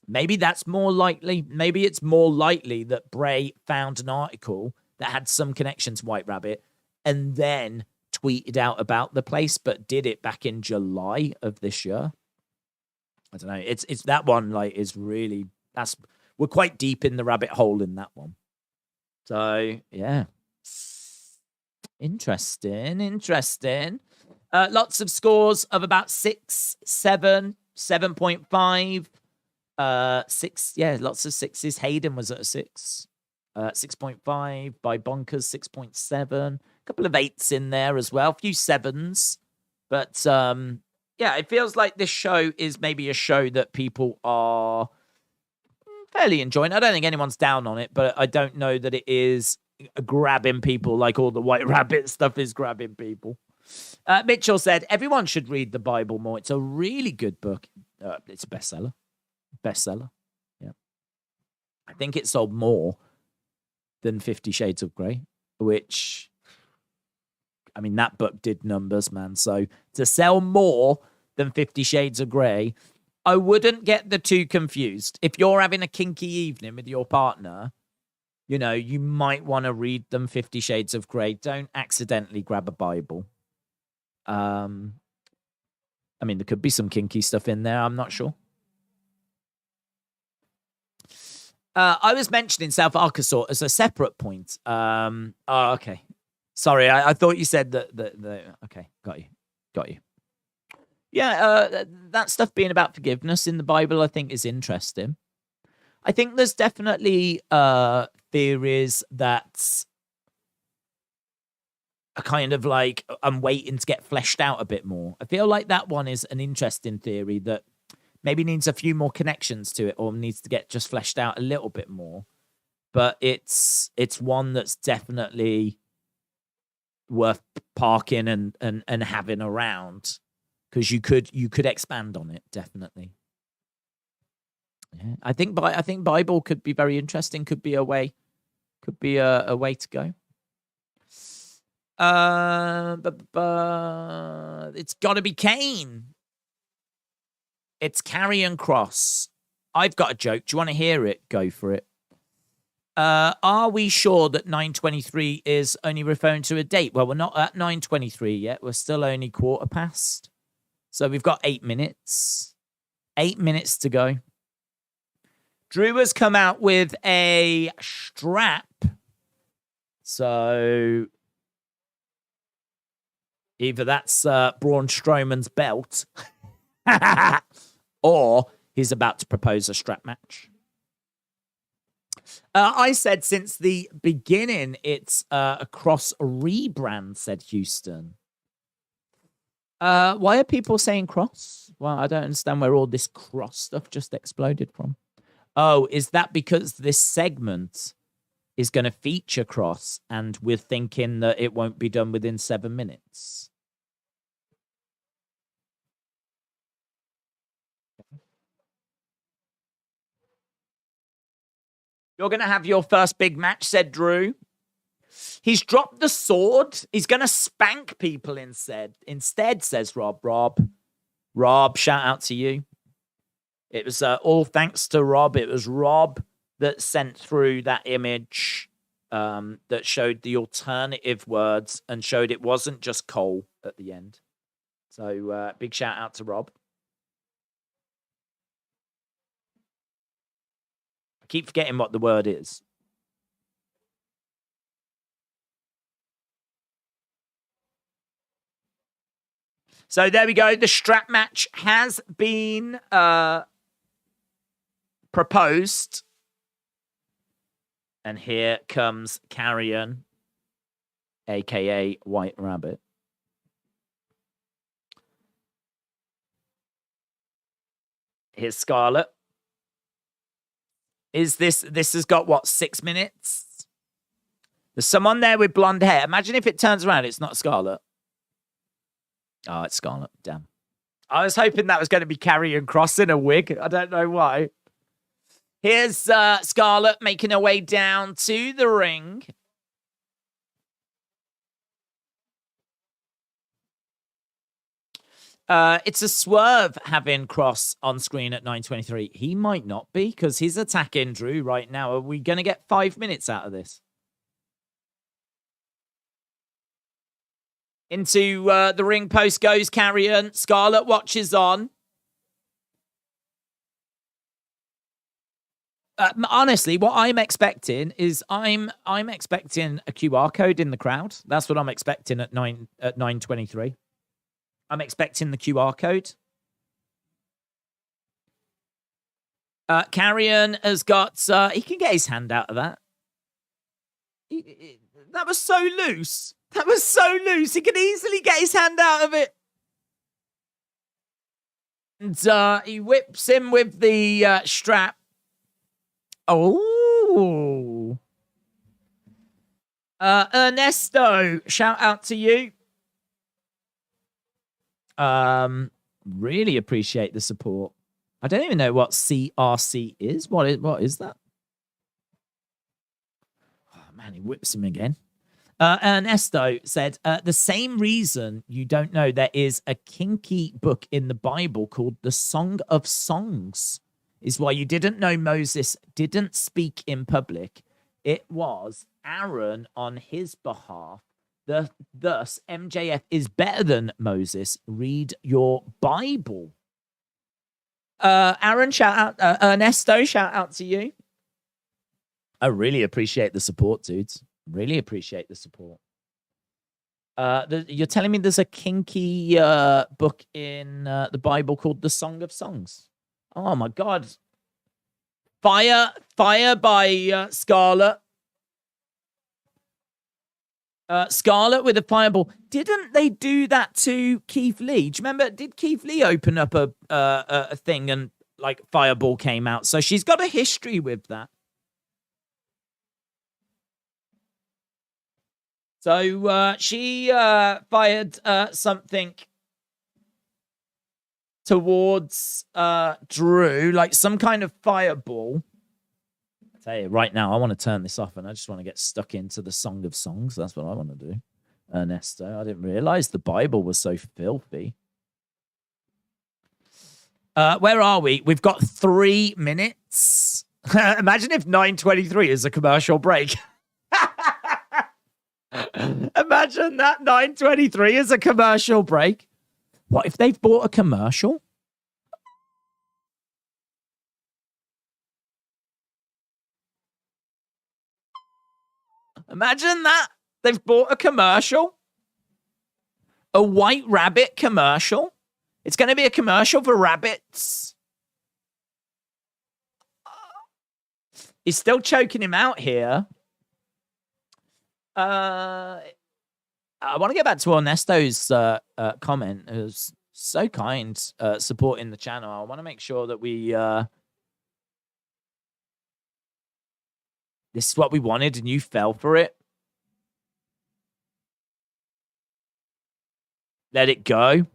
Maybe that's more likely. Maybe it's more likely that Bray found an article that had some connection to White Rabbit and then tweeted out about the place, but did it back in July of this year. I don't know. It's that one, like, is really, we're quite deep in the rabbit hole in that one. So yeah. Interesting. Lots of scores of about 6, 7, 7.5. 6, yeah, lots of 6s. Hayden was at a 6. 6.5 by Bonkers, 6.7. A couple of 8s in there as well. A few 7s. But yeah, it feels like this show is maybe a show that people are fairly enjoying. I don't think anyone's down on it, but I don't know that it is grabbing people like all the White Rabbit stuff is grabbing people. Mitchell said, everyone should read the Bible more. It's a really good book. It's a bestseller. Yeah. I think it sold more than 50 Shades of Grey, which, I mean, that book did numbers, man. So to sell more than 50 Shades of Grey, I wouldn't get the two confused. If you're having a kinky evening with your partner, you know, you might want to read them 50 Shades of Grey. Don't accidentally grab a Bible. I mean, there could be some kinky stuff in there. I'm not sure. I was mentioning South Arkansas as a separate point. Oh, okay. Sorry, I thought you said that. Okay, got you. Yeah, that stuff being about forgiveness in the Bible, I think, is interesting. I think there's definitely theories that are kind of like, I'm waiting to get fleshed out a bit more. I feel like that one is an interesting theory that maybe needs a few more connections to it, or needs to get just fleshed out a little bit more. But it's one that's definitely worth parking and having around, because you could expand on it, definitely. Yeah, I think Bible could be very interesting. Could be a way to go. But it's got to be Kane. It's Karrion Kross. I've got a joke. Do you want to hear it? Go for it. Are we sure that 9:23 is only referring to a date? Well, we're not at 9:23 yet. We're still only quarter past. So we've got 8 minutes. 8 minutes to go. Drew has come out with a strap. So either that's Braun Strowman's belt or he's about to propose a strap match. I said since the beginning it's a Cross rebrand, said Houston. Why are people saying Cross? Well, I don't understand where all this Cross stuff just exploded from. Oh, is that because this segment is going to feature Cross and we're thinking that it won't be done within 7 minutes? You're going to have your first big match, said Drew. He's dropped the sword. He's going to spank people instead. Instead, says Rob. Rob, shout out to you. It was all thanks to Rob. It was Rob that sent through that image that showed the alternative words and showed it wasn't just Cole at the end. So big shout out to Rob. I keep forgetting what the word is. So there we go. The strap match has been proposed. And here comes Carrion, a.k.a. White Rabbit. Here's Scarlett. This has got, what, 6 minutes? There's someone there with blonde hair. Imagine if it turns around, it's not Scarlett. Oh, it's Scarlett. Damn. I was hoping that was going to be Karrion Kross in a wig. I don't know why. Here's Scarlett making her way down to the ring. It's a swerve having Kross on screen at 9:23. He might not be because he's attacking Drew right now. Are we going to get 5 minutes out of this? Into the ring post goes Carrion. Scarlett watches on. Honestly, what I'm expecting is I'm expecting a QR code in the crowd. That's what I'm expecting at 9:23. I'm expecting the QR code. Carrion has got. He can get his hand out of that. That was so loose. That was so loose. He can easily get his hand out of it. And he whips him with the strap. Oh. Ernesto, shout out to you. Really appreciate the support. I don't even know what CRC is. What is that? Oh man, he whips him again. Ernesto said, the same reason you don't know there is a kinky book in the Bible called the Song of Songs is why you didn't know Moses didn't speak in public. It was Aaron on his behalf. Thus, MJF is better than Moses. Read your Bible. Aaron, shout out. Ernesto, shout out to you. I really appreciate the support, dudes. Really appreciate the support. You're telling me there's a kinky book in the Bible called the Song of Songs? Oh my God. Fire by Scarlett. Scarlett with a fireball. Didn't they do that to Keith Lee? Do you remember? Did Keith Lee open up a thing and like fireball came out? So she's got a history with that. So she fired something towards Drew, like some kind of fireball. I tell you, right now, I want to turn this off and I just want to get stuck into the Song of Songs. That's what I want to do. Ernesto, I didn't realize the Bible was so filthy. Where are we? We've got 3 minutes. Imagine if 9:23 is a commercial break. Imagine that 9:23 is a commercial break. What if they've bought a commercial? Imagine that. They've bought a commercial. A White Rabbit commercial. It's going to be a commercial for rabbits. He's still choking him out here. I want to get back to Ernesto's comment. It was so kind, supporting the channel. I want to make sure that we... this is what we wanted, and you fell for it. Let it go.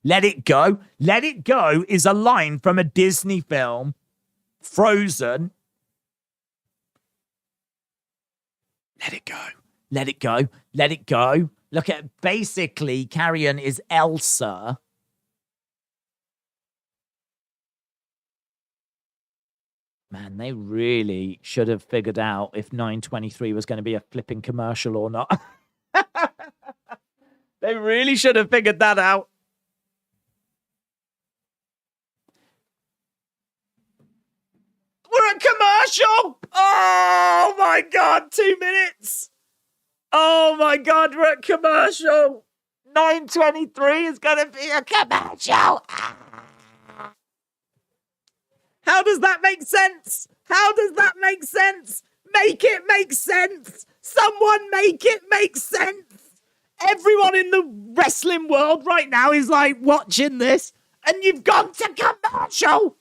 Let it go. Let it go is a line from a Disney film, Frozen. Let it go. Let it go. Let it go. Look at, basically, Carrion is Elsa. Man, they really should have figured out if 923 was going to be a flipping commercial or not. They really should have figured that out. We're at commercial. Oh, my God. 2 minutes. Oh, my God. We're at commercial. 923 is going to be a commercial. How does that make sense? How does that make sense? Make it make sense. Someone make it make sense. Everyone in the wrestling world right now is like watching this, and you've gone to commercial.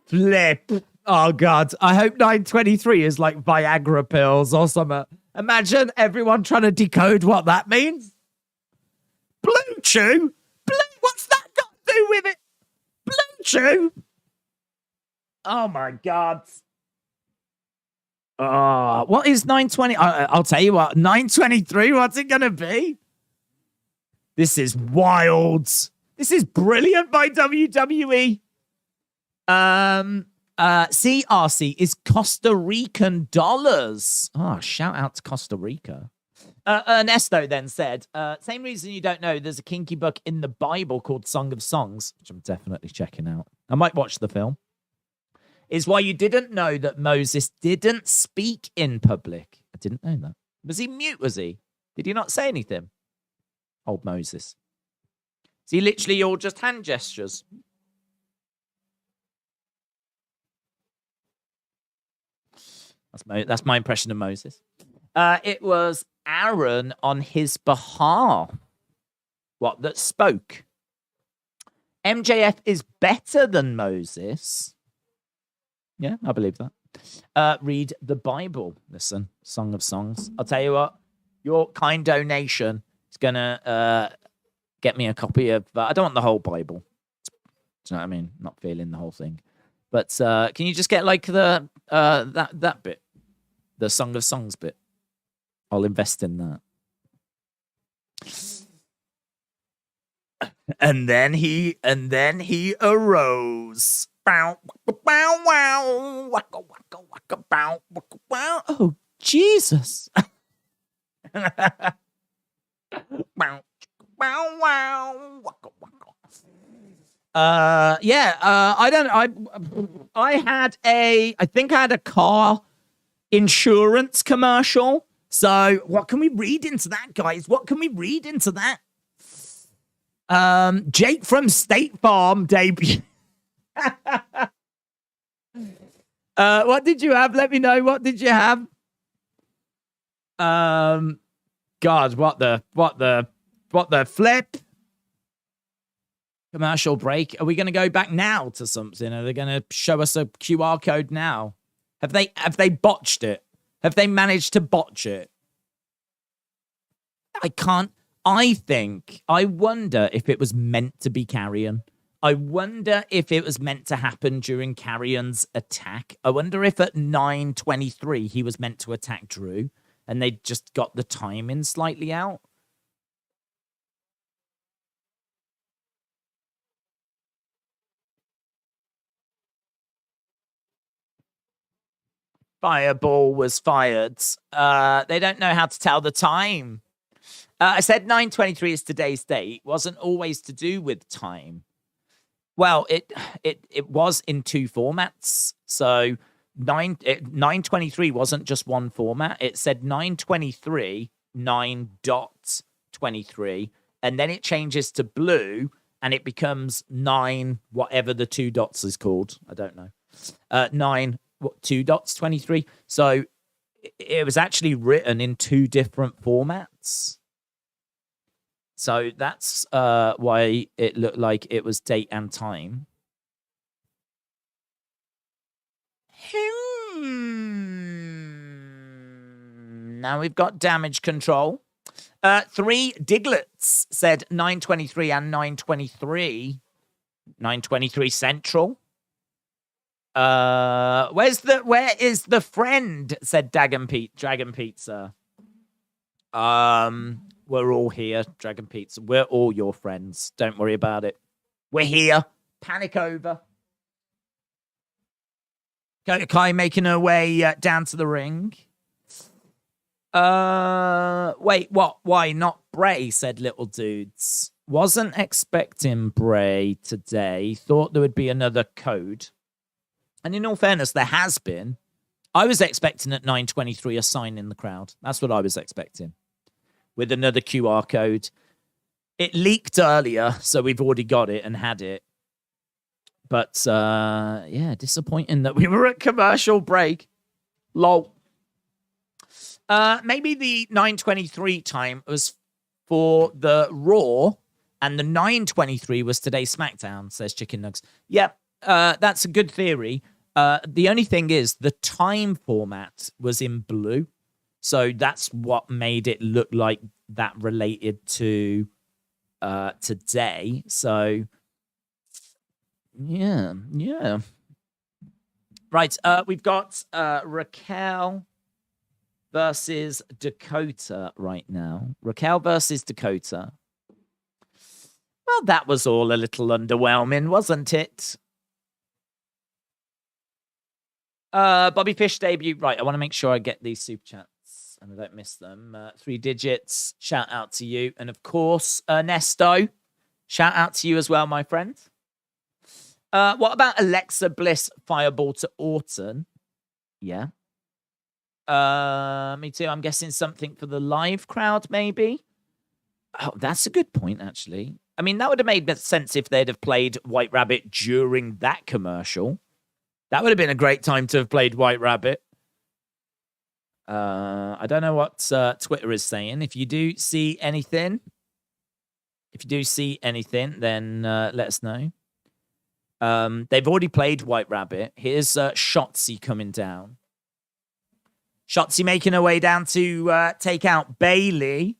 Flip. Oh, God. I hope 923 is like Viagra pills or something. Imagine everyone trying to decode what that means. Blue Chew? What's that got to do with it? Blue Chew? Oh, my God. What is 920? I'll tell you what. 923, what's it going to be? This is wild. This is brilliant by WWE. CRC is Costa Rican dollars. Oh, shout out to Costa Rica. Ernesto then said, same reason you don't know, there's a kinky book in the Bible called Song of Songs, which I'm definitely checking out. I might watch the film. Is why you didn't know that Moses didn't speak in public. I didn't know that. Was he mute, was he? Did he not say anything? Old Moses. Is he literally all just hand gestures? That's my impression of Moses. It was Aaron on his behalf. What, that spoke? MJF is better than Moses. Yeah, I believe that. Read the Bible. Listen, Song of Songs. I'll tell you what, your kind donation is going to get me a copy of... I don't want the whole Bible. Do you know what I mean? Not feeling the whole thing. But can you just get like the that bit? The Song of Songs bit. I'll invest in that. And then he arose. Bow, bow, wow, waka, waka, waka, bow, waka, wow. Oh, Jesus. Bow, bow, wow, waka, waka. I think I had a car insurance commercial. So what can we read into that, guys? What can we read into that? Jake from State Farm debut. What did you have? Let me know. What did you have? God, what the flip? Commercial break. Are we going to go back now to something? Are they going to show us a QR code now? Have they botched it? Have they managed to botch it? I wonder if it was meant to be Carrion. I wonder if it was meant to happen during Carrion's attack. I wonder if at 9:23 he was meant to attack Drew and they just got the timing slightly out. Fireball was fired. They don't know how to tell the time. I said 9:23 is today's date. Wasn't always to do with time. Well, it was in two formats. So 9:23 wasn't just one format. It said 9:23, 9.23, and then it changes to blue and it becomes 9, whatever the 2 dots is called. I don't know. 9, 2 dots, 23. So it was actually written in 2 different formats. So that's why it looked like it was date and time. Now we've got damage control. 3 Diglets said 9:23 and 9:23. 9:23 Central. Where is the friend? Said Dragon Pizza. We're all here, Dragon Pizza. We're all your friends. Don't worry about it. We're here. Panic over. Kai making her way down to the ring. Wait, what? Why not Bray? Said Little Dudes. Wasn't expecting Bray today. Thought there would be another code. And in all fairness, there has been. I was expecting at 9:23 a sign in the crowd. That's what I was expecting. With another QR code. It leaked earlier, so we've already got it and had it. But, yeah, disappointing that we were at commercial break. Lol. Maybe the 9:23 time was for the Raw, and the 9:23 was today's SmackDown, says Chicken Nugs. Yep, that's a good theory. The only thing is the time format was in blue. So that's what made it look like that related to today. So, yeah. Right, we've got Raquel versus Dakota right now. Raquel versus Dakota. Well, that was all a little underwhelming, wasn't it? Bobby Fish debut. Right, I want to make sure I get these super chats and I don't miss them. 3 digits. Shout out to you. And of course, Ernesto. Shout out to you as well, my friend. What about Alexa Bliss Fireball to Orton? Yeah. Me too. I'm guessing something for the live crowd, maybe. Oh, that's a good point, actually. I mean, that would have made sense if they'd have played White Rabbit during that commercial. That would have been a great time to have played White Rabbit. I don't know what Twitter is saying. If you do see anything, then let us know. They've already played White Rabbit. Here's Shotzi coming down. Shotzi making her way down to take out Bailey.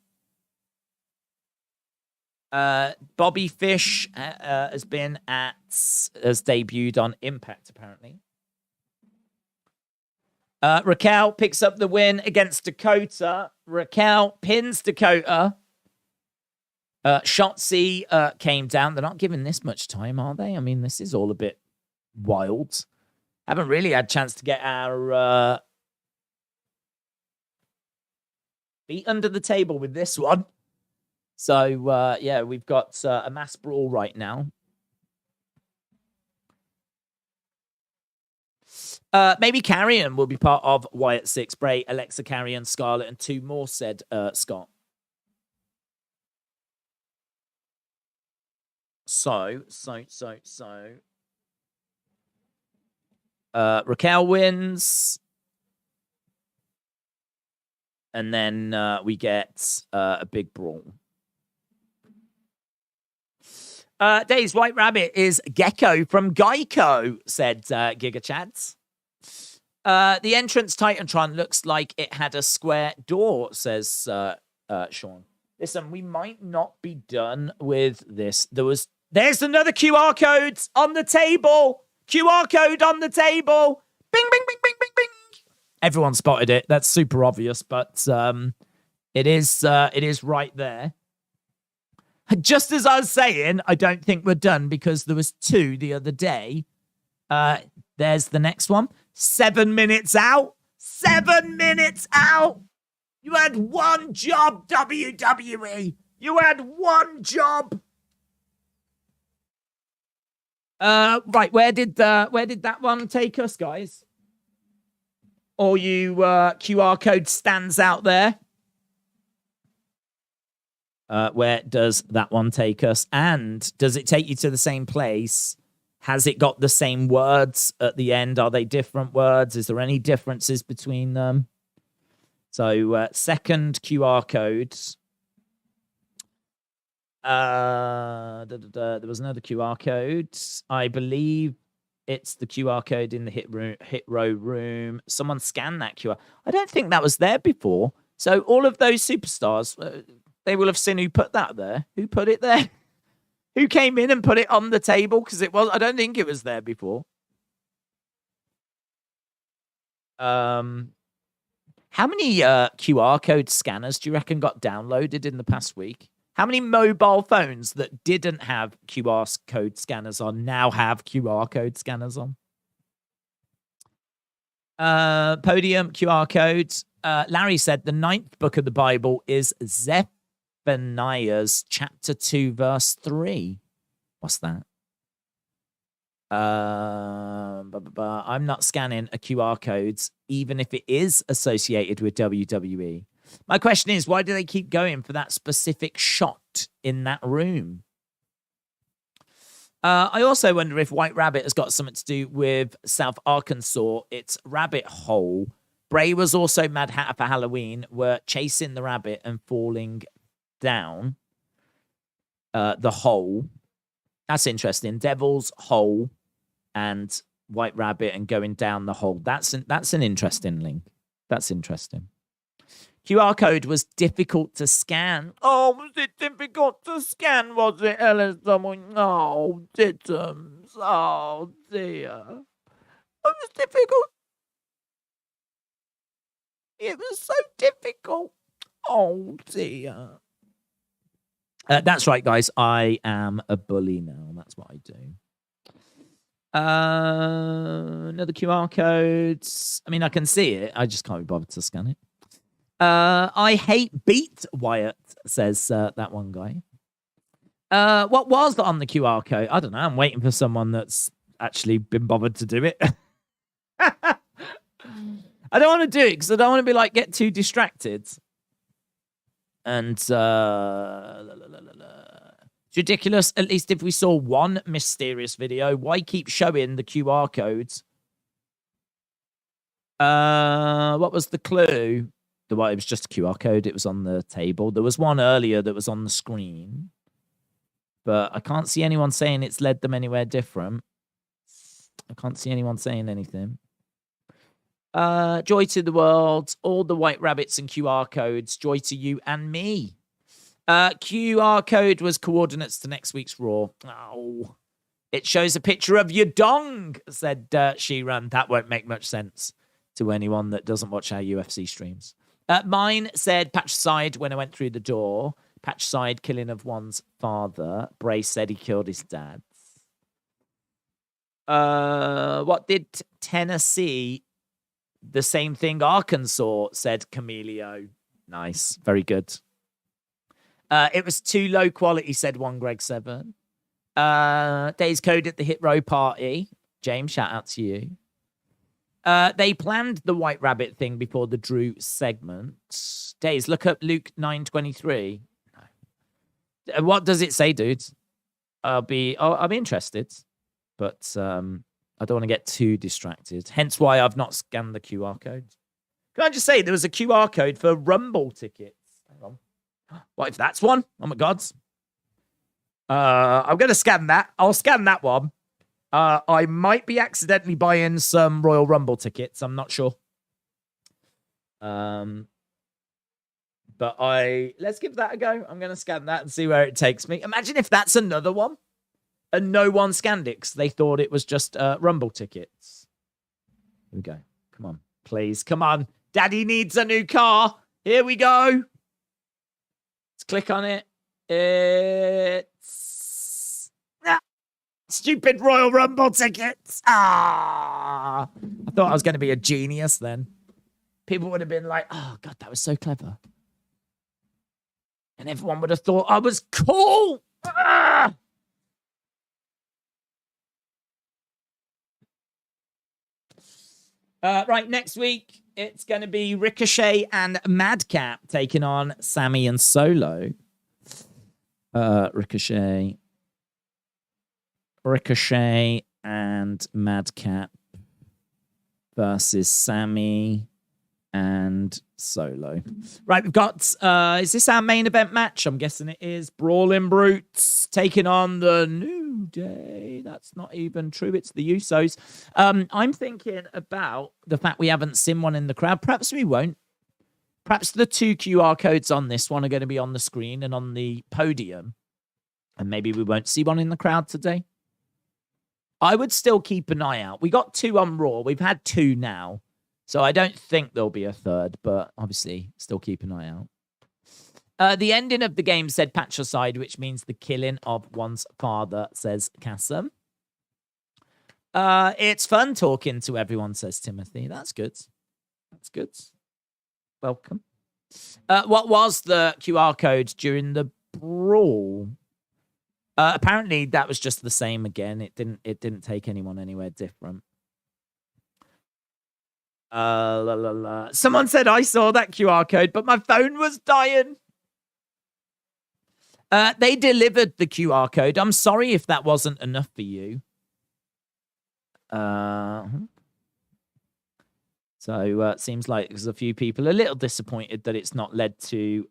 Bobby Fish has debuted on Impact, apparently. Raquel picks up the win against Dakota. Raquel pins Dakota. Shotzi came down. They're not giving this much time, are they? I mean, this is all a bit wild. Haven't really had a chance to get our feet under the table with this one. So, yeah, we've got a mass brawl right now. Maybe Carrion will be part of Wyatt 6, Bray, Alexa Carrion, Scarlett, and 2 more, said Scott. So. Raquel wins. And then we get a big brawl. Days White Rabbit is Gecko from Geico, said Giga Chads. The entrance Titantron looks like it had a square door, says Sean. Listen, we might not be done with this. There's another QR code on the table. QR code on the table. Bing, bing, bing, bing, bing, bing. Everyone spotted it. That's super obvious, but it is right there. Just as I was saying, I don't think we're done because there was 2 the other day. There's the next one. 7 minutes out. 7 minutes out. You had one job, WWE. You had one job. Right, where did that one take us, guys? All you QR code stands out there. Where does that one take us? And does it take you to the same place? Has it got the same words at the end? Are they different words? Is there any differences between them? So, second QR code. There was another QR code. I believe it's the QR code in the hit row room. Someone scanned that QR. I don't think that was there before. So all of those superstars, they will have seen who put that there. Who put it there? Who came in and put it on the table? Because I don't think it was there before. How many QR code scanners do you reckon got downloaded in the past week? How many mobile phones that didn't have QR code scanners on now have QR code scanners on? Podium QR codes. Larry said the 9th book of the Bible is Zephaniah's chapter 2, verse 3. What's that? I'm not scanning a QR codes, even if it is associated with WWE. My question is, why do they keep going for that specific shot in that room? I also wonder if White Rabbit has got something to do with South Arkansas. It's Rabbit Hole. Bray was also Mad Hatter for Halloween. Were chasing the rabbit and falling down the hole. That's interesting. Devil's Hole and White Rabbit and going down the hole. That's an interesting link. That's interesting. QR code was difficult to scan. Oh, was it difficult to scan? Was it, Ellis? Oh, dittums. Oh, dear. It was difficult. It was so difficult. Oh, dear. That's right, guys. I am a bully now. That's what I do. Another QR code. I mean, I can see it. I just can't be bothered to scan it. I hate Beat Wyatt, says that one guy. What was that on the QR code? I don't know. I'm waiting for someone that's actually been bothered to do it. I don't want to do it because I don't want to be like get too distracted. And it's ridiculous. At least if we saw one mysterious video, why keep showing the QR codes? What was the clue? It was just a QR code. It was on the table. There was one earlier that was on the screen, but I can't see anyone saying it's led them anywhere different. I can't see anyone saying anything. Joy to the world, all the White Rabbits and QR codes. Joy to you and me. QR code was coordinates to next week's Raw. Oh, it shows a picture of your dong, said She-Run. That won't make much sense to anyone that doesn't watch our UFC streams. Mine said Patricide when I went through the door. Patricide, killing of one's father. Bray said he killed his dad. What did Tennessee? The same thing Arkansas, said Camilio. Nice. Very good. It was too low quality, said one Greg 7. Days Code at the Hit Row Party. James, shout out to you. They planned the White Rabbit thing before the Drew segment. Days, look up Luke 9:23. No. What does it say, dudes? I'll be interested, but I don't want to get too distracted. Hence why I've not scanned the QR code. Can I just say there was a QR code for Rumble tickets? Hang on. What if that's one? Oh my God. I'm going to scan that. I'll scan that one. I might be accidentally buying some Royal Rumble tickets. I'm not sure. But let's give that a go. I'm going to scan that and see where it takes me. Imagine if that's another one and no one scanned it because they thought it was just Rumble tickets. Here we go. Come on, please. Come on. Daddy needs a new car. Here we go. Let's click on it. It's stupid Royal Rumble tickets. I thought I was going to be a genius then. People would have been like, oh, God, that was so clever. And everyone would have thought I was cool. Right, next week, it's going to be Ricochet and Madcap taking on Sammy and Solo. Ricochet and Madcap versus Sammy and Solo. Right, we've got, is this our main event match? I'm guessing it is. Brawling Brutes taking on the New Day. That's not even true. It's the Usos. I'm thinking about the fact we haven't seen one in the crowd. Perhaps we won't. Perhaps the 2 QR codes on this one are going to be on the screen and on the podium. And maybe we won't see one in the crowd today. I would still keep an eye out. We got 2 on Raw. We've had 2 now. So I don't think there'll be a third, but obviously still keep an eye out. The ending of the game said patricide, which means the killing of one's father, says Kassam. It's fun talking to everyone, says Timothy. That's good. That's good. Welcome. What was the QR code during the brawl? Apparently that was just the same again. It didn't take anyone anywhere different. Someone said I saw that QR code, but my phone was dying. They delivered the QR code. I'm sorry if that wasn't enough for you. So it seems like there's a few people a little disappointed that it's not led to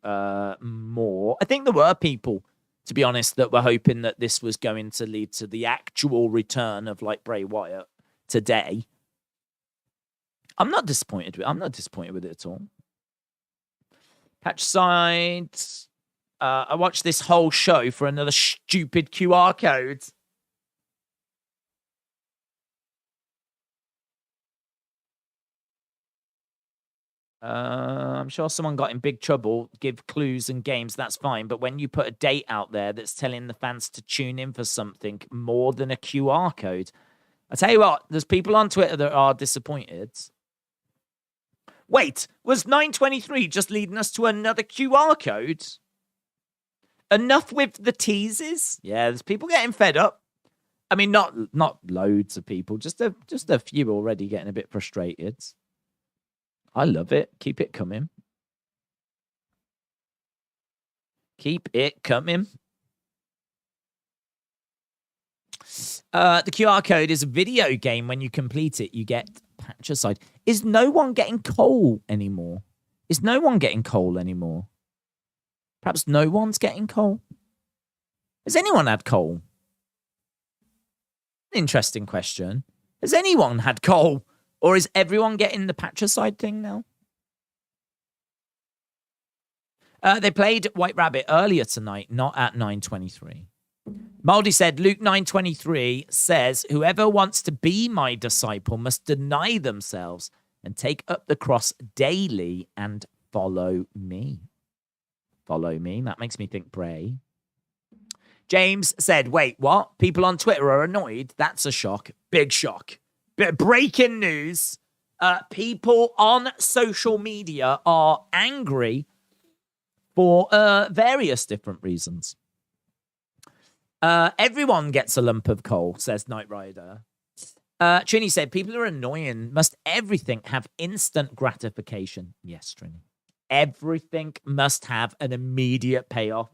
more. I think there were people, to be honest, that were hoping that this was going to lead to the actual return of like Bray Wyatt today. I'm not disappointed with it at all. Patch side. I watched this whole show for another stupid QR code. I'm sure someone got in big trouble. Give clues and games, that's fine. But when you put a date out there that's telling the fans to tune in for something more than a QR code, I tell you what, there's people on Twitter that are disappointed. Wait, was 923 just leading us to another QR code? Enough with the teases? Yeah, there's people getting fed up. I mean, not loads of people, just a few already getting a bit frustrated. I love it. Keep it coming. Keep it coming. The QR code is a video game. When you complete it, you get patricide. Is no one getting coal anymore? Perhaps no one's getting coal. Has anyone had coal? Interesting question. Has anyone had coal? Or is everyone getting the patricide thing now? They played White Rabbit earlier tonight, not at 9:23. Moldy said, Luke 9:23 says, whoever wants to be my disciple must deny themselves and take up the cross daily and follow me. Follow me. That makes me think Bray. James said, wait, what? People on Twitter are annoyed? That's a shock. Big shock. Breaking news. People on social media are angry for various different reasons. Everyone gets a lump of coal, says Knight Rider. Trini said, people are annoying. Must everything have instant gratification? Yes, Trini. Everything must have an immediate payoff.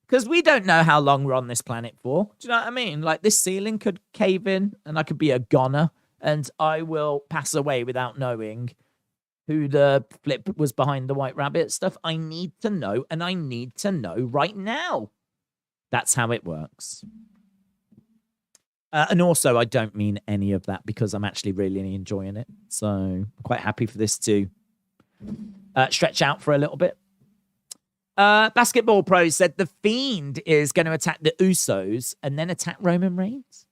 Because we don't know how long we're on this planet for. Do you know what I mean? Like, this ceiling could cave in and I could be a goner and I will pass away without knowing who the flip was behind the White Rabbit stuff. I need to know, and I need to know right now. That's how it works. And also, I don't mean any of that because I'm actually really enjoying it. So I'm quite happy for this to stretch out for a little bit. Basketball Pro said the Fiend is going to attack the Usos and then attack Roman Reigns.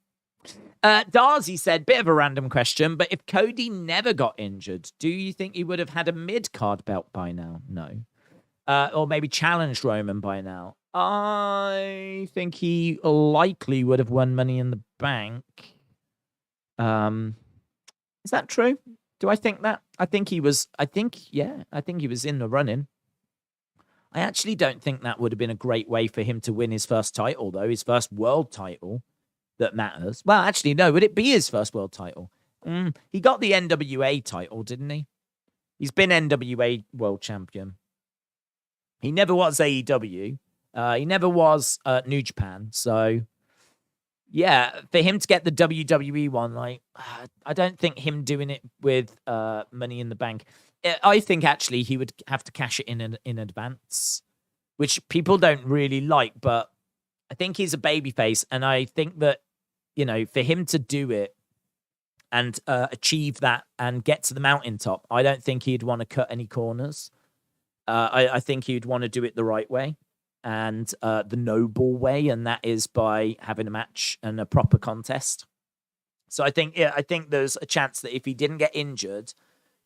Darcy said, bit of a random question, but if Cody never got injured, do you think he would have had a mid-card belt by now? No. Or maybe challenged Roman by now? I think he likely would have won Money in the Bank. Is that true? Do I think that? I think he was in the running. I actually don't think that would have been a great way for him to win his first title, though. His first world title that matters. Well, actually, no. Would it be his first world title? He got the NWA title, didn't he? He's been NWA world champion. He never was AEW. He never was New Japan. So, yeah, for him to get the WWE one, like, I don't think him doing it with Money in the Bank. I think actually he would have to cash it in advance, which people don't really like, but I think he's a babyface, and I think that, you know, for him to do it and achieve that and get to the mountaintop, I don't think he'd want to cut any corners. I think he'd want to do it the right way and the noble way, and that is by having a match and a proper contest. So I think there's a chance that if he didn't get injured,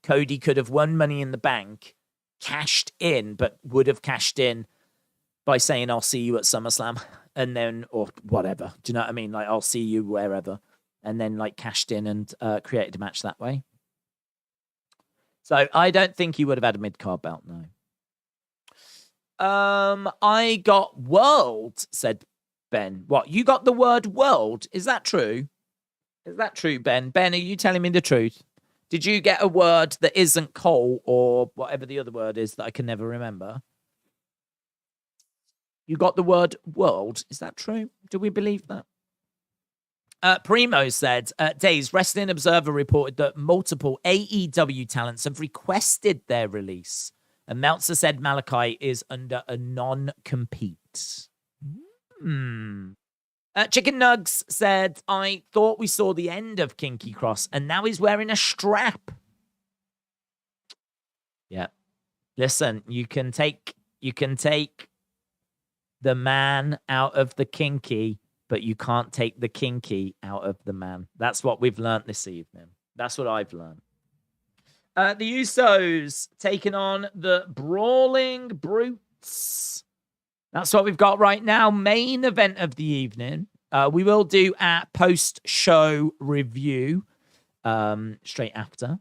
Cody could have won Money in the Bank, cashed in, but would have cashed in by saying, I'll see you at SummerSlam, and then, or whatever. Do you know what I mean? Like, I'll see you wherever. And then, like, cashed in and created a match that way. So I don't think he would have had a mid-card belt, no. I got world, said Ben. What? You got the word world? Is that true? Is that true, Ben? Ben, are you telling me the truth? Did you get a word that isn't coal or whatever the other word is that I can never remember? You got the word world. Is that true? Do we believe that? Primo said, Days, Wrestling Observer reported that multiple AEW talents have requested their release. And Meltzer said Malachi is under a non-compete. Chicken Nugs said, I thought we saw the end of Kinky Cross, and now he's wearing a strap. Yeah. Listen, you can take the man out of the kinky, but you can't take the kinky out of the man. That's what we've learned this evening. That's what I've learned. The Usos taking on the Brawling Brutes. That's what we've got right now. Main event of the evening. We will do our post-show review straight after.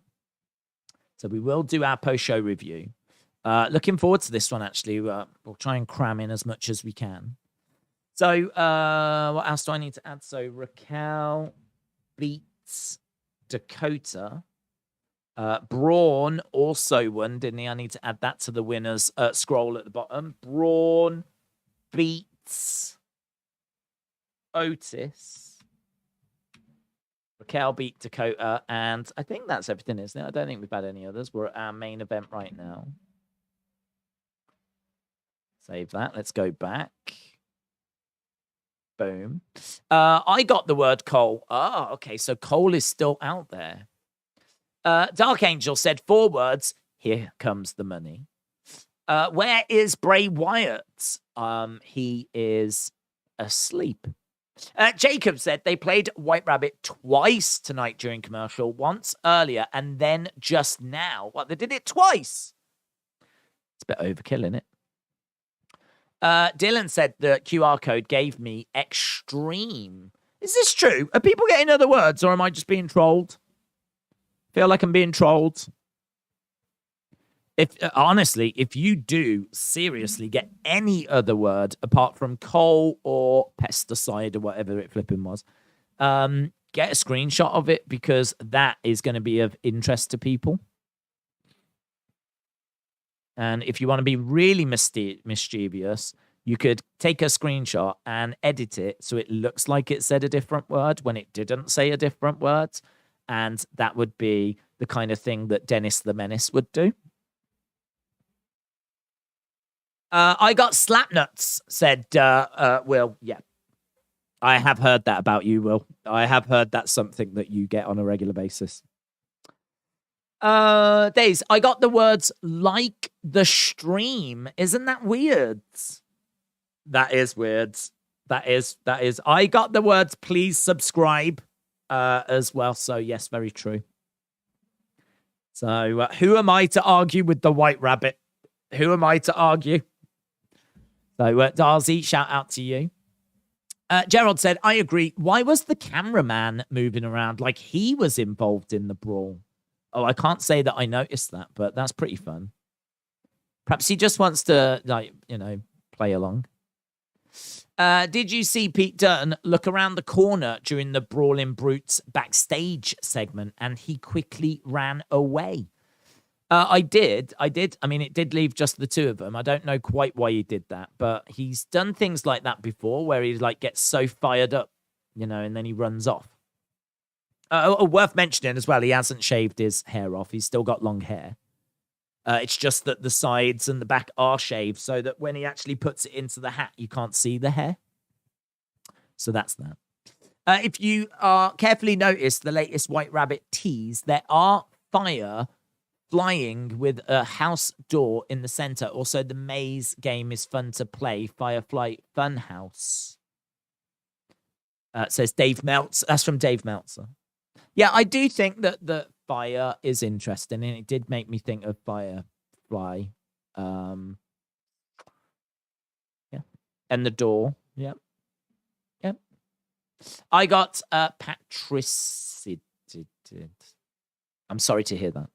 So we will do our post-show review. Looking forward to this one, actually. We'll try and cram in as much as we can. So what else do I need to add? So Raquel beats Dakota. Braun also won, didn't he? I need to add that to the winners scroll at the bottom. Braun beats Otis. Raquel beat Dakota. And I think that's everything, isn't it? I don't think we've had any others. We're at our main event right now. Save that. Let's go back. Boom. I got the word Cole. Oh, okay. So Cole is still out there. Dark Angel said 4 words. Here comes the money. Where is Bray Wyatt? He is asleep. Jacob said they played White Rabbit twice tonight during commercial. Once earlier and then just now. What, they did it twice? It's a bit overkill, isn't it? Dylan said the QR code gave me extreme. Is this true? Are people getting other words or am I just being trolled? Feel like I'm being trolled. If honestly, if you do seriously get any other word apart from coal or pesticide or whatever it flipping was, get a screenshot of it because that is going to be of interest to people. And if you want to be really mischievous, you could take a screenshot and edit it so it looks like it said a different word when it didn't say a different word. And that would be the kind of thing that Dennis the Menace would do. I got slapnuts, said Will. Yeah. I have heard that about you, Will. I have heard that's something that you get on a regular basis. Days, I got the words like the stream. Isn't that weird? That is weird. That is. I got the words please subscribe as well. So yes, very true. So who am I to argue with the White Rabbit? Who am I to argue? So Darcy, shout out to you. Gerald said, I agree. Why was the cameraman moving around like he was involved in the brawl? Oh, I can't say that I noticed that, but that's pretty fun. Perhaps he just wants to, like, you know, play along. Did you see Pete Dunne look around the corner during the Brawling Brutes backstage segment and he quickly ran away? I did. I mean, it did leave just the two of them. I don't know quite why he did that, but he's done things like that before where he like gets so fired up, you know, and then he runs off. Worth mentioning as well, he hasn't shaved his hair off. He's still got long hair. It's just that the sides and the back are shaved so that when he actually puts it into the hat, you can't see the hair. So that's that. If you carefully notice the latest White Rabbit tease, there are fire flying with a house door in the center. Also, the maze game is fun to play. Firefly Funhouse. Says Dave Meltzer. That's from Dave Meltzer. Yeah, I do think that the Fire is interesting, and it did make me think of Firefly. Yeah. And the door. Yep. Yep. I got patricid. I'm sorry to hear that.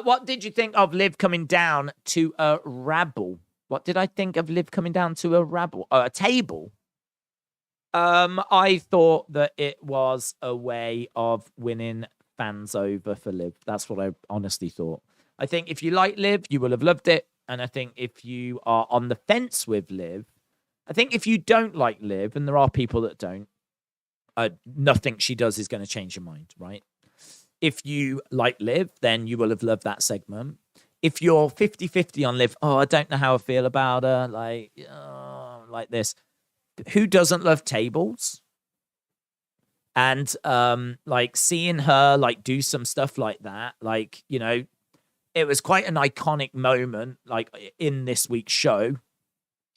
What did you think of Liv coming down to a rabble? What did I think of Liv coming down to a rabble? A table? I thought that it was a way of winning fans over for Liv. That's what I honestly thought. I think if you like Liv, you will have loved it. And I think if you are on the fence with Liv, I think if you don't like Liv, and there are people that don't, nothing she does is going to change your mind, right? If you like Liv, then you will have loved that segment. If you're 50-50 on Liv, I don't know how I feel about her, like this. Who doesn't love tables? And like seeing her like do some stuff like that, like, you know, it was quite an iconic moment, like in this week's show.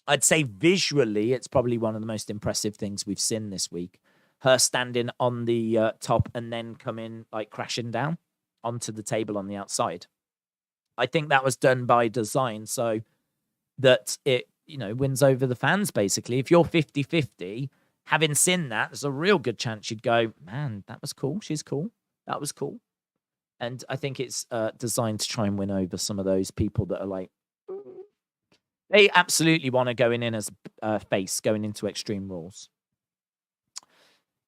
I'd say visually, it's probably one of the most impressive things we've seen this week. Her standing on the top and then coming like crashing down onto the table on the outside. I think that was done by design so that it, you know, wins over the fans, basically. If you're 50-50, having seen that, there's a real good chance you'd go, man, that was cool. She's cool. That was cool. And I think it's designed to try and win over some of those people that are like, they absolutely want to go in as face going into Extreme Rules.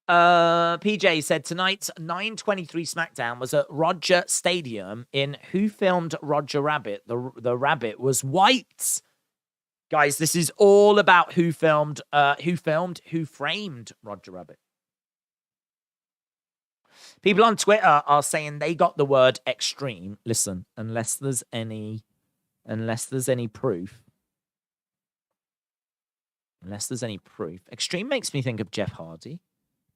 PJ said tonight's 9:23 SmackDown was at Roger Stadium in Who Filmed Roger Rabbit? The rabbit was white. Guys, this is all about who framed Roger Rabbit. People on Twitter are saying they got the word extreme. Listen, unless there's any proof. Extreme makes me think of Jeff Hardy.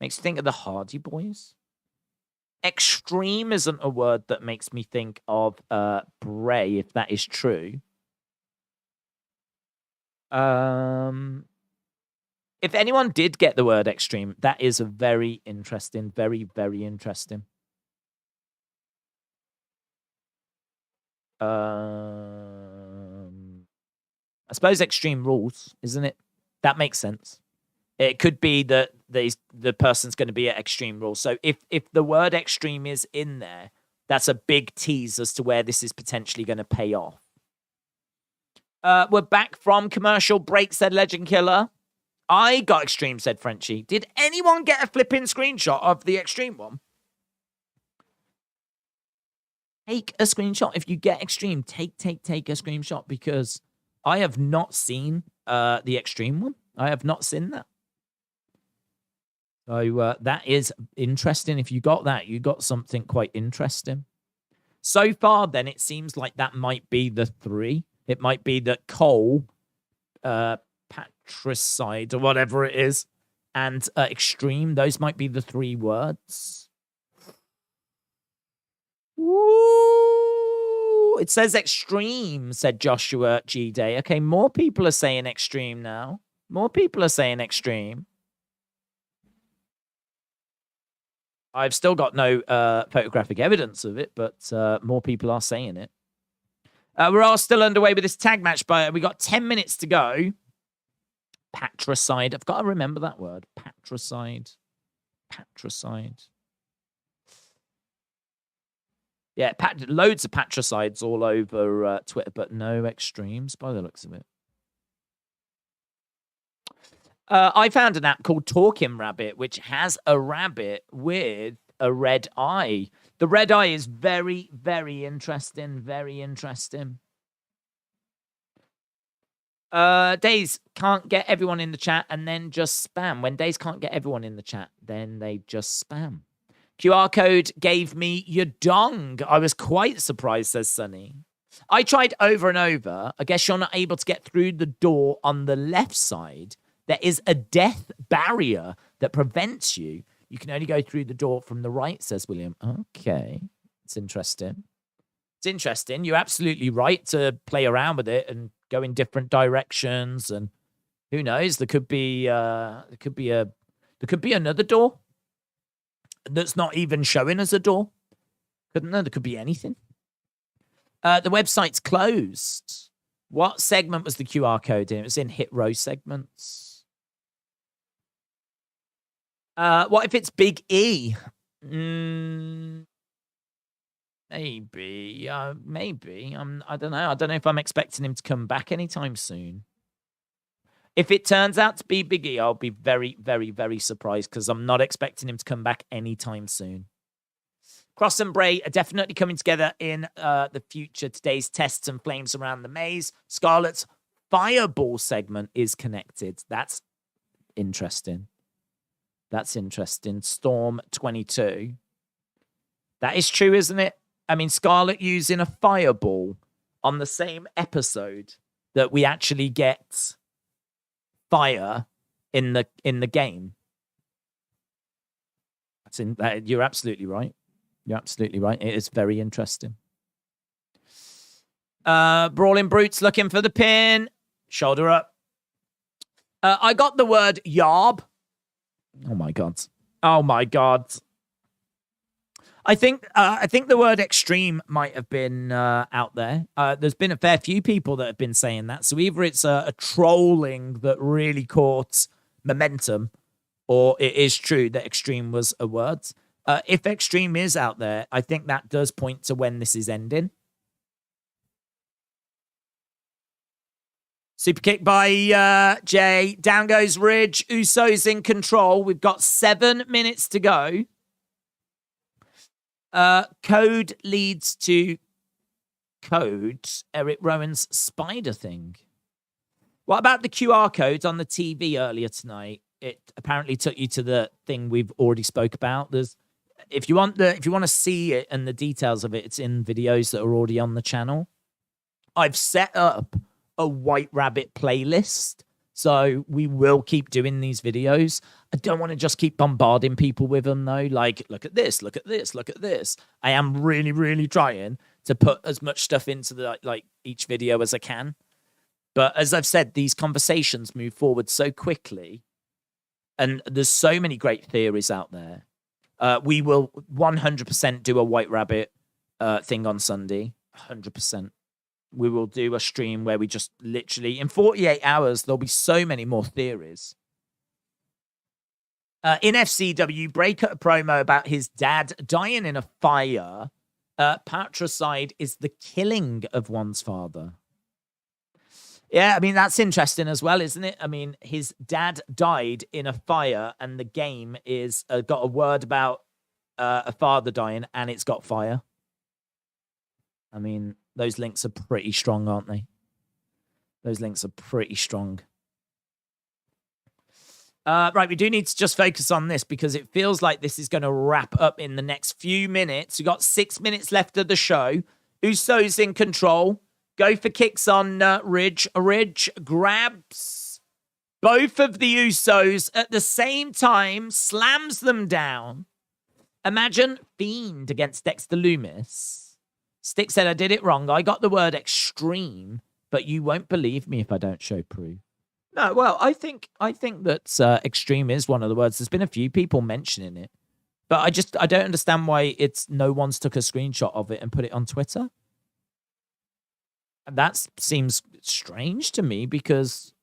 Makes me think of the Hardy Boys. Extreme isn't a word that makes me think of Bray, if that is true. If anyone did get the word extreme, that is a very interesting, very, very interesting. I suppose Extreme Rules, isn't it? That makes sense. It could be that the person's going to be at Extreme Rules. So if the word extreme is in there, that's a big tease as to where this is potentially going to pay off. We're back from commercial break, said Legend Killer. I got extreme, said Frenchie. Did anyone get a flipping screenshot of the extreme one? Take a screenshot. If you get extreme, take a screenshot, because I have not seen the extreme one. I have not seen that. So that is interesting. If you got that, you got something quite interesting. So far, then, it seems like that might be the three. It might be that Cole, patricide, or whatever it is, and extreme, those might be the three words. Ooh, it says extreme, said Joshua G. Day. Okay, more people are saying extreme now. More people are saying extreme. I've still got no photographic evidence of it, but more people are saying it. We're all still underway with this tag match, but we got 10 minutes to go. Patricide. I've got to remember that word. Patricide. Yeah, loads of patricides all over Twitter, but no extremes by the looks of it. I found an app called Talking Rabbit, which has a rabbit with a red eye. The red eye is very, very interesting. Very interesting. Days can't get everyone in the chat and then just spam. When Days can't get everyone in the chat, then they just spam. QR code gave me your dong. I was quite surprised, says Sunny. I tried over and over. I guess you're not able to get through the door on the left side. There is a death barrier that prevents you. You can only go through the door from the right, says William. Okay. It's interesting. It's interesting. You're absolutely right to play around with it and go in different directions. And who knows? There could be another door that's not even showing as a door. There could be anything. The website's closed. What segment was the QR code in? It was in Hit Row segments. What if it's Big E? Maybe. Maybe. I don't know. I don't know if I'm expecting him to come back anytime soon. If it turns out to be Big E, I'll be very, very, very surprised because I'm not expecting him to come back anytime soon. Cross and Bray are definitely coming together in the future. Today's tests and flames around the maze. Scarlett's Fireball segment is connected. That's interesting. That's interesting. Storm 22. That is true, isn't it? I mean, Scarlett using a fireball on the same episode that we actually get fire in the game. You're absolutely right. You're absolutely right. It is very interesting. Brawling Brutes looking for the pin. Shoulder up. I got the word yarb. Oh my god. Oh my god. I think the word extreme might have been out there. There's been a fair few people that have been saying that. So either it's a trolling that really caught momentum, or it is true that extreme was a word. If extreme is out there, I think that does point to when this is ending. Super kick by Jay. Down goes Ridge. Usos in control. We've got 7 minutes to go. Code leads to code. Eric Rowan's spider thing. What about the QR code on the TV earlier tonight? It apparently took you to the thing we've already spoke about. If you want to see it and the details of it, it's in videos that are already on the channel. I've set up a White Rabbit playlist, so we will keep doing these videos. I don't want to just keep bombarding people with them, though. Like, look at this, look at this, look at this. I am really, really trying to put as much stuff into the each video as I can. But as I've said, these conversations move forward so quickly, and there's so many great theories out there. We will 100% do a White Rabbit thing on Sunday. 100%. We will do a stream where we just literally, in 48 hours, there'll be so many more theories. In FCW, Bray cut a promo about his dad dying in a fire. Patricide is the killing of one's father. Yeah, I mean, that's interesting as well, isn't it? I mean, his dad died in a fire, and the game is got a word about a father dying, and it's got fire. I mean, those links are pretty strong, aren't they? Those links are pretty strong. Right, we do need to just focus on this because it feels like this is going to wrap up in the next few minutes. We've got 6 minutes left of the show. Usos in control. Go for kicks on Ridge. Ridge grabs both of the Usos at the same time, slams them down. Imagine Fiend against Dexter Lumis. Stick said, I did it wrong. I got the word extreme, but you won't believe me if I don't show proof. No, well, I think that extreme is one of the words. There's been a few people mentioning it, but I don't understand why no one's took a screenshot of it and put it on Twitter. That seems strange to me because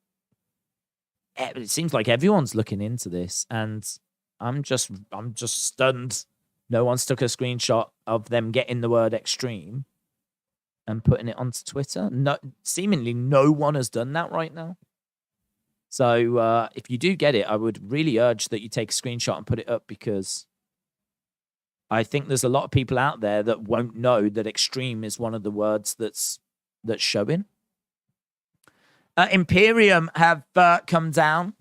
it seems like everyone's looking into this, and I'm just stunned. No one's took a screenshot of them getting the word extreme and putting it onto Twitter. No, seemingly no one has done that right now. So if you do get it, I would really urge that you take a screenshot and put it up because I think there's a lot of people out there that won't know that extreme is one of the words that's showing. Imperium have come down.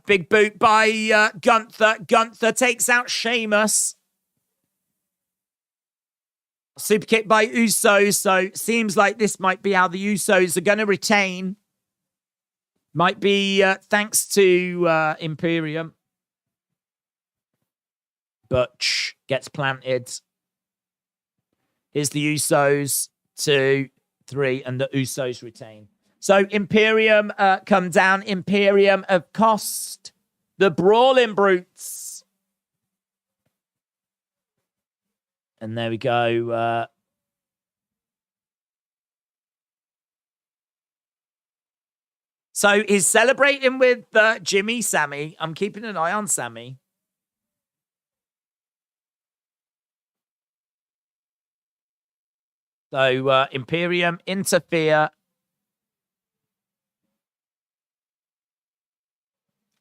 Big boot by Gunther. Gunther takes out Sheamus. Super kick by Usos. So seems like this might be how the Usos are going to retain. Might be thanks to Imperium. Butch gets planted. Here's the Usos. 2, 3, and the Usos retain. So Imperium come down. Imperium have cost the Brawling Brutes. And there we go. So he's celebrating with Jimmy, Sammy. I'm keeping an eye on Sammy. So Imperium interfere.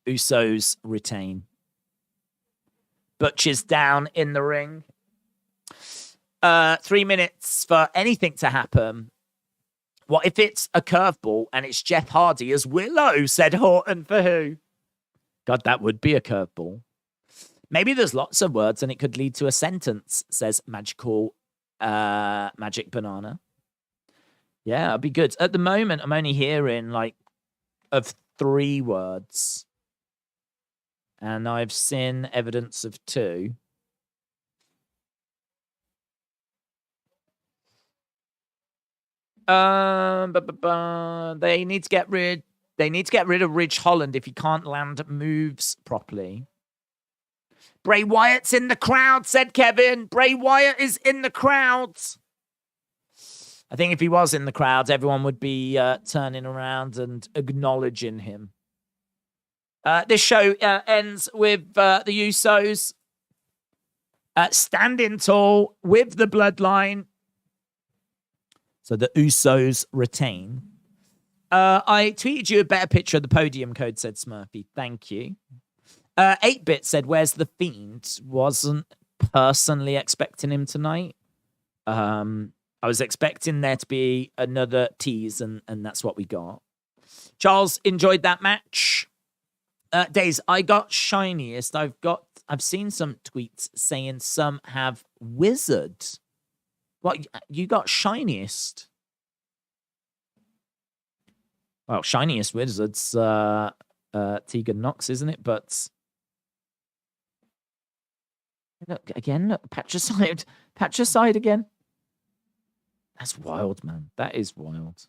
Usos retain. Butch is down in the ring. 3 minutes for anything to happen. What if it's a curveball and it's Jeff Hardy as Willow, said Horton for who? God, that would be a curveball. Maybe there's lots of words and it could lead to a sentence, says Magic Banana. Yeah, it'd be good. At the moment, I'm only hearing like of 3 words. And I've seen evidence of 2. They need to get rid of Ridge Holland if he can't land moves properly. Bray Wyatt's in the crowd, said Kevin. Bray Wyatt is in the crowd. I think if he was in the crowd, everyone would be turning around and acknowledging him. This show ends with the Usos standing tall with the bloodline. So the Usos retain. I tweeted you a better picture of the podium code, said Smurfy. Thank you. 8-Bit said, where's the Fiend? Wasn't personally expecting him tonight. I was expecting there to be another tease, and that's what we got. Charles enjoyed that match. Days, I got shiniest. I've seen some tweets saying some have wizard. What, you got shiniest? Well, shiniest wizards, Tegan Knox, isn't it? But look again, patricide again. That's wild, man. That is wild.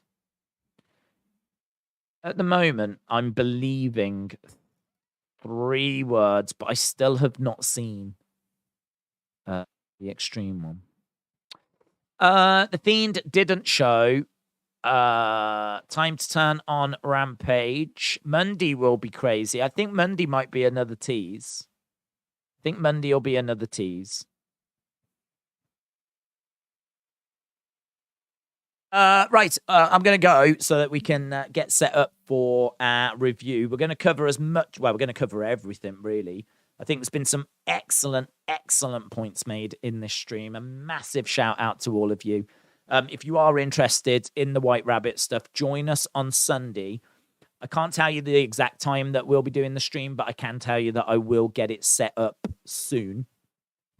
At the moment, I'm believing 3 words, but I still have not seen the extreme one. The Fiend didn't show. Time to turn on Rampage. Monday will be crazy. I think Monday might be another tease. I think Monday will be another tease. Right, I'm going to go so that we can get set up for our review. We're going to cover as much... Well, we're going to cover everything, really. I think there's been some excellent points made in this stream. A massive shout out to all of you. If you are interested in the White Rabbit stuff, join us on Sunday. I can't tell you the exact time that we'll be doing the stream, but I can tell you that I will get it set up soon.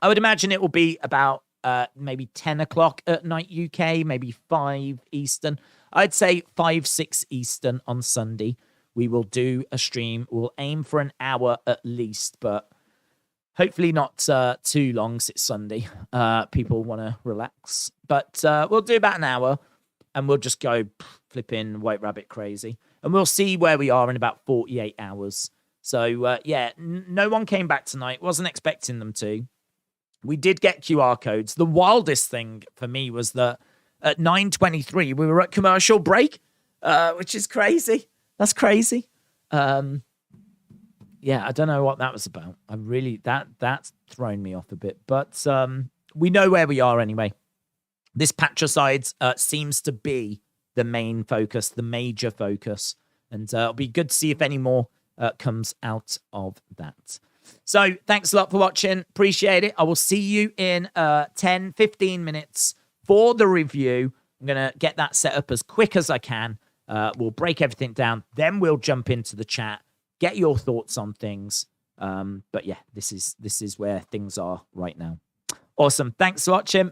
I would imagine it will be about maybe 10 o'clock at night UK, maybe 5 Eastern. I'd say 5, 6 Eastern on Sunday. We will do a stream. We'll aim for an hour at least, but hopefully not too long since it's Sunday. People want to relax. But we'll do about an hour, and we'll just go flipping White Rabbit crazy. And we'll see where we are in about 48 hours. So, yeah, no one came back tonight. Wasn't expecting them to. We did get QR codes. The wildest thing for me was that at 9:23, we were at commercial break, which is crazy. That's crazy. Yeah, I don't know what that was about. I really, that's thrown me off a bit. But we know where we are anyway. This patricide seems to be the main focus, the major focus. And it'll be good to see if any more comes out of that. So thanks a lot for watching. Appreciate it. I will see you in 10, 15 minutes for the review. I'm going to get that set up as quick as I can. We'll break everything down. Then we'll jump into the chat, get your thoughts on things. But yeah, this is where things are right now. Awesome. Thanks for watching.